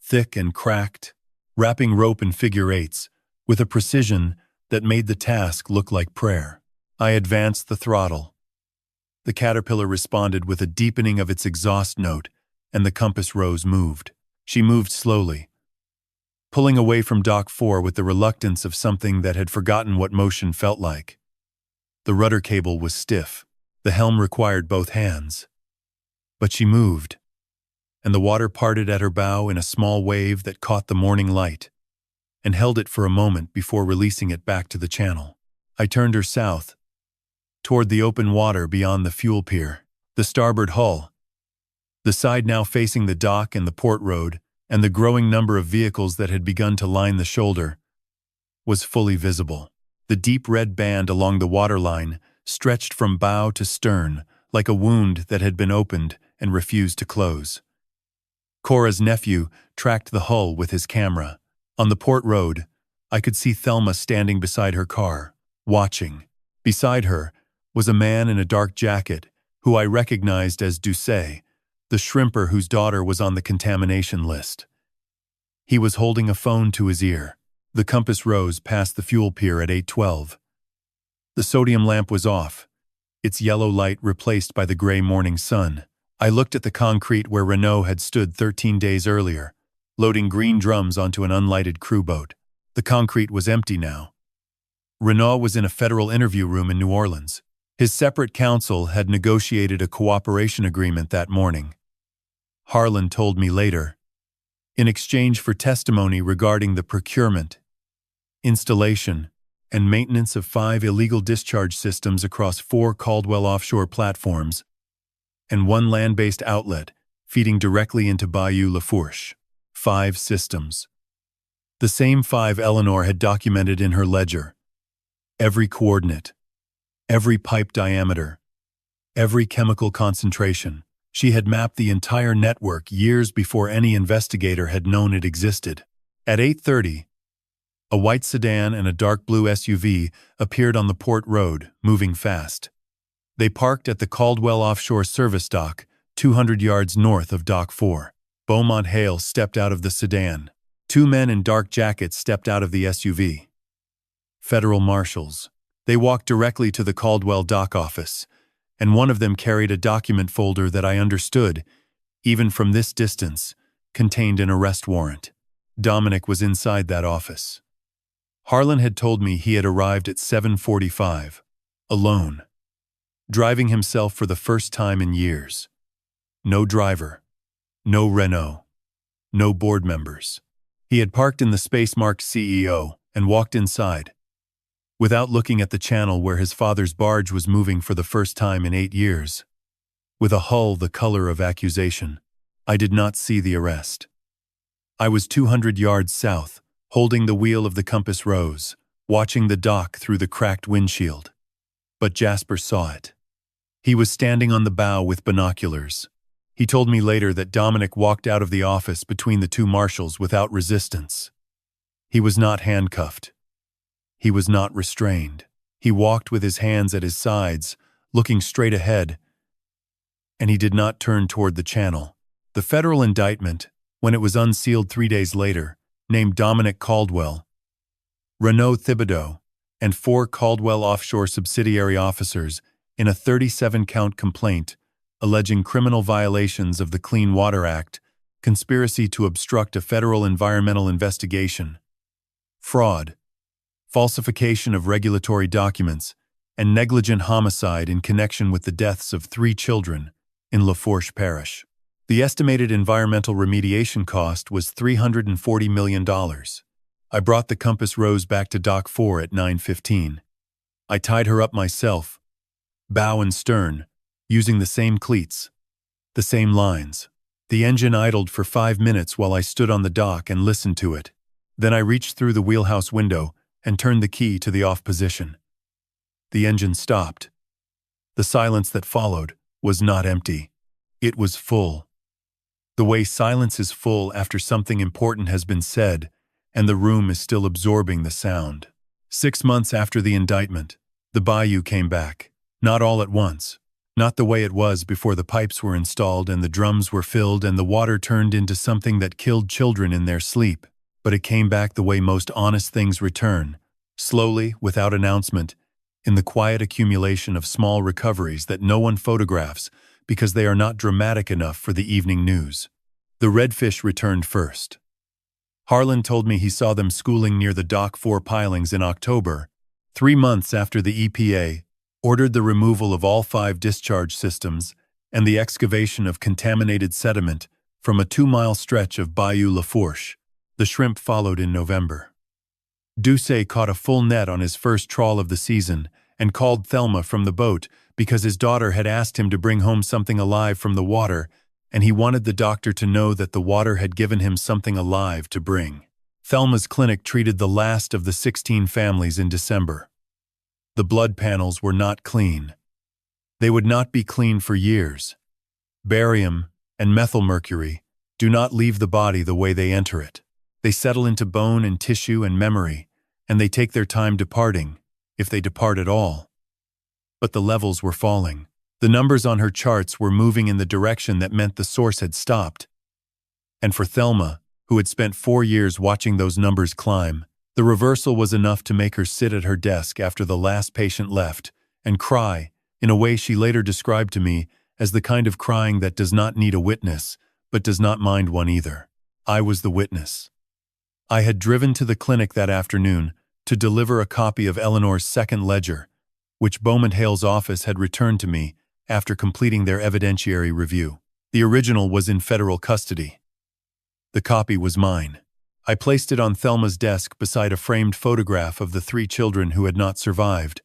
thick and cracked, wrapping rope in figure eights, with a precision that made the task look like prayer. I advanced the throttle. The Caterpillar responded with a deepening of its exhaust note, and the compass rose moved. She moved slowly, pulling away from Dock 4 with the reluctance of something that had forgotten what motion felt like. The rudder cable was stiff. The helm required both hands. But she moved, and the water parted at her bow in a small wave that caught the morning light and held it for a moment before releasing it back to the channel. I turned her south, toward the open water beyond the fuel pier. The starboard hull, the side now facing the dock and the port road, and the growing number of vehicles that had begun to line the shoulder, was fully visible. The deep red band along the waterline stretched from bow to stern like a wound that had been opened and refused to close. Cora's nephew tracked the hull with his camera. On the port road, I could see Thelma standing beside her car, watching. Beside her was a man in a dark jacket who I recognized as Doucet, the shrimper whose daughter was on the contamination list. He was holding a phone to his ear. The compass rose past the fuel pier at 8:12. The sodium lamp was off, its yellow light replaced by the gray morning sun. I looked at the concrete where Renault had stood 13 days earlier, loading green drums onto an unlighted crew boat. The concrete was empty now. Renault was in a federal interview room in New Orleans. His separate counsel had negotiated a cooperation agreement that morning. Harlan told me later, in exchange for testimony regarding the procurement, installation, and maintenance of 5 illegal discharge systems across 4 Caldwell offshore platforms and 1 land-based outlet feeding directly into Bayou Lafourche. 5 systems. The same 5 Eleanor had documented in her ledger. Every coordinate, every pipe diameter, every chemical concentration. She had mapped the entire network years before any investigator had known it existed. At 8:30, a white sedan and a dark blue SUV appeared on the port road, moving fast. They parked at the Caldwell offshore service dock, 200 yards north of Dock 4. Beaumont Hale stepped out of the sedan. 2 men in dark jackets stepped out of the SUV. Federal marshals. They walked directly to the Caldwell dock office, and one of them carried a document folder that I understood, even from this distance, contained an arrest warrant. Dominic was inside that office. Harlan had told me he had arrived at 7:45, alone, driving himself for the first time in years. No driver, no Renault, no board members. He had parked in the space-marked CEO and walked inside. Without looking at the channel where his father's barge was moving for the first time in 8 years, with a hull the color of accusation, I did not see the arrest. I was 200 yards south, holding the wheel of the compass rose, watching the dock through the cracked windshield. But Jasper saw it. He was standing on the bow with binoculars. He told me later that Dominic walked out of the office between the 2 marshals without resistance. He was not handcuffed. He was not restrained. He walked with his hands at his sides, looking straight ahead, and he did not turn toward the channel. The federal indictment, when it was unsealed 3 days later, named Dominic Caldwell, Renaud Thibodeau, and 4 Caldwell offshore subsidiary officers in a 37-count complaint alleging criminal violations of the Clean Water Act, conspiracy to obstruct a federal environmental investigation, fraud, falsification of regulatory documents, and negligent homicide in connection with the deaths of 3 children in Lafourche Parish. The estimated environmental remediation cost was $340 million. I brought the Compass Rose back to Dock 4 at 9:15. I tied her up myself, bow and stern, using the same cleats, the same lines. The engine idled for 5 minutes while I stood on the dock and listened to it. Then I reached through the wheelhouse window and turned the key to the off position. The engine stopped. The silence that followed was not empty. It was full. The way silence is full after something important has been said, and the room is still absorbing the sound. 6 months after the indictment, the bayou came back. Not all at once. Not the way it was before the pipes were installed and the drums were filled and the water turned into something that killed children in their sleep. But it came back the way most honest things return, slowly, without announcement, in the quiet accumulation of small recoveries that no one photographs because they are not dramatic enough for the evening news. The redfish returned first. Harlan told me he saw them schooling near the Dock 4 pilings in October, 3 months after the EPA ordered the removal of all 5 discharge systems and the excavation of contaminated sediment from a 2-mile stretch of Bayou Lafourche. The shrimp followed in November. Duce caught a full net on his first trawl of the season and called Thelma from the boat because his daughter had asked him to bring home something alive from the water, and he wanted the doctor to know that the water had given him something alive to bring. Thelma's clinic treated the last of the 16 families in December. The blood panels were not clean. They would not be clean for years. Barium and methylmercury do not leave the body the way they enter it. They settle into bone and tissue and memory, and they take their time departing, if they depart at all. But the levels were falling. The numbers on her charts were moving in the direction that meant the source had stopped. And for Thelma, who had spent 4 years watching those numbers climb, the reversal was enough to make her sit at her desk after the last patient left and cry, in a way she later described to me as the kind of crying that does not need a witness, but does not mind one either. I was the witness. I had driven to the clinic that afternoon to deliver a copy of Eleanor's second ledger, which Beaumont Hale's office had returned to me after completing their evidentiary review. The original was in federal custody. The copy was mine. I placed it on Thelma's desk beside a framed photograph of the 3 children who had not survived,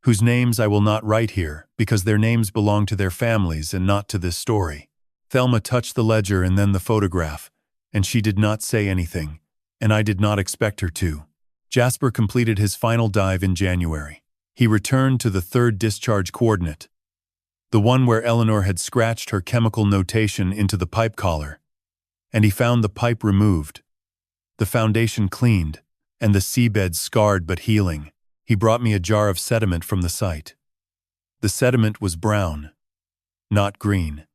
whose names I will not write here because their names belong to their families and not to this story. Thelma touched the ledger and then the photograph, and she did not say anything, and I did not expect her to. Jasper completed his final dive in January. He returned to the 3rd discharge coordinate, the one where Eleanor had scratched her chemical notation into the pipe collar, and he found the pipe removed, the foundation cleaned, and the seabed scarred but healing. He brought me a jar of sediment from the site. The sediment was brown, not green.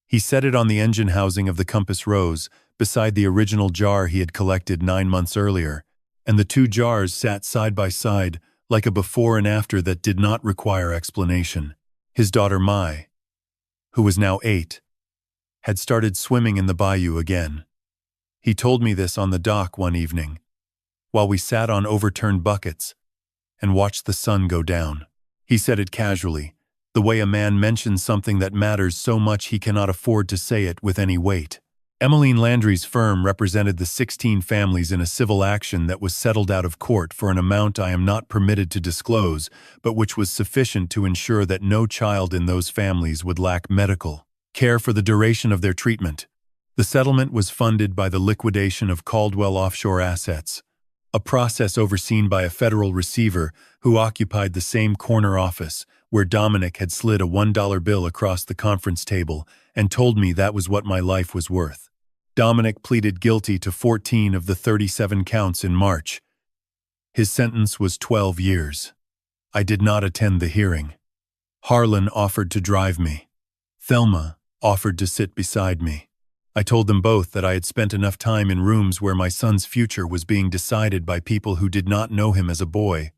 He set it on the engine housing of the Compass Rose beside the original jar he had collected 9 months earlier, and the 2 jars sat side by side like a before and after that did not require explanation. His daughter Mai, who was now 8, had started swimming in the bayou again. He told me this on the dock one evening, while we sat on overturned buckets and watched the sun go down. He said it casually, the way a man mentions something that matters so much he cannot afford to say it with any weight. Emmeline Landry's firm represented the 16 families in a civil action that was settled out of court for an amount I am not permitted to disclose, but which was sufficient to ensure that no child in those families would lack medical care for the duration of their treatment. The settlement was funded by the liquidation of Caldwell offshore assets, a process overseen by a federal receiver who occupied the same corner office where Dominic had slid a $1 bill across the conference table and told me that was what my life was worth. Dominic pleaded guilty to 14 of the 37 counts in March. His sentence was 12 years. I did not attend the hearing. Harlan offered to drive me. Thelma offered to sit beside me. I told them both that I had spent enough time in rooms where my son's future was being decided by people who did not know him as a boy,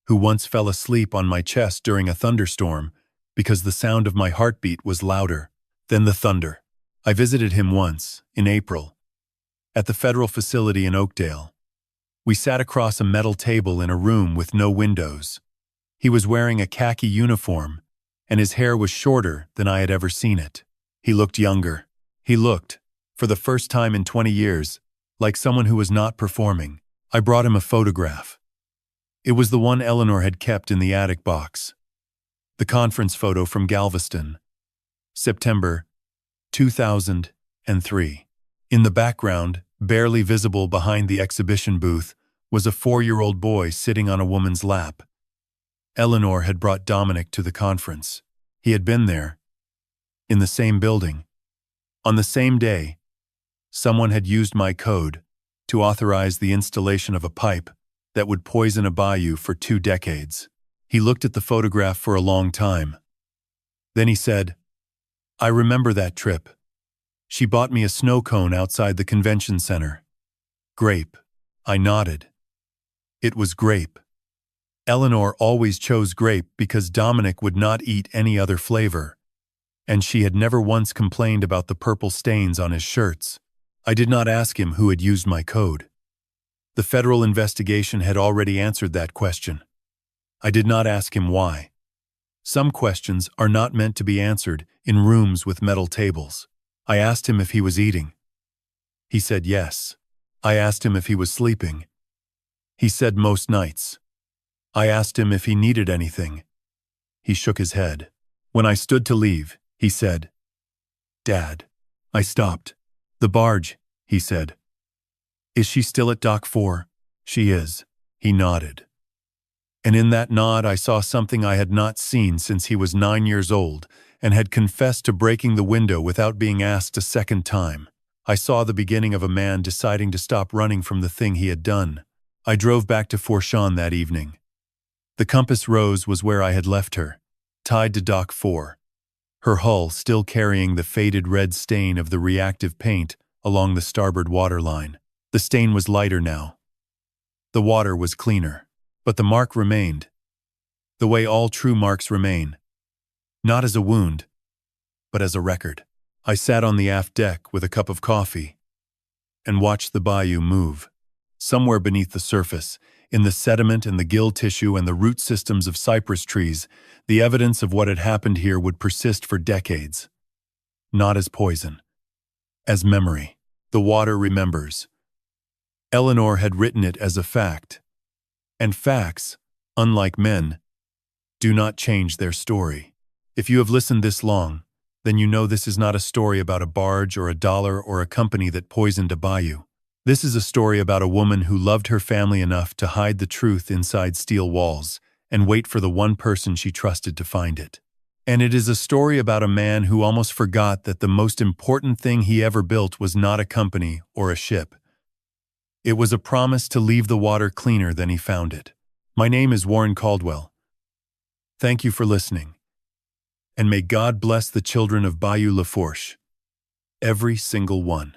who once fell asleep on my chest during a thunderstorm because the sound of my heartbeat was louder than the thunder. I visited him once, in April, at the federal facility in Oakdale. We sat across a metal table in a room with no windows. He was wearing a khaki uniform, and his hair was shorter than I had ever seen it. He looked younger. He looked, for the first time in 20 years, like someone who was not performing. I brought him a photograph. It was the one Eleanor had kept in the attic box. The conference photo from Galveston, September 2003. In the background, barely visible behind the exhibition booth, was a 4-year-old boy sitting on a woman's lap. Eleanor had brought Dominic to the conference. He had been there, in the same building. On the same day, someone had used my code to authorize the installation of a pipe that would poison a bayou for 2 decades. He looked at the photograph for a long time. Then he said, "I remember that trip. She bought me a snow cone outside the convention center. Grape." I nodded. It was grape. Eleanor always chose grape because Dominic would not eat any other flavor, and she had never once complained about the purple stains on his shirts. I did not ask him who had used my code. The federal investigation had already answered that question. I did not ask him why. Some questions are not meant to be answered in rooms with metal tables. I asked him if he was eating. He said yes. I asked him if he was sleeping. He said most nights. I asked him if he needed anything. He shook his head. When I stood to leave, he said, "Dad." I stopped. "The barge," he said. "Is she still at Dock 4? "She is." He nodded. And in that nod I saw something I had not seen since he was 9 years old and had confessed to breaking the window without being asked a second time. I saw the beginning of a man deciding to stop running from the thing he had done. I drove back to Forshawn that evening. The Compass Rose was where I had left her, tied to Dock 4, her hull still carrying the faded red stain of the reactive paint along the starboard waterline. The stain was lighter now. The water was cleaner, but the mark remained, the way all true marks remain, not as a wound, but as a record. I sat on the aft deck with a cup of coffee and watched the bayou move. Somewhere beneath the surface, in the sediment and the gill tissue and the root systems of cypress trees, the evidence of what had happened here would persist for decades. Not as poison, as memory. The water remembers. Eleanor had written it as a fact. And facts, unlike men, do not change their story. If you have listened this long, then you know this is not a story about a barge or a dollar or a company that poisoned a bayou. This is a story about a woman who loved her family enough to hide the truth inside steel walls and wait for the one person she trusted to find it. And it is a story about a man who almost forgot that the most important thing he ever built was not a company or a ship. It was a promise to leave the water cleaner than he found it. My name is Warren Caldwell. Thank you for listening. And may God bless the children of Bayou Lafourche. Every single one.